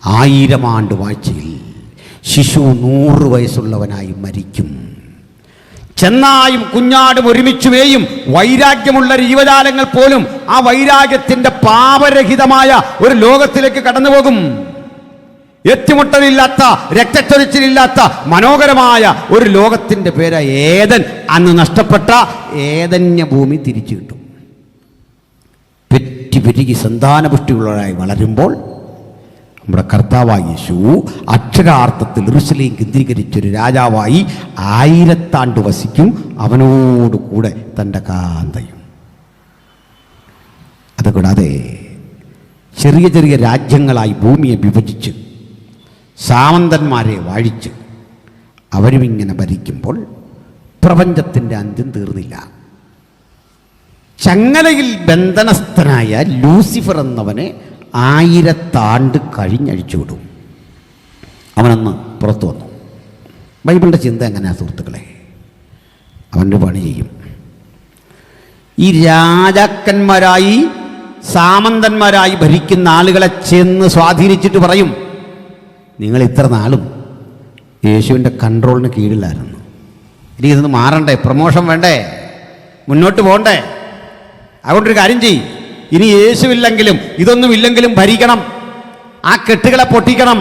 1000 ആണ്ട് വാഴ്ചയിൽ ശിശു 100 വയസ്സുള്ളവനായി മരിക്കും. ചെന്നായും കുഞ്ഞാടും ഒരുമിച്ച് മേയും വൈരാഗ്യമുള്ള ജീവജാലങ്ങൾ പോലും ആ വൈരാഗ്യത്തിന്റെ പാപരഹിതമായ ഒരു ലോകത്തിലേക്ക് കടന്നുപോകും. ഏറ്റുമുട്ടലില്ലാത്ത, രക്തച്ചൊരിച്ചിലില്ലാത്ത മനോഹരമായ ഒരു ലോകത്തിന്റെ പേര് ഏദൻ. അന്ന് നഷ്ടപ്പെട്ട ഏദന്യ ഭൂമി തിരിച്ചു കിട്ടും. പെറ്റി പെരുകി സന്താനപുഷ്ടിയുള്ളവരായി വളരുമ്പോൾ നമ്മുടെ കർത്താവായ യേശു അക്ഷരാർത്ഥത്തിൽ യെരൂശലേം കേന്ദ്രീകരിച്ചൊരു രാജാവായി 1000 ആണ്ട് വസിക്കും. അവനോട് കൂടെ തൻ്റെ കാന്തയും. അതുകൂടാതെ ചെറിയ ചെറിയ രാജ്യങ്ങളായി ഭൂമിയെ വിഭജിച്ച് സാമന്തന്മാരെ വാഴിച്ച് അവരും ഇങ്ങനെ ഭരിക്കുമ്പോൾ പ്രപഞ്ചത്തിൻ്റെ അന്ത്യം തീർന്നില്ല. ചങ്ങലയിൽ ബന്ധനസ്ഥനായ ലൂസിഫർ എന്നവനെ 1000 ആണ്ട് കഴിഞ്ഞഴിച്ചുവിടും. അവനന്ന് പുറത്തു വന്നു. ബൈബിളിൻ്റെ ചിന്ത എങ്ങനെയാണ് സുഹൃത്തുക്കളെ? അവൻ്റെ പണി ചെയ്യും. ഈ രാജാക്കന്മാരായി സാമന്തന്മാരായി ഭരിക്കുന്ന ആളുകളെ ചെന്ന് സ്വാധീനിച്ചിട്ട് പറയും, നിങ്ങൾ ഇത്ര നാളും യേശുവിൻ്റെ കൺട്രോളിന് കീഴിലായിരുന്നു. ഇനി ഇതൊന്ന് മാറണ്ടേ? പ്രമോഷൻ വേണ്ടേ? മുന്നോട്ട് പോകണ്ടേ? അതുകൊണ്ടൊരു കാര്യം ചെയ്യും, ഇനി യേശുവില്ലെങ്കിലും ഇതൊന്നും ഇല്ലെങ്കിലും ഭരിക്കണം. ആ കെട്ടുകളെ പൊട്ടിക്കണം.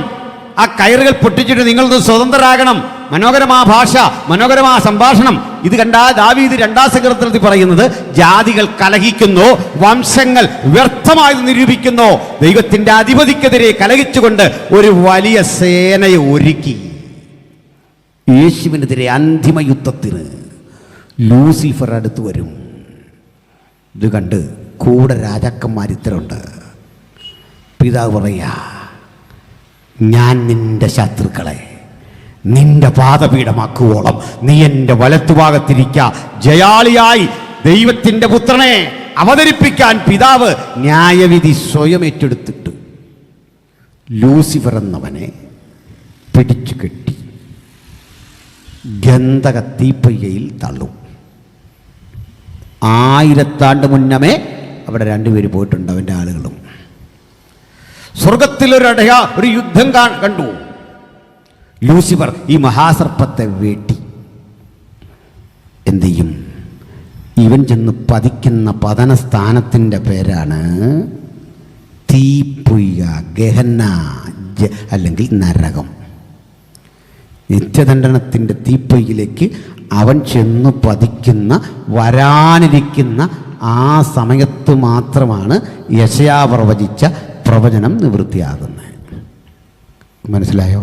ആ കയറുകൾ പൊട്ടിച്ചിട്ട് നിങ്ങളൊന്ന് സ്വതന്ത്രരാകണം. മനോഹരമായ ഭാഷ, മനോഹരമായ സംഭാഷണം. ഇത് കണ്ടാ ദാവീദ് 2-ാം സങ്കീർത്തനത്തിൽ പറയുന്നത്, ജാതികൾ കലഹിക്കുന്നു, വംശങ്ങൾ വ്യർത്ഥമായി നിരൂപിക്കുന്നു. ദൈവത്തിന്റെ അധിപതിക്കെതിരെ കലഹിച്ചുകൊണ്ട് ഒരു വലിയ സേനയെ ഒരുക്കി യേശുവിനെതിരെ അന്തിമ യുദ്ധത്തിന് ലൂസിഫർ അടുത്ത് വരും. ഇത് കണ്ട് കൂടെ രാജാക്കന്മാർ ഇത്തരമുണ്ട്. പിതാവ് പറയാ, ഞാൻ നിന്റെ ശത്രുക്കളെ നിന്റെ പാദപീഠമാക്കുവോളം നീ എൻ്റെ വലത്തുഭാഗത്തിരിക്ക. ജയാളിയായി ദൈവത്തിൻ്റെ പുത്രനെ അവതരിപ്പിക്കാൻ പിതാവ് ന്യായവിധി സ്വയം ഏറ്റെടുത്തിട്ട് ലൂസിഫർ എന്നവനെ പിടിച്ചു കെട്ടി ഗന്ധക തീപ്പൊയ്കയിൽ തള്ളും. 1000 ആണ്ട് മുന്നമേ അവിടെ 2 പേര് പോയിട്ടുണ്ട്, അവൻ്റെ ആളുകളും. സ്വർഗത്തിലൊരു യുദ്ധം കണ്ടു. ലൂസിഫർ ഈ മഹാസർപ്പത്തെ വേട്ടി എന്ത് ചെയ്യും? ഇവൻ ചെന്ന് പതിക്കുന്ന പതനസ്ഥാനത്തിൻ്റെ പേരാണ് തീപ്പൊയ്ക, ഗഹന്ന, അല്ലെങ്കിൽ നരകം. നിത്യദണ്ഡനത്തിൻ്റെ തീപ്പൊയ്യിലേക്ക് അവൻ ചെന്ന് പതിക്കുന്ന, വരാനിരിക്കുന്ന ആ സമയത്ത് മാത്രമാണ് യെശയ്യാ പ്രവചിച്ച പ്രവചനം നിവൃത്തിയാകുന്നത്. മനസ്സിലായോ?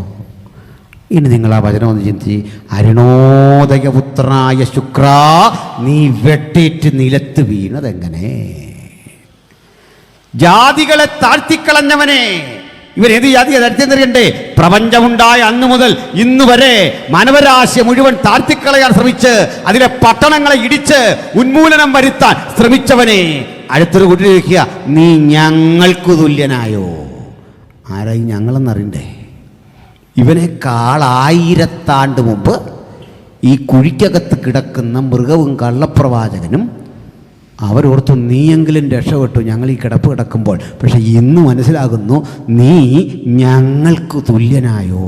ഇനി നിങ്ങൾ ആ വചനം ഒന്ന് ചിന്തിച്ച്, അരുണോദയപുത്രനായ ശുക്ര, നീ വെട്ടിയിട്ട് നിലത്ത് വീണതെങ്ങനെ? ജാതികളെ താഴ്ത്തിക്കളഞ്ഞവനെ. ഇവർ ഏത് ജാതിയെ താഴ്ത്തിയെന്നറിയണ്ടേ? പ്രപഞ്ചമുണ്ടായ അന്നു മുതൽ ഇന്ന് വരെ മാനവരാശി മുഴുവൻ താഴ്ത്തിക്കളയാൻ ശ്രമിച്ച് അതിലെ പട്ടണങ്ങളെ ഇടിച്ച് ഉന്മൂലനം വരുത്താൻ ശ്രമിച്ചവനെ അടുത്തൊരു കൂട്ടി ചോദിക്കുക, നീ ഞങ്ങൾക്ക് തുല്യനായോ? ആരായി ഞങ്ങളെന്നറിയണ്ടേ? ഇവനേക്കാൾ 1000 ആണ്ട് മുമ്പ് ഈ കുഴിക്കകത്ത് കിടക്കുന്ന മൃഗവും കള്ളപ്രവാചകനും അവരോർത്തു, നീയെങ്കിലും രക്ഷപ്പെട്ടു ഞങ്ങൾ ഈ കിടപ്പ് കിടക്കുമ്പോൾ. പക്ഷെ ഇന്ന് മനസ്സിലാകുന്നു, നീ ഞങ്ങൾക്ക് തുല്യനായോ?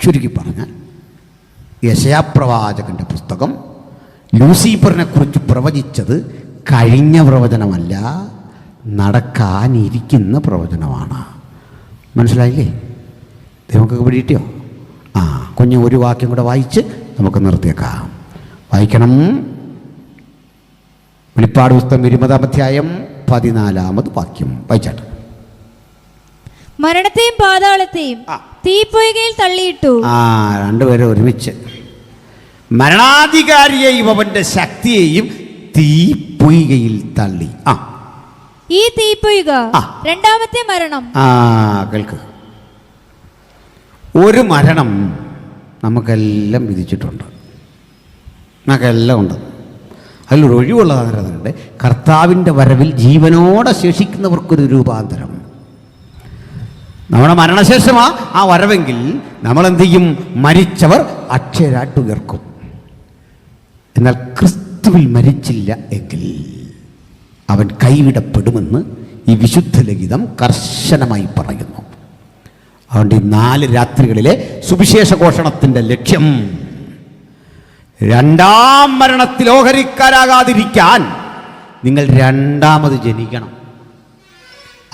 ചുരുക്കി പറഞ്ഞാൽ യെശയ്യാ പ്രവാചകന്റെ പുസ്തകം ലൂസിഫറിനെ കുറിച്ച് പ്രവചിച്ചത് കഴിഞ്ഞ പ്രവചനമല്ല, നടക്കാനിരിക്കുന്ന പ്രവചനമാണ്. മനസ്സിലായില്ലേ? നമുക്കൊക്കെ പിടിയിട്ടോ? കുഞ്ഞ് ഒരു വാക്യം കൂടെ വായിച്ച് നമുക്ക് നിർത്തിയേക്കാം. വായിക്കണം. വെളിപ്പാട് പുസ്തകം 20-ാം അധ്യായം 14-ാമത് വാക്യം വായിച്ചാട്ട്. മരണത്തെയും പാതാളത്തെയും തീപ്പൊയ്കയിൽ തള്ളിയിട്ടു. രണ്ടുപേരും ഒരുമിച്ച്. മരണാധികാരിയെയും അവന്റെ ശക്തിയെയും തീപ്പൊയ്കയിൽ തള്ളി. ഈ തീപ്പൊയ്ക 2-ാമത്തെ മരണം. കേൾക്ക്, ഒരു മരണം നമുക്കെല്ലാം വിധിച്ചിട്ടുണ്ട്, നമുക്കെല്ലാം ഉണ്ട്. അതിലൊരു ഒഴിവുള്ളതാകുന്നുണ്ട്. കർത്താവിൻ്റെ വരവിൽ ജീവനോടെ ശേഷിക്കുന്നവർക്കൊരു രൂപാന്തരം. നമ്മുടെ മരണശേഷമാ ആ വരവെങ്കിൽ നമ്മളെന്ത് ചെയ്യും? മരിച്ചവർ അക്ഷരായിട്ട് ഉയർക്കും. എന്നാൽ ക്രിസ്തുവിൽ മരിച്ചില്ല എങ്കിൽ അവൻ കൈവിടപ്പെടുമെന്ന് ഈ വിശുദ്ധ ലിഖിതം കർശനമായി പറയുന്നു. അതുകൊണ്ട് ഈ 4 രാത്രികളിലെ സുവിശേഷ ഘോഷണത്തിൻ്റെ ലക്ഷ്യം രണ്ടാം മരണത്തിൽ ഓഹരിക്കാരാകാതിരിക്കാൻ നിങ്ങൾ രണ്ടാമത് ജനിക്കണം.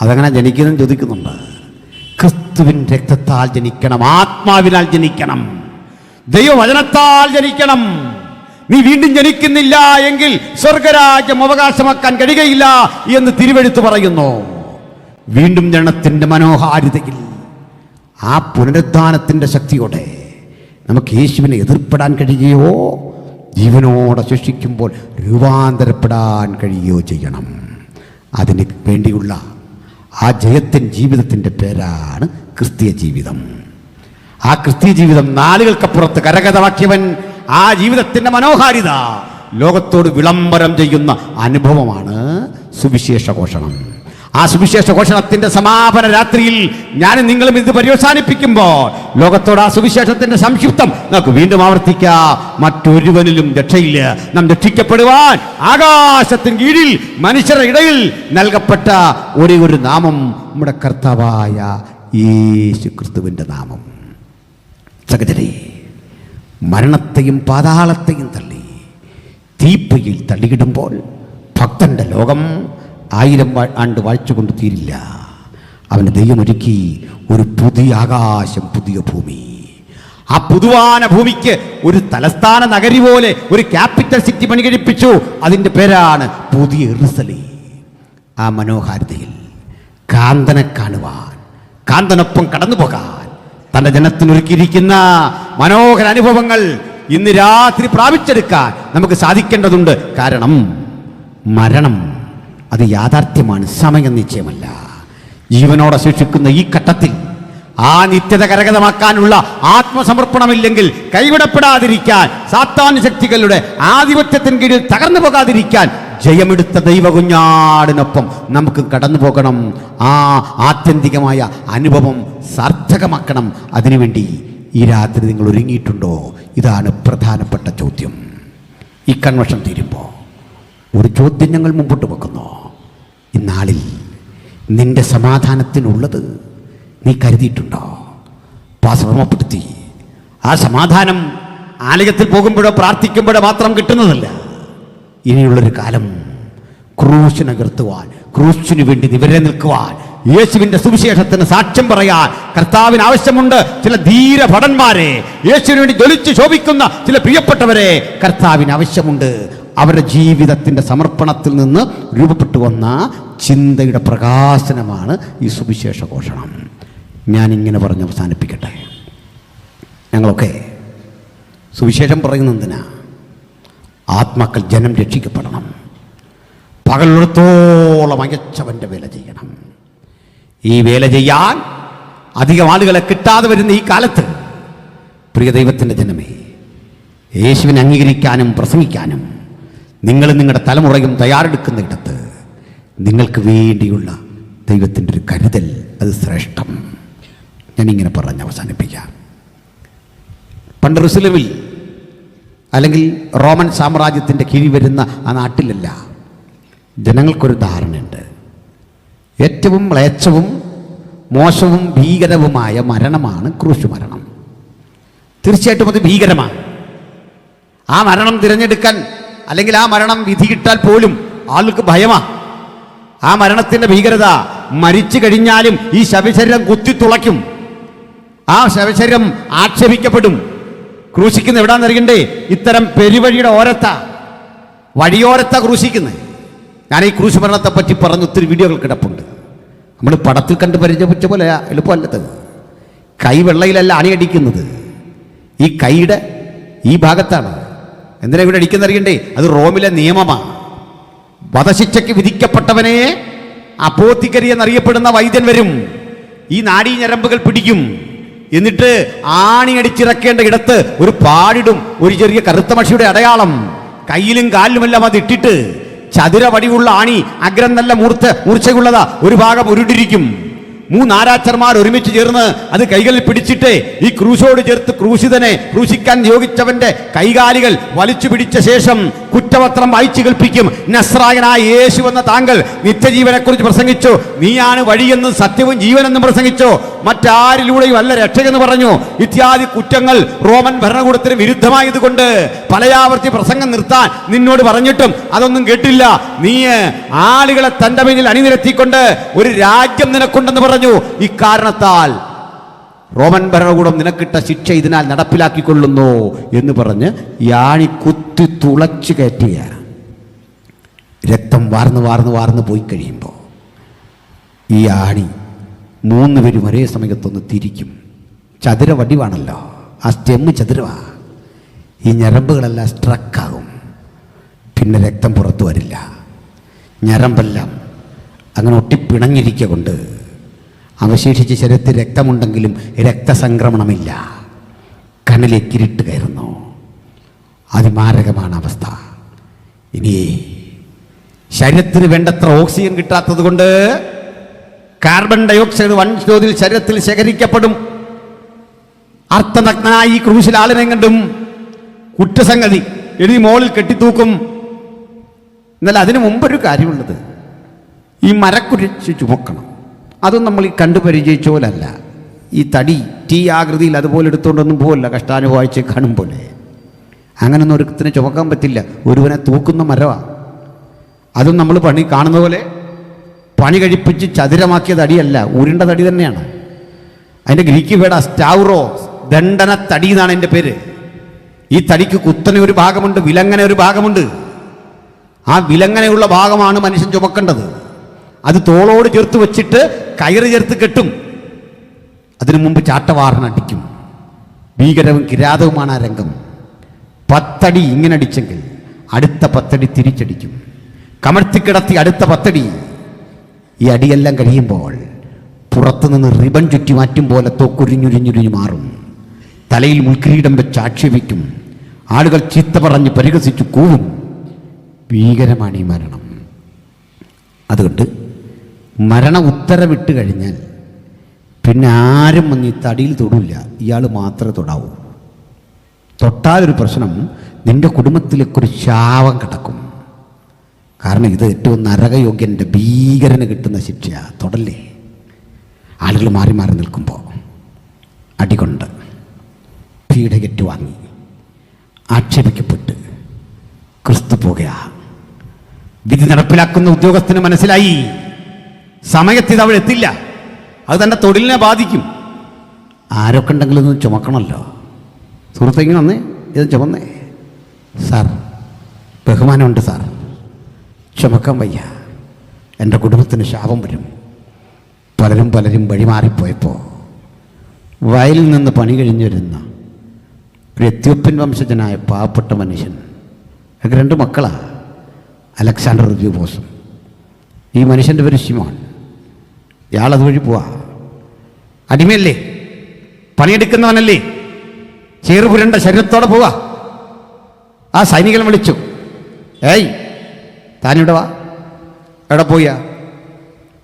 അതങ്ങനെ ജനിക്കുന്നതും ചോദിക്കുന്നുണ്ട്. ക്രിസ്തുവിൻ രക്തത്താൽ ജനിക്കണം, ആത്മാവിനാൽ ജനിക്കണം, ദൈവവചനത്താൽ ജനിക്കണം. നീ വീണ്ടും ജനിക്കുന്നില്ല എങ്കിൽ സ്വർഗരാജ്യം അവകാശമാക്കാൻ കഴിയുകയില്ല എന്ന് തിരുവെഴുത്ത് പറയുന്നു. വീണ്ടും ജനനത്തിൻ്റെ മനോഹാരിതയിൽ ആ പുനരുദ്ധാനത്തിൻ്റെ ശക്തിയോടെ നമുക്ക് യേശുവിനെ എതിർപ്പെടാൻ കഴിയുകയോ ജീവനോടെ ശിക്ഷിക്കുമ്പോൾ രൂപാന്തരപ്പെടാൻ കഴിയുകയോ ചെയ്യണം. അതിന് വേണ്ടിയുള്ള ആ ജയത്തിൻ ജീവിതത്തിൻ്റെ പേരാണ് ക്രിസ്തീയ ജീവിതം. ആ ക്രിസ്തീയ ജീവിതം നാളുകൾക്കപ്പുറത്ത് കരഗതമാക്കിയവൻ ആ ജീവിതത്തിൻ്റെ മനോഹാരിത ലോകത്തോട് വിളംബരം ചെയ്യുന്ന അനുഭവമാണ് സുവിശേഷ ഘോഷണം. ആ സുവിശേഷ ഘോഷണത്തിന്റെ സമാപന രാത്രിയിൽ ഞാനും നിങ്ങളും ഇത് പര്യവസാനിപ്പിക്കുമ്പോൾ ലോകത്തോട് ആ സുവിശേഷത്തിന്റെ സംക്ഷിപ്തം നമുക്ക് വീണ്ടും ആവർത്തിക്കാം. മറ്റൊരുവനിലും രക്ഷയില്ല. നാം രക്ഷിക്കപ്പെടുവാൻ ആകാശത്തിന് കീഴിൽ മനുഷ്യരുടെ ഇടയിൽ നൽകപ്പെട്ട ഒരേ ഒരു നാമം നമ്മുടെ കർത്താവായ യേശു ക്രിസ്തുവിൻ്റെ നാമം. സഹോദരേ, മരണത്തെയും പാതാളത്തെയും തള്ളി തീപ്പൊയ്യിൽ തള്ളിയിടുമ്പോൾ ഭക്തന്റെ ലോകം 1000 ആണ്ട് വാഴ്ചകൊണ്ട് തീരില്ല. അവന് ദൈവം ഒരുക്കി ഒരു പുതിയ ആകാശം, പുതിയ ഭൂമി. ആ പുതുവാന ഭൂമിക്ക് ഒരു തലസ്ഥാന നഗരി പോലെ ഒരു ക്യാപിറ്റൽ സിറ്റി പണി കഴിപ്പിച്ചു. അതിൻ്റെ പേരാണ് പുതിയ യെരൂശലേം. ആ മനോഹാരിതയിൽ കാന്തനെ കാണുവാൻ, കാന്തനൊപ്പം കടന്നു പോകാൻ തൻ്റെ ജനത്തിനൊരുക്കിയിരിക്കുന്ന മനോഹര അനുഭവങ്ങൾ ഇന്ന് രാത്രി പ്രാപിച്ചെടുക്കാൻ നമുക്ക് സാധിക്കേണ്ടതുണ്ട്. കാരണം മരണം അത് യാഥാർത്ഥ്യമാണ്, സമയം നിശ്ചയമല്ല. ജീവനോടെ ശിക്ഷിക്കുന്ന ഈ ഘട്ടത്തിൽ ആ നിത്യത കരഗതമാക്കാനുള്ള ആത്മസമർപ്പണമില്ലെങ്കിൽ കൈവിടപ്പെടാതിരിക്കാൻ, സാത്താൻ ശക്തികളുടെ ആധിപത്യത്തിന് കീഴിൽ തകർന്നു പോകാതിരിക്കാൻ ജയമെടുത്ത ദൈവകുഞ്ഞാടിനൊപ്പം നമുക്ക് കടന്നു പോകണം. ആ ആത്യന്തികമായ അനുഭവം സാർത്ഥകമാക്കണം. അതിനുവേണ്ടി ഈ രാത്രി നിങ്ങൾ ഒരുങ്ങിയിട്ടുണ്ടോ? ഇതാണ് പ്രധാനപ്പെട്ട ചോദ്യം. ഈ കൺവെൻഷൻ തീരുമ്പോൾ ഒരു ചോദ്യം ഞങ്ങൾ മുമ്പോട്ട് വെക്കുന്നു. ഇന്നാളിൽ നിന്റെ സമാധാനത്തിനുള്ളത് നീ കരുതിയിട്ടുണ്ടോ? ഓർമ്മപ്പെടുത്തി. ആ സമാധാനം ആലയത്തിൽ പോകുമ്പോഴോ പ്രാർത്ഥിക്കുമ്പോഴോ മാത്രം കിട്ടുന്നതല്ല. ഇനിയുള്ളൊരു കാലം ക്രൂശിനകർത്തുവാൻ, ക്രൂശിനു വേണ്ടി നിവരെ നിൽക്കുവാൻ, യേശുവിന്റെ സുവിശേഷത്തിന് സാക്ഷ്യം പറയാൻ കർത്താവിന് ആവശ്യമുണ്ട്. ചില ധീര ഭടന്മാരെ, യേശുവിന് വേണ്ടി ജ്വലിച്ച് ശോഭിക്കുന്ന ചില പ്രിയപ്പെട്ടവരെ കർത്താവിന് ആവശ്യമുണ്ട്. അവരുടെ ജീവിതത്തിൻ്റെ സമർപ്പണത്തിൽ നിന്ന് രൂപപ്പെട്ടു വന്ന ചിന്തയുടെ പ്രകാശനമാണ് ഈ സുവിശേഷ ഘോഷണം. ഞാനിങ്ങനെ പറഞ്ഞ് അവസാനിപ്പിക്കട്ടെ. ഞങ്ങളൊക്കെ സുവിശേഷം പറയുന്നതിനാ ആത്മാക്കൾ, ജനം രക്ഷിക്കപ്പെടണം. പകലുള്ളത്തോളം അയച്ചവൻ്റെ വേല ചെയ്യണം. ഈ വേല ചെയ്യാൻ അധികം ആളുകളെ കിട്ടാതെ വരുന്ന ഈ കാലത്ത് പ്രിയ ദൈവത്തിൻ്റെ ജനമേ, യേശുവിനെ അംഗീകരിക്കാനും പ്രസംഗിക്കാനും നിങ്ങളും നിങ്ങളുടെ തലമുറയും തയ്യാറെടുക്കുന്ന ഇടത്ത് നിങ്ങൾക്ക് വേണ്ടിയുള്ള ദൈവത്തിൻ്റെ ഒരു കരുതൽ, അത് ശ്രേഷ്ഠം. ഞാനിങ്ങനെ പറഞ്ഞ് അവസാനിപ്പിക്കാം. പണ്ട് യെരൂശലേമിൽ അല്ലെങ്കിൽ റോമൻ സാമ്രാജ്യത്തിൻ്റെ കീഴിൽ വരുന്ന ആ നാട്ടിലല്ല ജനങ്ങൾക്കൊരു ധാരണയുണ്ട്. ഏറ്റവും മ്ലേച്ഛവും മോശവും ഭീകരവുമായ മരണമാണ് ക്രൂശ് മരണം. തീർച്ചയായിട്ടും അത് ഭീകരമാണ്. ആ മരണം തിരഞ്ഞെടുക്കാൻ അല്ലെങ്കിൽ ആ മരണം വിധി കിട്ടാൽ പോലും ആൾക്ക് ഭയമാണ്. ആ മരണത്തിൻ്റെ ഭീകരത, മരിച്ചു കഴിഞ്ഞാലും ഈ ശവശരീരം കുത്തിത്തുളയ്ക്കും, ആ ശവശരീരം ആക്ഷേപിക്കപ്പെടും. ക്രൂശിക്കുന്ന എവിടാന്ന് അറിയണ്ടേ? ഇത്തരം പെരുവഴിയുടെ ഓരത്താ, വഴിയോരത്താ ക്രൂശിക്കുന്നത്. ഞാൻ ഈ ക്രൂശ് മരണത്തെ പറ്റി പറഞ്ഞ് ഒത്തിരി വീഡിയോകൾ കിടപ്പുണ്ട്. നമ്മൾ പടത്തിൽ കണ്ട് പരിചയപ്പെട്ട പോലെ എളുപ്പമല്ലത്. കൈ വെള്ളയിലല്ല അണിയടിക്കുന്നത്, ഈ കൈയുടെ ഈ ഭാഗത്താണ്. എന്തിനാ ഇവിടെ അടിക്കുന്ന അറിയണ്ടേ? അത് റോമിലെ നിയമമാണ്. വധശിക്ഷയ്ക്ക് വിധിക്കപ്പെട്ടവനെ അപ്പോത്തിക്കരി എന്നറിയപ്പെടുന്ന വൈദ്യൻ വരും, ഈ നാഡീഞരമ്പുകൾ പിടിക്കും, എന്നിട്ട് ആണി അടിച്ചിറക്കേണ്ട ഇടത്ത് ഒരു പാടിടും, ഒരു ചെറിയ കറുത്ത മഷിയുടെ അടയാളം. കയ്യിലും കാലിലുമെല്ലാം അത് ഇട്ടിട്ട് ചതുര വടിയുള്ള ആണി, അഗ്രം നല്ല മൂർച്ചയുള്ളതാ, ഒരു ഭാഗം ഉരുണ്ടിരിക്കും. 3 ആരാച്ചർമാർ ഒരുമിച്ച് ചേർന്ന് അത് കൈകളിൽ പിടിച്ചിട്ട് ഈ ക്രൂശോട് ചേർത്ത് ക്രൂശിതനെ ക്രൂശിക്കാൻ നിയോഗിച്ചവന്റെ കൈകാലികൾ വലിച്ചു പിടിച്ച ശേഷം കുറ്റപത്രം വായിച്ചു കേൾപ്പിക്കും. നസ്രായനായ യേശു എന്ന താങ്കൾ നിത്യജീവനെക്കുറിച്ച് പ്രസംഗിച്ചു, നീയാണ് വഴിയെന്നും സത്യവും ജീവനെന്നും പ്രസംഗിച്ചു, മറ്റാരിലൂടെയും അല്ല രക്ഷയെന്ന് പറഞ്ഞു. ഇത്യാദി കുറ്റങ്ങൾ റോമൻ ഭരണകൂടത്തിന് വിരുദ്ധമായതുകൊണ്ട് പലയാവർത്തി പ്രസംഗം നിർത്താൻ നിന്നോട് പറഞ്ഞിട്ടും അതൊന്നും കേട്ടില്ല. നീ ആളുകളെ തന്റെ മുന്നിൽ അണിനിരത്തിക്കൊണ്ട് ഒരു രാജ്യം നിനക്കുണ്ടെന്ന് പറഞ്ഞു. ഇക്കാരണത്താൽ റോമൻ ഭരണകൂടം നിനക്കിട്ട ശിക്ഷ ഇതിനാൽ നടപ്പിലാക്കിക്കൊള്ളുന്നു എന്ന് പറഞ്ഞ് യാണി കുത്തി തുളച്ചു കയറ്റുക. രക്തം വാർന്ന് പോയി കഴിയുമ്പോൾ ഈ ആണി 3 പേരും ഒരേ സമയത്തൊന്ന് തിരിക്കും. ചതുര വടിവാണല്ലോ, ആ സ്റ്റെമ്മ് ചതുരവാ. ഈ ഞരമ്പുകളെല്ലാം സ്ട്രക്കാകും. പിന്നെ രക്തം പുറത്തു വരില്ല. ഞരമ്പെല്ലാം അങ്ങനെ ഒട്ടിപ്പിണഞ്ഞിരിക്കുക കൊണ്ട് അവശേഷിച്ച് ശരീരത്തിൽ രക്തമുണ്ടെങ്കിലും രക്തസംക്രമണമില്ല. കണ്ണിലേക്ക് ഇരുട്ട് കയറുന്നു. അതിമാരകമാണ് അവസ്ഥ. ഇനി ശരീരത്തിന് വേണ്ടത്ര ഓക്സിജൻ കിട്ടാത്തത് കൊണ്ട് കാർബൺ ഡയോക്സൈഡ് വൻതോതിൽ ശരീരത്തിൽ ശേഖരിക്കപ്പെടും. അർത്ഥനഗ്നായി ക്രൂശിൽ ആളിനെ കണ്ടും കുറ്റസംഗതി എഴുതി മോളിൽ കെട്ടിത്തൂക്കും. എന്നാൽ അതിനു മുമ്പൊരു കാര്യമുള്ളത്, ഈ മരക്കുരിശ് ചുമക്കണം. അതും നമ്മൾ ഈ കണ്ടു പരിചയിച്ച പോലല്ല. ഈ തടി ടീ ആകൃതിയിൽ അതുപോലെ എടുത്തുകൊണ്ടൊന്നും പോകല്ല. കഷ്ടാനുഭവിച്ച് കാണും പോലെ അങ്ങനൊന്നും ഒരുത്തിന് ചുമക്കാൻ പറ്റില്ല. ഒരുവനെ തൂക്കുന്ന മരമാണ്. അതും നമ്മൾ കാണുന്ന പോലെ പണി കഴിപ്പിച്ച് ചതുരമാക്കിയ തടിയല്ല, ഉരുണ്ട തടി തന്നെയാണ്. അതിൻ്റെ ഗ്രീക്ക് വേർഡ് സ്റ്റൗറോ, ദണ്ഡന തടി എന്നാണ് എൻ്റെ പേര്. ഈ തടിക്ക് കുത്തനെ ഒരു ഭാഗമുണ്ട്, വിലങ്ങനെ ഒരു ഭാഗമുണ്ട്. ആ വിലങ്ങനെയുള്ള ഭാഗമാണ് മനുഷ്യൻ ചുമക്കേണ്ടത്. അത് തോളോട് ചേർത്ത് വെച്ചിട്ട് കയറ് ചേർത്ത് കെട്ടും. അതിനു മുമ്പ് ചാട്ടവാറൻ അടിക്കും. ഭീകരവും കിരാതവുമാണ് ആ രംഗം. 10 അടി ഇങ്ങനെ അടിച്ചെങ്കിൽ അടുത്ത 10 അടി തിരിച്ചടിക്കും. കമഴ്ത്തിക്കിടത്തി അടുത്ത 10 അടി. ഈ അടിയെല്ലാം കഴിയുമ്പോൾ പുറത്തുനിന്ന് റിബൺ ചുറ്റി മാറ്റും പോലെ തോക്കുരിഞ്ഞുരിഞ്ഞുരിഞ്ഞു മാറും. തലയിൽ മുൾക്കിരീടം വെച്ച് ആക്ഷേപിക്കും. ആളുകൾ ചീത്ത പറഞ്ഞ് പരിഹസിച്ചു കൂവും. ഭീകരമാണ് ഈ മരണം. അതുകൊണ്ട് മരണ ഉത്തരവിട്ട് കഴിഞ്ഞാൽ പിന്നെ ആരും വന്ന് ഈ തടിയിൽ തൊടില്ല. ഇയാൾ മാത്രമേ തൊടാവൂ. തൊട്ടാലൊരു പ്രശ്നം, നിന്റെ കുടുംബത്തിലേക്കൊരു ശാപം കിടക്കും. കാരണം ഇത് ഏറ്റവും നരകയോഗ്യൻ്റെ ഭീകരന് കിട്ടുന്ന ശിക്ഷ. തൊടല്ലേ. ആളുകൾ മാറി മാറി നിൽക്കുമ്പോൾ അടികൊണ്ട് പീഡകറ്റ് വാങ്ങി ആക്ഷേപിക്കപ്പെട്ട് ക്രിസ്തു പോകുക. വിധി നടപ്പിലാക്കുന്ന ഉദ്യോഗസ്ഥന് മനസ്സിലായി സമയത്ത് ഇത് അവിടെ എത്തില്ല, അത് തൻ്റെ തൊഴിലിനെ ബാധിക്കും. ആരൊക്കെ ഉണ്ടെങ്കിലും ഒന്ന് ചുമക്കണമല്ലോ. സുഹൃത്തേക്ക് വന്നേ, ഇത് ചുമന്നേ. സാർ, ബഹുമാനമുണ്ട് സാർ, ചുമക്കാൻ വയ്യ, എൻ്റെ കുടുംബത്തിന് ശാപം വരും. പലരും വഴിമാറിപ്പോയപ്പോൾ വയലിൽ നിന്ന് പണി കഴിഞ്ഞു വരുന്ന ഒരു എത്യോപ്യൻ വംശജനായ പാവപ്പെട്ട മനുഷ്യൻ, എനിക്ക് 2 മക്കളാണ്, അലക്സാണ്ടർ റുബ്യൂബോസും. ഈ മനുഷ്യൻ്റെ പേര് ശിമോൻ. ഇയാളതുവഴി പോവാ. അടിമയല്ലേ, പണിയെടുക്കുന്നവനല്ലേ, ചേറുപുരണ്ട ശരീരത്തോടെ പോവാ. ആ സൈനികൻ വിളിച്ചു, ഏയ് താനിവിടെ വാ. എവിടെ പോയാ?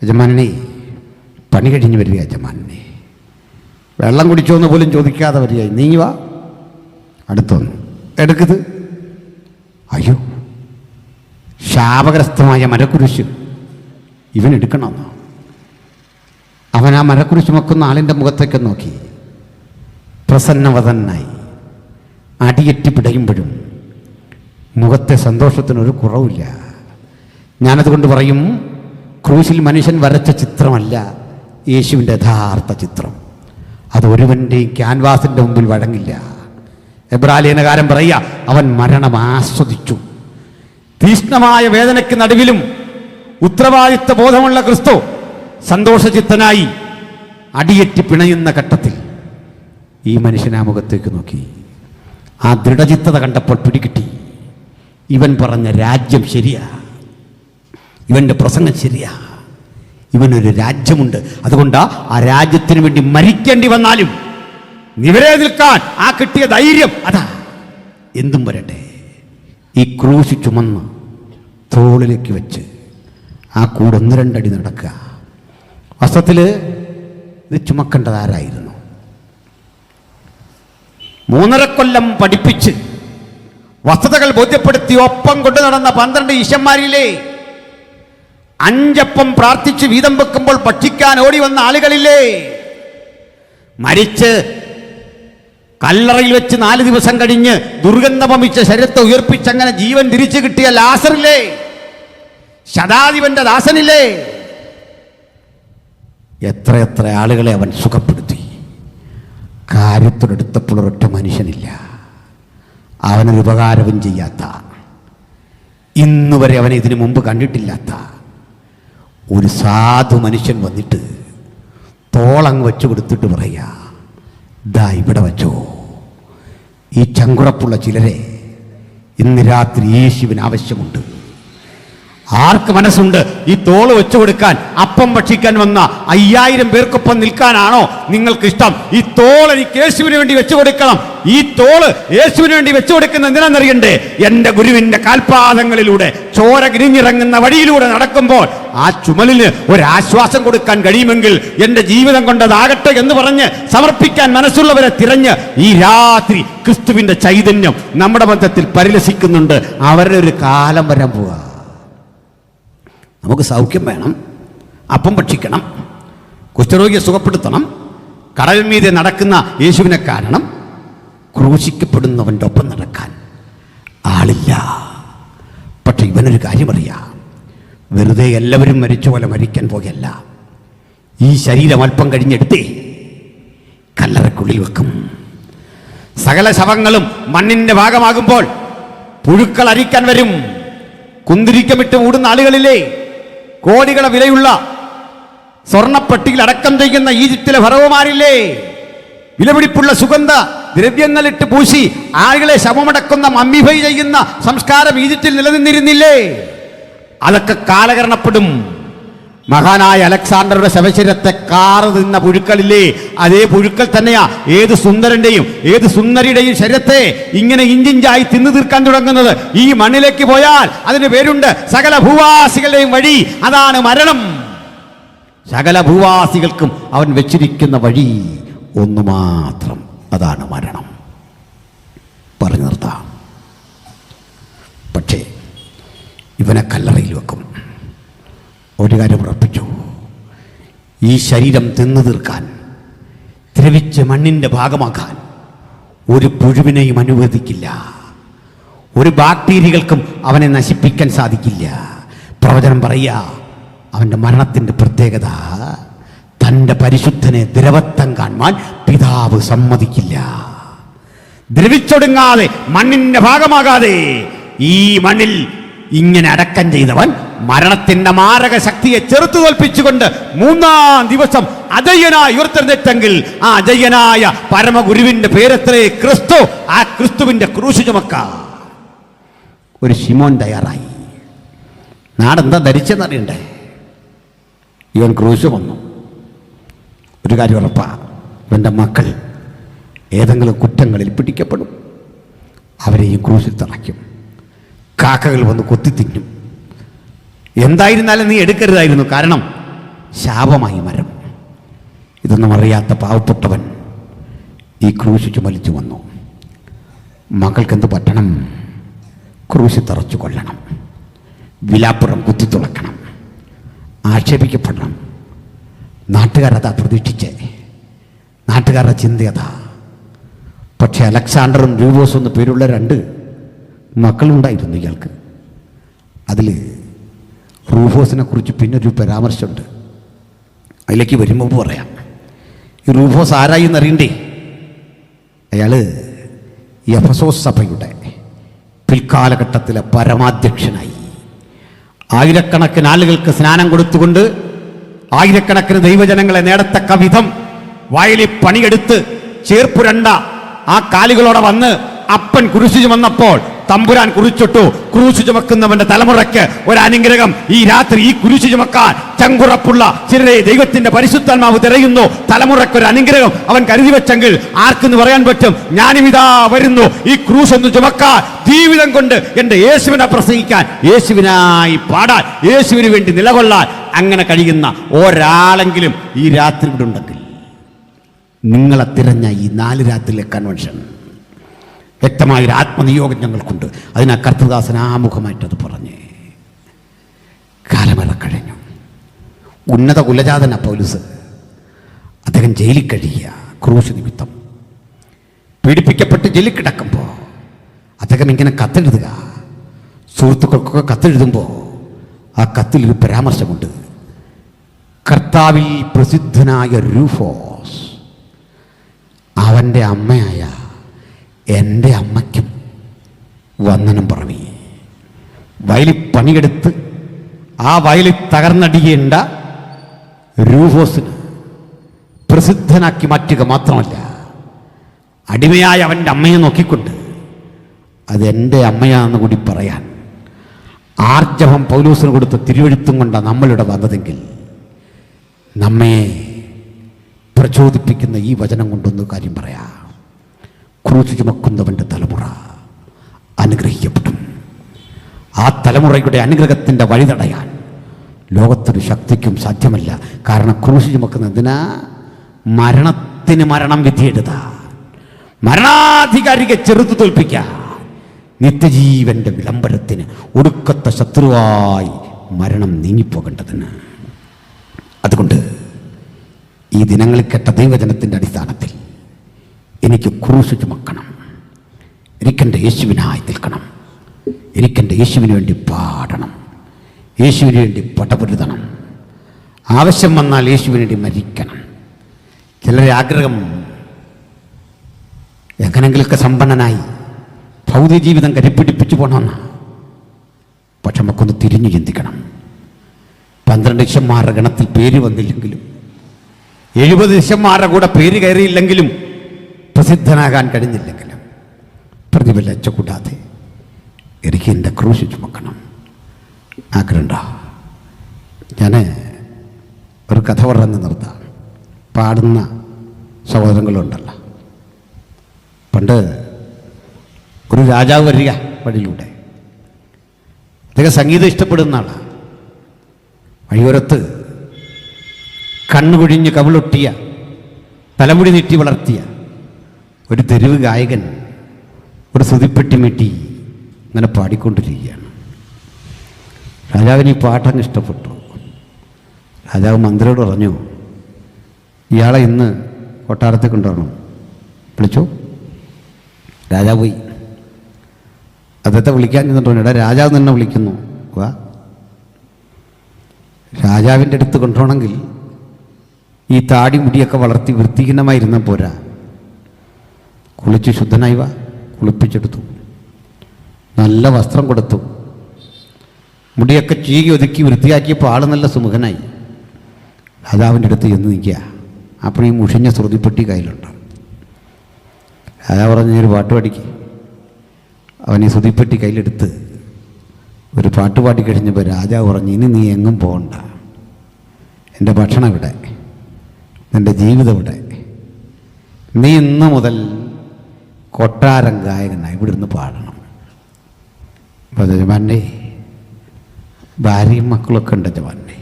യജമാനെ, പണി കഴിഞ്ഞ് വരിക യജമാനെ. വെള്ളം കുടിച്ചോന്ന് പോലും ചോദിക്കാതെ വരിക. നീ വാ. അടുത്തൊന്നു എടുക്കത്. അയ്യോ, ശാപഗ്രസ്തമായ മരക്കുരിശ് ഇവൻ എടുക്കണമെന്നോ? അവൻ ആ മരക്കുരിശ് ചുമക്കുന്ന ആളിൻ്റെ മുഖത്തേക്ക് നോക്കി പ്രസന്നവതനായി. അടിയെറ്റി പിടയുമ്പോഴും മുഖത്തെ സന്തോഷത്തിനൊരു കുറവില്ല. ഞാനതുകൊണ്ട് പറയും, ക്രൂശിൽ മനുഷ്യൻ വരച്ച ചിത്രമല്ല യേശുവിൻ്റെ യഥാർത്ഥ ചിത്രം. അത് ഒരുവൻ്റെയും ക്യാൻവാസിൻ്റെ മുമ്പിൽ വഴങ്ങില്ല. എബ്രാലേനകാരൻ പറയുക, അവൻ മരണം ആസ്വദിച്ചു. തീഷ്ണമായ വേദനയ്ക്ക് നടുവിലും ഉത്തരവാദിത്വ ബോധമുള്ള ക്രിസ്തു സന്തോഷചിത്തനായി അടിയെറ്റി പിണയുന്ന ഘട്ടത്തിൽ ഈ മനുഷ്യൻ ആ മുഖത്തേക്ക് നോക്കി. ആ ദൃഢചിത്തത കണ്ടപ്പോൾ പിടികിട്ടി, ഇവൻ പറഞ്ഞ രാജ്യം ശരിയാ, ഇവൻ്റെ പ്രസംഗം ശരിയാ, ഇവനൊരു രാജ്യമുണ്ട്. അതുകൊണ്ട് ആ രാജ്യത്തിന് വേണ്ടി മരിക്കേണ്ടി വന്നാലും നിവരെ നിൽക്കാൻ ആ കിട്ടിയ ധൈര്യം, അതാ എന്തും വരട്ടെ. ഈ ക്രൂശ് ചുമന്ന് തോളിലേക്ക് വെച്ച് ആ കൂടെ 1-2 അടി നടക്കുക. വസ്ത്രത്തിൽ ഇത് ചുമക്കേണ്ടതാരായിരുന്നു? 3.5 കൊല്ലം പഠിപ്പിച്ച് വസ്തുതകൾ ബോധ്യപ്പെടുത്തി ഒപ്പം കൊണ്ടു നടന്ന 12 ശിഷ്യന്മാരില്ലേ? 5 അപ്പം പ്രാർത്ഥിച്ച് വീതം വെക്കുമ്പോൾ ഭക്ഷിക്കാൻ ഓടി വന്ന ആളുകളില്ലേ? മരിച്ച് കല്ലറയിൽ വെച്ച് 4 ദിവസം കഴിഞ്ഞ് ദുർഗന്ധമമിച്ച ശരീരത്തെ ഉയർപ്പിച്ചങ്ങനെ ജീവൻ തിരിച്ചു കിട്ടിയ ലാസറില്ലേ? ശതാധിപന്റെ ദാസനില്ലേ? എത്ര ആളുകളെ അവൻ സുഖപ്പെടുത്തി. കാര്യത്തോടെടുത്തപ്പോൾ ഒരൊറ്റ മനുഷ്യനില്ല, അവനൊരു ഉപകാരവും ചെയ്യാത്ത, ഇന്നുവരെ അവനെ ഇതിനു മുമ്പ് കണ്ടിട്ടില്ലാത്ത ഒരു സാധു മനുഷ്യൻ വന്നിട്ട് തോളങ്ങ് വെച്ചു കൊടുത്തിട്ട് പറയുക, ദാ ഇവിടെ വച്ചോ. ഈ ചങ്കുറപ്പുള്ള ചിലരെ ഇന്ന് രാത്രി യേശുവിന് ആവശ്യമുണ്ട്. ആർക്ക് മനസ്സുണ്ട് ഈ തോള് വെച്ചു കൊടുക്കാൻ? അപ്പം ഭക്ഷിക്കാൻ വന്ന 5000 പേർക്കൊപ്പം നിൽക്കാനാണോ നിങ്ങൾക്ക് ഇഷ്ടം? ഈ തോള് എനിക്ക് യേശുവിന് വേണ്ടി വെച്ചു കൊടുക്കണം. ഈ തോള് യേശുവിന് വേണ്ടി വെച്ചു കൊടുക്കുന്ന എന്തിനാണെന്നറിയണ്ടേ? എൻ്റെ ഗുരുവിൻ്റെ കാൽപാദങ്ങളിലൂടെ ചോര കിരിഞ്ഞിറങ്ങുന്ന വഴിയിലൂടെ നടക്കുമ്പോൾ ആ ചുമലിന് ഒരാശ്വാസം കൊടുക്കാൻ കഴിയുമെങ്കിൽ എൻ്റെ ജീവിതം കൊണ്ടതാകട്ടെ എന്ന് പറഞ്ഞ് സമർപ്പിക്കാൻ മനസ്സുള്ളവരെ തിരഞ്ഞ് ഈ രാത്രി ക്രിസ്തുവിൻ്റെ ചൈതന്യം നമ്മുടെ മധ്യത്തിൽ പരിലസിക്കുന്നുണ്ട്. അവരുടെ ഒരു കാലം വരാൻ പോവുക. നമുക്ക് സൗഖ്യം വേണം, അപ്പം ഭക്ഷിക്കണം, കുഷ്ഠരോഗിയെ സുഖപ്പെടുത്തണം, കടൽ മീതെ നടക്കുന്ന യേശുവിനെ കാണണം. ക്രൂശിക്കപ്പെടുന്നവൻ്റെ ഒപ്പം നടക്കാൻ ആളില്ല. പക്ഷെ ഇവനൊരു കാര്യമറിയാം, വെറുതെ എല്ലാവരും മരിച്ച പോലെ മരിക്കാൻ പോകല്ല. ഈ ശരീരം അല്പം കഴിഞ്ഞെടുത്തേ കല്ലറയ്ക്കുള്ളിൽ വെക്കും. സകല ശവങ്ങളും മണ്ണിൻ്റെ ഭാഗമാകുമ്പോൾ പുഴുക്കൾ അരിക്കാൻ വരും. കുന്തിരിക്കമിട്ട് മൂടുന്ന ആളുകളില്ലേ? കോടികളെ വിലയുള്ള സ്വർണ്ണപ്പെട്ടിയിൽ അടക്കം ചെയ്യുന്ന ഈജിപ്തിലെ ഫറവോമാരില്ലേ? വിലപിടിപ്പുള്ള സുഗന്ധ ദ്രവ്യങ്ങളിട്ട് പൂശി ആളുകളെ ശവമടക്കുന്ന മമ്മിഫൈ ചെയ്യുന്ന സംസ്കാരം ഈജിപ്തിൽ നിലനിന്നിരുന്നില്ലേ? അതൊക്കെ കാലകരണപ്പെടും. മഹാനായ അലക്സാണ്ടറുടെ ശവശരീരത്തെ കാറ് തിന്ന പുഴുക്കളില്ലേ? അതേ പുഴുക്കൾ തന്നെയാ ഏത് സുന്ദരന്റെയും ഏത് സുന്ദരിയുടെയും ശരീരത്തെ ഇങ്ങനെ ഇഞ്ചിഞ്ചായി തിന്നു തീർക്കാൻ തുടങ്ങുന്നത്. ഈ മണ്ണിലേക്ക് പോയാൽ അതിന് പേരുണ്ട്, സകല ഭൂവാസികളുടെയും വഴി അതാണ് മരണം. സകല ഭൂവാസികൾക്കും അവൻ വെച്ചിരിക്കുന്ന വഴി ഒന്നു മാത്രം, അതാണ് മരണം. പറഞ്ഞു നിർത്താം. പക്ഷേ ഇവനെ കല്ലറയിൽ വെക്കും. ഒരു കാര്യം ഉറപ്പിച്ചു, ഈ ശരീരം തിന്നു തീർക്കാൻ, ദ്രവിച്ച് മണ്ണിൻ്റെ ഭാഗമാക്കാൻ ഒരു പുഴുവിനെയും അനുവദിക്കില്ല. ഒരു ബാക്ടീരിയകൾക്കും അവനെ നശിപ്പിക്കാൻ സാധിക്കില്ല. പ്രവചനം പറയുക, അവൻ്റെ മരണത്തിൻ്റെ പ്രത്യേകത, തൻ്റെ പരിശുദ്ധനെ ദ്രവത്വം കാണുവാൻ പിതാവ് സമ്മതിക്കില്ല. ദ്രവിച്ചൊടുങ്ങാതെ മണ്ണിൻ്റെ ഭാഗമാകാതെ ഈ മണ്ണിൽ ഇങ്ങനെ അടക്കം ചെയ്തവൻ മരണത്തിന്റെ മാരക ശക്തിയെ ചെറുത്തു തോൽപ്പിച്ചുകൊണ്ട് 3-ാം ദിവസം അജയ്യനായി ഉയർത്തെഴുന്നേറ്റെങ്കിൽ ആ അജയ്യനായ പരമഗുരുവിന്റെ പേരത്രേ ക്രിസ്തു. ആ ക്രിസ്തുവിന്റെ ക്രൂശ് ചുമക്കാൻ ഒരു ശിമോൻ തയ്യാറായി. നാടെന്താ ധരിച്ചെന്നറിയണ്ടേ? ഇവൻ ക്രൂശ് വന്നു. ഒരു കാര്യം ഉറപ്പാ, ഇവൻ്റെ മക്കൾ ഏതെങ്കിലും കുറ്റങ്ങളിൽ പിടിക്കപ്പെടും. അവരെയും ക്രൂശിൽ തറയ്ക്കും. കാക്കകൾ വന്ന് കൊത്തിത്തിന്നും. എന്തായിരുന്നാലും നീ എടുക്കരുതായിരുന്നു, കാരണം ശാപമായി മരം. ഇതൊന്നും അറിയാത്ത പാവപ്പെട്ടവൻ ഈ ക്രൂശ് ചുമലിച്ചു വന്നു. മക്കൾക്കെന്ത് പറ്റണം? ക്രൂശ് തറച്ചു കൊല്ലണം, വിലാപ്പുറം കുത്തിത്തുളക്കണം, ആക്ഷേപിക്കപ്പെടണം. നാട്ടുകാരതാ പ്രതീക്ഷിച്ചേ, നാട്ടുകാരുടെ ചിന്തയതാ. പക്ഷെ അലക്സാണ്ടറും രൂപോസും എന്ന് പേരുള്ള 2 മക്കളുണ്ടായിരുന്നു ഇയാൾക്ക്. അതിൽ റൂഫോസിനെ കുറിച്ച് പിന്നൊരു പരാമർശമുണ്ട്, അതിലേക്ക് വരുമ്പോൾ പറയാം. ഈ റൂഫോസ് ആരായി എന്നറിയണ്ടേ? അയാൾ എഫെസോസ് സഭയുടെ പിൽക്കാലഘട്ടത്തിലെ പരമാധ്യക്ഷനായി. ആയിരക്കണക്കിന് ആളുകൾക്ക് സ്നാനം കൊടുത്തുകൊണ്ട് ആയിരക്കണക്കിന് ദൈവജനങ്ങളെ നേടത്തക്ക വിധം വയലിൽ പണിയെടുത്ത് ചേർപ്പുരണ്ട ആ കാലുകളോടെ വന്ന് അപ്പൻ കുരിശു ചുമന്നപ്പോൾ തമ്പുരാൻ കുറിച്ചിട്ടു, ക്രൂശ് ചുമക്കുന്നവന്റെ തലമുറയ്ക്ക് ഒരു അനുഗ്രഹം. ഈ രാത്രി ഈ കുരിശ് ചുമക്കാൻ ചങ്കുറപ്പുള്ള ചിലരെ ദൈവത്തിന്റെ പരിശുദ്ധാത്മാവ് തിരയുന്നു. തലമുറയ്ക്കൊരു അനുഗ്രഹം അവൻ കരുതി വെച്ചെങ്കിൽ ആർക്കെന്ന് പറയാൻ പറ്റും? ഞാനും ഇതാ വരുന്നു ഈ ക്രൂശ് ഒന്ന് ചുമക്കാൻ, ജീവിതം കൊണ്ട് എന്റെ യേശുവിനെ പ്രസംഗിക്കാൻ, യേശുവിനായി പാടാൻ, യേശുവിന് വേണ്ടി നിലകൊള്ളാൻ അങ്ങനെ കഴിയുന്ന ഒരാളെങ്കിലും ഈ രാത്രി ഇവിടെ ഉണ്ടെങ്കിൽ, നിങ്ങളെ തിരഞ്ഞ ഈ 4 രാത്രിയിലെ കൺവെൻഷൻ വ്യക്തമായൊരു ആത്മനിയോഗം ഞങ്ങൾക്കുണ്ട്. അതിനാ കർത്തൃദാസൻ ആമുഖമായിട്ടത് പറഞ്ഞേ. കാലമേറെ കഴിഞ്ഞു. ഉന്നത കുലജാതന പൗലോസ്. അദ്ദേഹം ജയിലിൽ കഴിയുക, ക്രൂശ് നിമിത്തം പീഡിപ്പിക്കപ്പെട്ട് ജയിലിൽ കിടക്കുമ്പോൾ അദ്ദേഹം ഇങ്ങനെ കത്തെഴുതുക. സുഹൃത്തുക്കൾക്കൊക്കെ കത്തെഴുതുമ്പോൾ ആ കത്തിലൊരു പരാമർശമുണ്ട്. കർത്താവിൽ പ്രസിദ്ധനായ രൂഫോസ് അവൻ്റെ അമ്മയായ എൻ്റെ അമ്മയ്ക്കും വന്ദനം പറവി. വയലിൽ പണിയെടുത്ത് ആ വയലിൽ തകർന്നടിയേണ്ട രൂഫോസിന് പ്രസിദ്ധനാക്കി മാറ്റുക മാത്രമല്ല, അടിമയായ അവൻ്റെ അമ്മയെ നോക്കിക്കൊണ്ട് അതെൻ്റെ അമ്മയാണെന്ന് കൂടി പറയാൻ ആർജവം പൗലോസിന് കൊടുത്ത തിരുവെഴുത്തും കൊണ്ടാണ് നമ്മളിവിടെ വന്നതെങ്കിൽ നമ്മെ പ്രചോദിപ്പിക്കുന്ന ഈ വചനം കൊണ്ടൊന്ന് കാര്യം പറയാം. ക്രൂശ് ചുമക്കുന്നവൻ്റെ തലമുറ അനുഗ്രഹിക്കപ്പെടും. ആ തലമുറയുടെ അനുഗ്രഹത്തിൻ്റെ വഴി തടയാൻ ലോകത്തൊരു ശക്തിക്കും സാധ്യമല്ല. കാരണം ക്രൂശ് ചുമക്കുന്നതിന് മരണത്തിന് മരണം വിധിയെഴുത, മരണാധികാരിയെ ചെറുത്തു തോൽപ്പിക്കാൻ, നിത്യജീവന്റെ വിളംബരത്തിന് ഒടുക്കത്തെ ശത്രുവായി മരണം നീങ്ങിപ്പോകേണ്ടതിന്. അതുകൊണ്ട് ഈ ദിനങ്ങളിൽ കേട്ട ദൈവജനത്തിൻ്റെ അടിസ്ഥാനത്തിൽ എനിക്ക് ക്രൂശ് ചുമക്കണം, എനിക്കെൻ്റെ യേശുവിനായി നിൽക്കണം, എനിക്കെൻ്റെ യേശുവിന് വേണ്ടി പാടണം, യേശുവിന് വേണ്ടി പടപൊരുതണം, ആവശ്യം വന്നാൽ യേശുവിന് വേണ്ടി മരിക്കണം. ചിലരുടെ ആഗ്രഹം എങ്ങനെങ്കിലൊക്കെ സമ്പന്നനായി ഭൗതിക ജീവിതം കരിപ്പിടിപ്പിച്ചു പോകണമെന്നാണ്. പക്ഷെ നമുക്കൊന്ന് തിരിഞ്ഞു ചിന്തിക്കണം. 12 ശിഷ്യന്മാരുടെ ഗണത്തിൽ പേര് വന്നില്ലെങ്കിലും 70 ശിഷ്യന്മാരുടെ കൂടെ പേര് കയറിയില്ലെങ്കിലും പ്രസിദ്ധനാകാൻ കഴിഞ്ഞില്ലെങ്കിലും പ്രതിഫലച്ച കൂടാതെ എനിക്ക് എൻ്റെ ക്രൂശ് ചുമക്കണം ആഗ്രഹമുണ്ടോ? ഞാൻ ഒരു കഥ പറഞ്ഞു നിർത്താം. പാടുന്ന സഹോദരങ്ങളുണ്ടല്ലോ. പണ്ട് ഒരു രാജാവ് വരിക വഴിയിലൂടെ. അദ്ദേഹം സംഗീതം ഇഷ്ടപ്പെടുന്ന ആളാണ്. വഴിയോരത്ത് കണ്ണുകുഴിഞ്ഞ് കവിളൊട്ടിയ, തലമുടി നീട്ടി വളർത്തിയ ഒരു തെരുവ് ഗായകൻ ഒരു ശ്രുതിപ്പെട്ടി മീട്ടി അങ്ങനെ പാടിക്കൊണ്ടിരിക്കുകയാണ്. രാജാവിന് ഈ പാട്ടങ്ങ് ഇഷ്ടപ്പെട്ടു. രാജാവ് മന്ത്രിയോട് പറഞ്ഞു, ഇയാളെ ഇന്ന് കൊട്ടാരത്തിൽ കൊണ്ടുവരണം. വിളിച്ചു. രാജാവ് പോയി. അദ്ദേഹത്തെ വിളിക്കാൻ ചെന്നിട്ടുണ്ട്. എടാ, രാജാവ് തന്നെ വിളിക്കുന്നു, വാ. രാജാവിൻ്റെ അടുത്ത് കൊണ്ടുപോകണമെങ്കിൽ ഈ താടി മുടിയൊക്കെ വളർത്തി വൃത്തിഹീനമായിരുന്ന പോരാ, കുളിച്ച് ശുദ്ധനായി വാ. കുളിപ്പിച്ചെടുത്തു, നല്ല വസ്ത്രം കൊടുത്തു, മുടിയൊക്കെ ചീകി ഒതുക്കി വൃത്തിയാക്കിയപ്പോൾ ആൾ നല്ല സുമുഖനായി. രാജാവിൻ്റെ അടുത്ത് ചെന്ന് നിൽക്കുക. അപ്പോൾ ഈ മുഷിഞ്ഞ ശ്രുതിപ്പെട്ടി കയ്യിലുണ്ട്. രാജാവ് പറഞ്ഞ ഒരു പാട്ട് പാടിക്ക്. അവൻ ഈ ശ്രുതിപ്പെട്ടി കയ്യിലെടുത്ത് ഒരു പാട്ട് പാടി കഴിഞ്ഞപ്പോൾ രാജാവ് പറഞ്ഞു, ഇനി നീ എങ്ങും പോകണ്ട, എൻ്റെ ഭക്ഷണം ഇവിടെ, എൻ്റെ ജീവിതം ഇവിടെ, നീ ഇന്ന് മുതൽ കൊട്ടാരം ഗായകനായി ഇവിടെ നിന്ന് പാടണം. അപ്പോൾ യജമാനെ, ഭാര്യയും മക്കളൊക്കെ ഉണ്ട് യജമാനെ.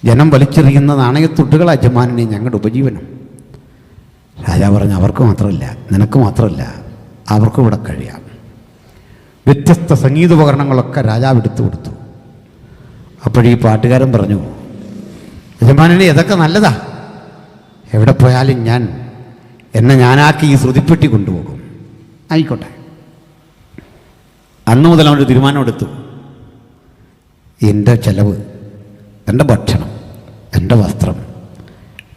ജനം വലിച്ചെറിയുന്ന നാണയത്തുട്ടുകൾ യജമാനെ ഞങ്ങളുടെ ഉപജീവനം. രാജാവ് പറഞ്ഞു, അവർക്ക് മാത്രമല്ല, നിനക്ക് മാത്രമല്ല, അവർക്കും ഇവിടെ കഴിയാം. വ്യത്യസ്ത സംഗീതോപകരണങ്ങളൊക്കെ രാജാവ് എടുത്തു കൊടുത്തു. അപ്പോഴീ പാട്ടുകാരൻ പറഞ്ഞു, യജമാനെ ഇതൊക്കെ നല്ലതാ, എവിടെ പോയാലും എന്നെ ഞാനാക്കി ഈ ശ്രുതിപ്പെട്ടി കൊണ്ടുപോകും. ആയിക്കോട്ടെ. അന്നു മുതൽ അവനൊരു തീരുമാനം എടുത്തു, എൻ്റെ ചെലവ്, എൻ്റെ ഭക്ഷണം, എൻ്റെ വസ്ത്രം,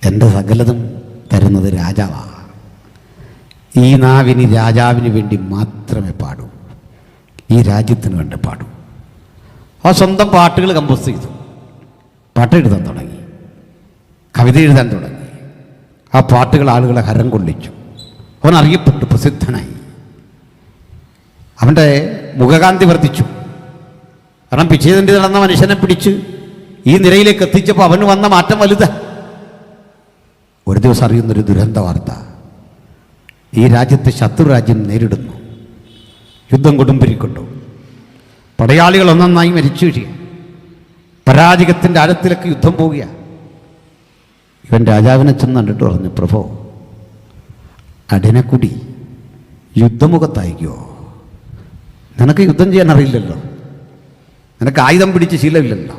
എൻ്റെ സകലതും തരുന്നത് രാജാവാണ്. ഈ നാവിന് രാജാവിന് വേണ്ടി മാത്രമേ പാടൂ, ഈ രാജ്യത്തിന് വേണ്ടി പാടൂ. ആ സ്വന്തം പാട്ടുകൾ കമ്പോസ് ചെയ്തു, പാട്ട് എഴുതാൻ തുടങ്ങി, കവിത എഴുതാൻ തുടങ്ങി. ആ പാട്ടുകൾ ആളുകളെ ഹരം കൊള്ളിച്ചു. അവൻ അറിയപ്പെട്ടു, പ്രസിദ്ധനായി. അവൻ്റെ മുഖകാന്തി വർദ്ധിച്ചു. കാരണം പിച്ചേതണ്ടി നടന്ന മനുഷ്യനെ പിടിച്ച് ഈ നിരയിലേക്ക് എത്തിച്ചപ്പോൾ അവന് വന്ന മാറ്റം വലുത്. ഒരു ദിവസം അറിയുന്നൊരു ദുരന്ത വാർത്ത, ഈ രാജ്യത്തെ ശത്രുരാജ്യം നേരിടുന്നു. യുദ്ധം കൊടുമ്പിരിക്കൊണ്ടു. പടയാളികൾ ഒന്നൊന്നായി മരിച്ചു വീഴുക. പരാജയത്തിൻ്റെ ആഴത്തിലേക്ക് യുദ്ധം പോവുക. ഇവൻ രാജാവിനെ ചെന്ന് കണ്ടിട്ട് പറഞ്ഞു, പ്രഭോ, അടിനക്കുടി യുദ്ധമുഖത്തയക്കുമോ? നിനക്ക് യുദ്ധം ചെയ്യാൻ അറിയില്ലല്ലോ, നിനക്ക് ആയുധം പിടിച്ച് ശീലമില്ലല്ലോ,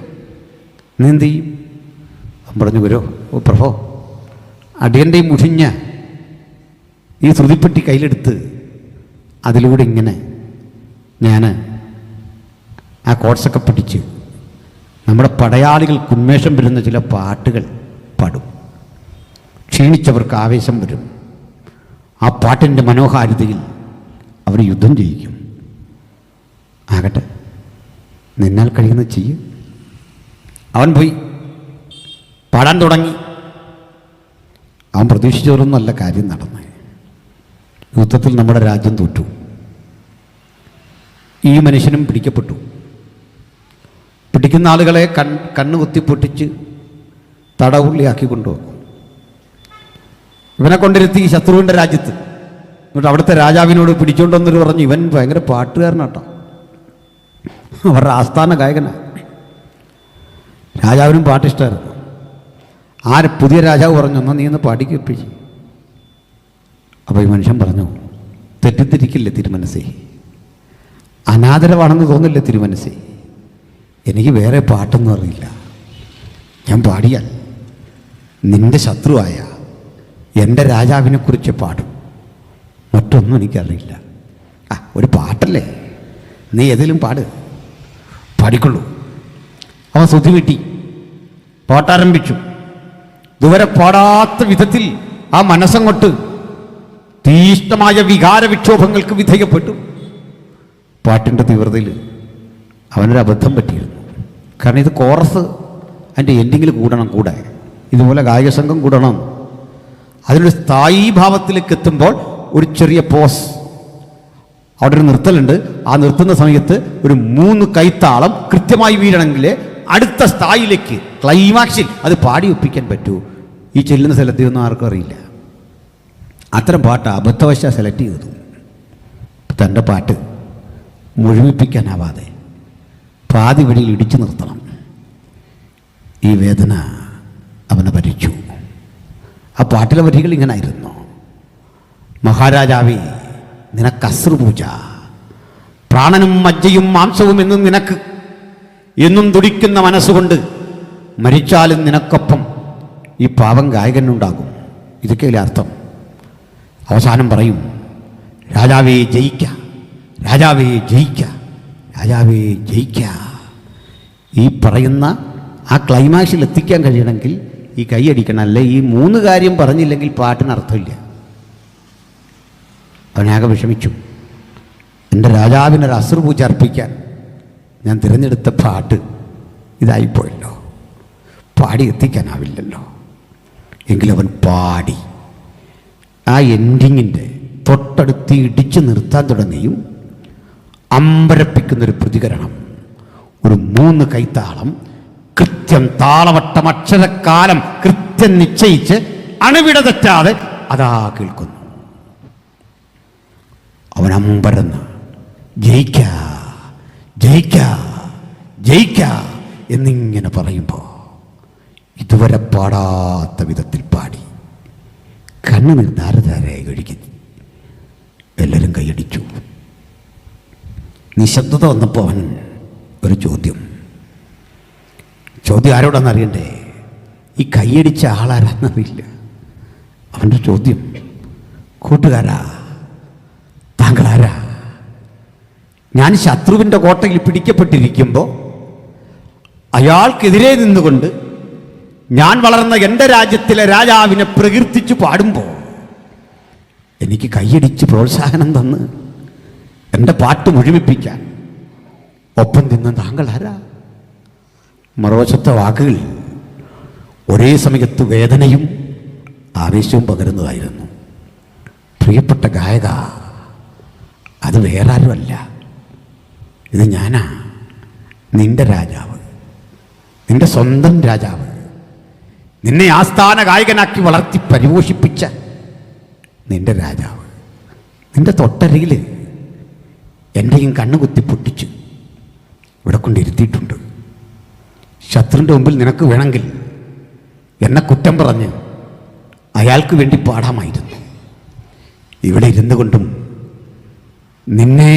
നീ എന്ത് ചെയ്യും? അവൻ പറഞ്ഞു, വരോ ഓ പ്രഭോ, അടിയൻ്റെ മുഷിഞ്ഞ ഈ ശ്രുതിപ്പെട്ടി കയ്യിലെടുത്ത് അതിലൂടെ ഇങ്ങനെ ഞാൻ ആ കോട്സൊക്കെ പിടിച്ച് നമ്മുടെ പടയാളികൾക്ക് ഉന്മേഷം വരുന്ന ചില പാട്ടുകൾ പാടും. ക്ഷീണിച്ചവർക്ക് ആവേശം വരും. ആ പാട്ടിൻ്റെ മനോഹാരിതയിൽ അവർ യുദ്ധം ചെയ്യിക്കും. ആകട്ടെ, നിന്നാൽ കഴിയുന്നത് ചെയ്യും. അവൻ പോയി പാടാൻ തുടങ്ങി. അവൻ പ്രതീക്ഷിച്ചവരൊന്നുമല്ല കാര്യം നടന്നത്. യുദ്ധത്തിൽ നമ്മുടെ രാജ്യം തോറ്റു. ഈ മനുഷ്യനും പിടിക്കപ്പെട്ടു. പിടിക്കുന്ന ആളുകളെ കണ്ണ് കുത്തിപ്പൊട്ടിച്ച് തടവുള്ളിയാക്കി കൊണ്ടുപോകും. ഇവനെ കൊണ്ടിരുത്തി ഈ ശത്രുവിൻ്റെ രാജ്യത്ത്. എന്നിട്ട് അവിടുത്തെ രാജാവിനോട് പിടിച്ചുകൊണ്ടുവന്നൊരു പറഞ്ഞു, ഇവൻ ഭയങ്കര പാട്ടുകാരനാട്ടോ, അവരുടെ ആസ്ഥാന ഗായകനാണ്. രാജാവിനും പാട്ടിഷ്ടമായിരുന്നു. പുതിയ രാജാവ് പറഞ്ഞു, എന്നാൽ നീ ഒന്ന് പാടിക്കൊപ്പിച്ച്. അപ്പോൾ ഈ മനുഷ്യൻ പറഞ്ഞു, തെറ്റിദ്ധരിക്കില്ലേ തിരുമനസ്സേ, അനാദരവാണെന്ന് തോന്നില്ലേ തിരുമനസ്സേ, എനിക്ക് വേറെ പാട്ടൊന്നും അറിയില്ല. ഞാൻ പാടിയാൽ നിൻ്റെ ശത്രുവായ എൻ്റെ രാജാവിനെക്കുറിച്ച് പാടും, മറ്റൊന്നും എനിക്കറിയില്ല. ഒരു പാട്ടല്ലേ, നീ ഏതെങ്കിലും പാടിക്കൊള്ളൂ. അവൻ ശ്രുതി വീട്ടി പാട്ടാരംഭിച്ചു. ഇതുവരെ പാടാത്ത വിധത്തിൽ ആ മനസ്സങ്ങോട്ട് തീഷ്ണമായ വികാര വിക്ഷോഭങ്ങൾക്ക് വിധേയപ്പെട്ടു. പാട്ടിൻ്റെ തീവ്രതയിൽ അവനൊരു അബദ്ധം പറ്റിയിരുന്നു. കാരണം ഇത് കോറസ് അതിൻ്റെ എൻഡിങ്ങിൽ കൂടെ ഇതുപോലെ ഗായക സംഘം കൂടണം. അതിനൊരു സ്ഥായീ ഭാവത്തിലേക്ക് എത്തുമ്പോൾ ഒരു ചെറിയ പോസ്, അവിടെ ഒരു നിർത്തലുണ്ട്. ആ നിർത്തുന്ന സമയത്ത് ഒരു 3 കൈത്താളം കൃത്യമായി വീഴണമെങ്കിൽ അടുത്ത സ്ഥായിലേക്ക് ക്ലൈമാക്സിൽ അത് പാടി ഒപ്പിക്കാൻ പറ്റൂ. ഈ ചെല്ലുന്ന സ്ഥലത്തൊന്നും ആർക്കും അറിയില്ല. അത്തരം പാട്ട് അബദ്ധവശ സെലക്ട് ചെയ്തു. തൻ്റെ പാട്ട് മുഴുമിപ്പിക്കാനാവാതെ പാതി വഴിയിൽ ഇടിച്ചു നിർത്തണം. ഈ വേദന അവനെ ഭരിച്ചു. ആ പാട്ടിലെ വരികൾ ഇങ്ങനെ ആയിരുന്നു: മഹാരാജാവേ, നിനക്ക് അശ്രുപൂജ, പ്രാണനും മജ്ജയും മാംസവും എന്നും നിനക്ക് എന്നും തുടിക്കുന്ന മനസ്സുകൊണ്ട് മരിച്ചാലും നിനക്കൊപ്പം ഈ പാവം ഗായകനുണ്ടാകും. ഇതൊക്കെയല്ലേ അർത്ഥം. അവസാനം പറയും, രാജാവേ ജയിക്ക, രാജാവേ ജയിക്ക, രാജാവേ ജയിക്ക. ഈ പറയുന്ന ആ ക്ലൈമാക്സിൽ എത്തിക്കാൻ കഴിയണമെങ്കിൽ ഈ കൈയടിക്കണം. അല്ലേ ഈ 3 കാര്യം പറഞ്ഞില്ലെങ്കിൽ പാട്ടിന് അർത്ഥമില്ല. അവനാകെ വിഷമിച്ചു. എൻ്റെ രാജാവിനൊരു അശ്രുപൂജ അർപ്പിക്കാൻ ഞാൻ തിരഞ്ഞെടുത്ത പാട്ട് ഇതായിപ്പോയല്ലോ, പാടി എത്തിക്കാനാവില്ലല്ലോ. എങ്കിലവൻ പാടി ആ എൻഡിങ്ങിൻ്റെ തൊട്ടടുത്ത് ഇടിച്ചു നിർത്താൻ തുടങ്ങിയും അമ്പരപ്പിക്കുന്നൊരു പ്രതികരണം. ഒരു 3 കൈത്താളം കൃത്യം താളവട്ടം അക്ഷരക്കാലം കൃത്യം നിശ്ചയിച്ച് അണുവിട തെറ്റാതെ അതാ കേൾക്കുന്നു. അവൻ അമ്പരന്ന് ജയിക്ക ജയിക്ക ജയിക്ക എന്നിങ്ങനെ പറയുമ്പോൾ ഇതുവരെ പാടാത്ത വിധത്തിൽ പാടി കണ്ണുനീർ ധാരധാരയായി ഒഴുകി. എല്ലാവരും കൈയടിച്ചു. നിശബ്ദത വന്നപ്പോൾ അവൻ ഒരു ചോദ്യം ആരോടാണെന്നറിയണ്ടേ? ഈ കൈയടിച്ച ആളാരാന്നറിയില്ല. അവൻ്റെ ചോദ്യം, കൂട്ടുകാരാ, താങ്കളാരാ? ഞാൻ ശത്രുവിൻ്റെ കോട്ടയിൽ പിടിക്കപ്പെട്ടിരിക്കുമ്പോൾ അയാൾക്കെതിരെ നിന്നുകൊണ്ട് ഞാൻ വളർന്ന എൻ്റെ രാജ്യത്തിലെ രാജാവിനെ പ്രകീർത്തിച്ചു പാടുമ്പോൾ എനിക്ക് കൈയടിച്ച് പ്രോത്സാഹനം തന്ന് എൻ്റെ പാട്ട് മുഴുമിപ്പിക്കാൻ ഒപ്പം നിന്ന് താങ്കളാരാ? മറുവശത്തെ വാക്കുകൾ ഒരേ സമയത്ത് വേദനയും ആവേശവും പകരുന്നതായിരുന്നു. പ്രിയപ്പെട്ട ഗായക, അത് വേറെ ആരുമല്ല, ഇത് ഞാനാ, നിന്റെ രാജാവ്, നിന്റെ സ്വന്തം രാജാവ്, നിന്നെ ആസ്ഥാന ഗായകനാക്കി വളർത്തി പരിപോഷിപ്പിച്ച നിന്റെ രാജാവ്. നിന്റെ തൊട്ടരികിൽ എൻ്റെയും കണ്ണുകുത്തി പൊട്ടിച്ച് ഇവിടെ കൊണ്ടിരുത്തിയിട്ടുണ്ട്. ശത്രുവിൻ്റെ മുമ്പിൽ നിനക്ക് വേണമെങ്കിൽ എന്നെ കുറ്റം പറഞ്ഞ് അയാൾക്ക് വേണ്ടി പാടാമായിരുന്നു. ഇവിടെ ഇരുന്നു കൊണ്ടും നിന്നെ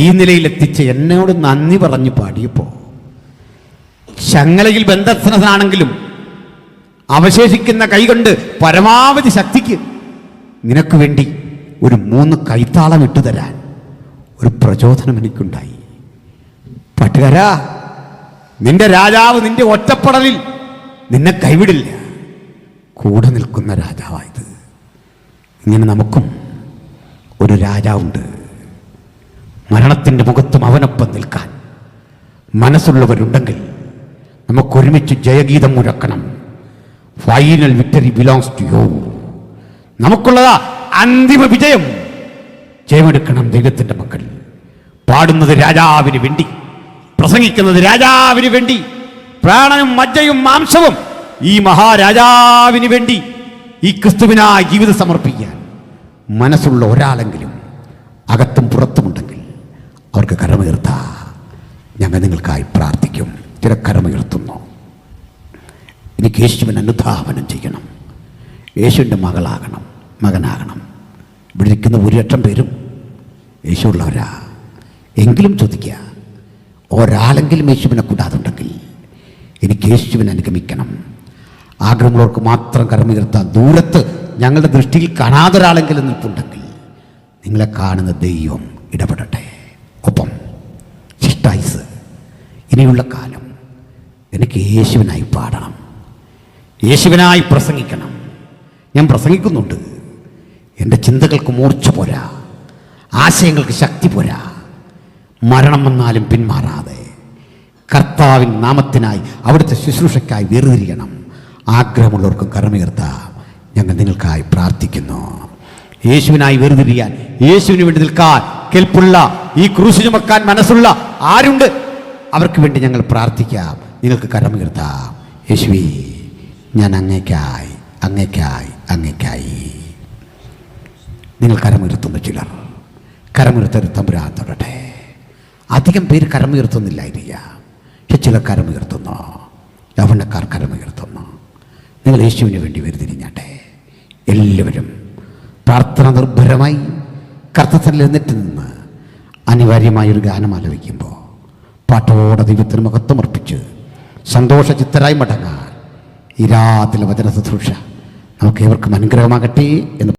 ഈ നിലയിലെത്തിച്ച് എന്നോട് നന്ദി പറഞ്ഞ് പാടിയപ്പോൾ ചങ്ങലയിൽ ബന്ധസ്ഥനാണെങ്കിലും അവശേഷിക്കുന്ന കൈകൊണ്ട് പരമാവധി ശക്തിക്ക് നിനക്ക് വേണ്ടി ഒരു 3 കൈത്താളം ഇട്ടു തരാൻ ഒരു പ്രചോദനം എനിക്കുണ്ടായി. പാട്ടുകാരാ, നിന്റെ രാജാവ് നിന്റെ ഒറ്റപ്പെടലിൽ നിന്നെ കൈവിടില്ല. കൂടെ നിൽക്കുന്ന രാജാവായത്. ഇങ്ങനെ നമുക്കും ഒരു രാജാവുണ്ട്. മരണത്തിൻ്റെ മുഖത്തും അവനൊപ്പം നിൽക്കാൻ മനസ്സുള്ളവരുണ്ടെങ്കിൽ നമുക്കൊരുമിച്ച് ജയഗീതം മുഴക്കണം. Final victory belongs to you. നമുക്കുള്ളതാ അന്തിമ വിജയം. ജയമെടുക്കണം ദൈവത്തിൻ്റെ മക്കൾ. പാടുന്നത് രാജാവിന് വേണ്ടി, പ്രസംഗിക്കുന്നത് രാജാവിന് വേണ്ടി, പ്രാണനും മജ്ജയും മാംസവും ഈ മഹാരാജാവിന് വേണ്ടി, ഈ ക്രിസ്തുവിനായി ജീവിതം സമർപ്പിക്കാൻ മനസ്സുള്ള ഒരാളെങ്കിലും അകത്തും പുറത്തുമുണ്ടെങ്കിൽ അവർക്ക് കരമുയർത്താ. ഞങ്ങൾ നിങ്ങൾക്കായി പ്രാർത്ഥിക്കും. ചില കരമുയർത്തുന്നു. എനിക്ക് യേശുവിനെ അനുധാവനം ചെയ്യണം, യേശുവിൻ്റെ മകനാകണം. ഇവിടെ ഇരിക്കുന്ന 1,00,000 പേരും യേശുള്ളവരാ. എങ്കിലും ചോദിക്കുക, ഒരാളെങ്കിലും യേശുവിനെ കൂടാതുണ്ടെങ്കിൽ എനിക്ക് യേശുവിനെ അനുഗമിക്കണം. ആഗ്രഹമുള്ളവർക്ക് മാത്രം കരമുയർത്താൻ. ദൂരത്ത് ഞങ്ങളുടെ ദൃഷ്ടിയിൽ കാണാതെ ഒരാളെങ്കിലും നിൽപ്പുണ്ടെങ്കിൽ നിങ്ങളെ കാണുന്ന ദൈവം ഇടപെടട്ടെ. ഒപ്പം ശിഷ്ടായുസ് ഇനിയുള്ള കാലം എനിക്ക് യേശുവിനായി പാടണം, യേശുവിനായി പ്രസംഗിക്കണം. ഞാൻ പ്രസംഗിക്കുന്നുണ്ട്. എൻ്റെ ചിന്തകൾക്ക് മൂർച്ച പോരാ, ആശയങ്ങൾക്ക് ശക്തി പോരാ. മരണം വന്നാലും പിന്മാറാതെ കർത്താവിൻ നാമത്തിനായി, അവിടുത്തെ ശുശ്രൂഷയ്ക്കായി വേർതിരിയണം. ആഗ്രഹമുള്ളവർക്കും കരമുയർത്താം. ഞങ്ങൾ നിങ്ങൾക്കായി പ്രാർത്ഥിക്കുന്നു. യേശുവിനായി വേർതിരിയാൻ, യേശുവിന് വേണ്ടി നിൽക്കാൻ കെൽപ്പുള്ള, ഈ ക്രൂശ് ചുമക്കാൻ മനസ്സുള്ള ആരുണ്ട്? അവർക്ക് വേണ്ടി ഞങ്ങൾ പ്രാർത്ഥിക്കാം. നിങ്ങൾക്ക് കരമുയർത്താം. യേശുവേ, ഞാൻ അങ്ങേക്കായി. നിങ്ങൾ കരമുയർത്തുന്നു. ചിലർ കരമുയർത്തരു തമ്പുരാൻ തൊടട്ടെ. അധികം പേര് കരമുയർത്തുന്നില്ലായിരിക്കുക, പക്ഷെ ചിലർ കരമുയർത്തുന്നു. യൗവനക്കാർ കരമുയർത്തുന്നു. നിങ്ങൾ യേശുവിന് വേണ്ടി വേർതിരിഞ്ഞാട്ടെ. എല്ലാവരും പ്രാർത്ഥന നിർഭരമായി കർത്തത്തിൽ എന്നിട്ട് നിന്ന് അനിവാര്യമായൊരു ഗാനം ആലപിക്കുമ്പോൾ പാട്ടോടെ ദൈവത്തിന് മഹത്വമർപ്പിച്ച് സന്തോഷചിത്തരായി മടങ്ങാൻ ഈ രാത്രിയിലെ വചന ശുശ്രൂഷ നമുക്ക് ഏവർക്കും അനുഗ്രഹമാകട്ടെ എന്ന്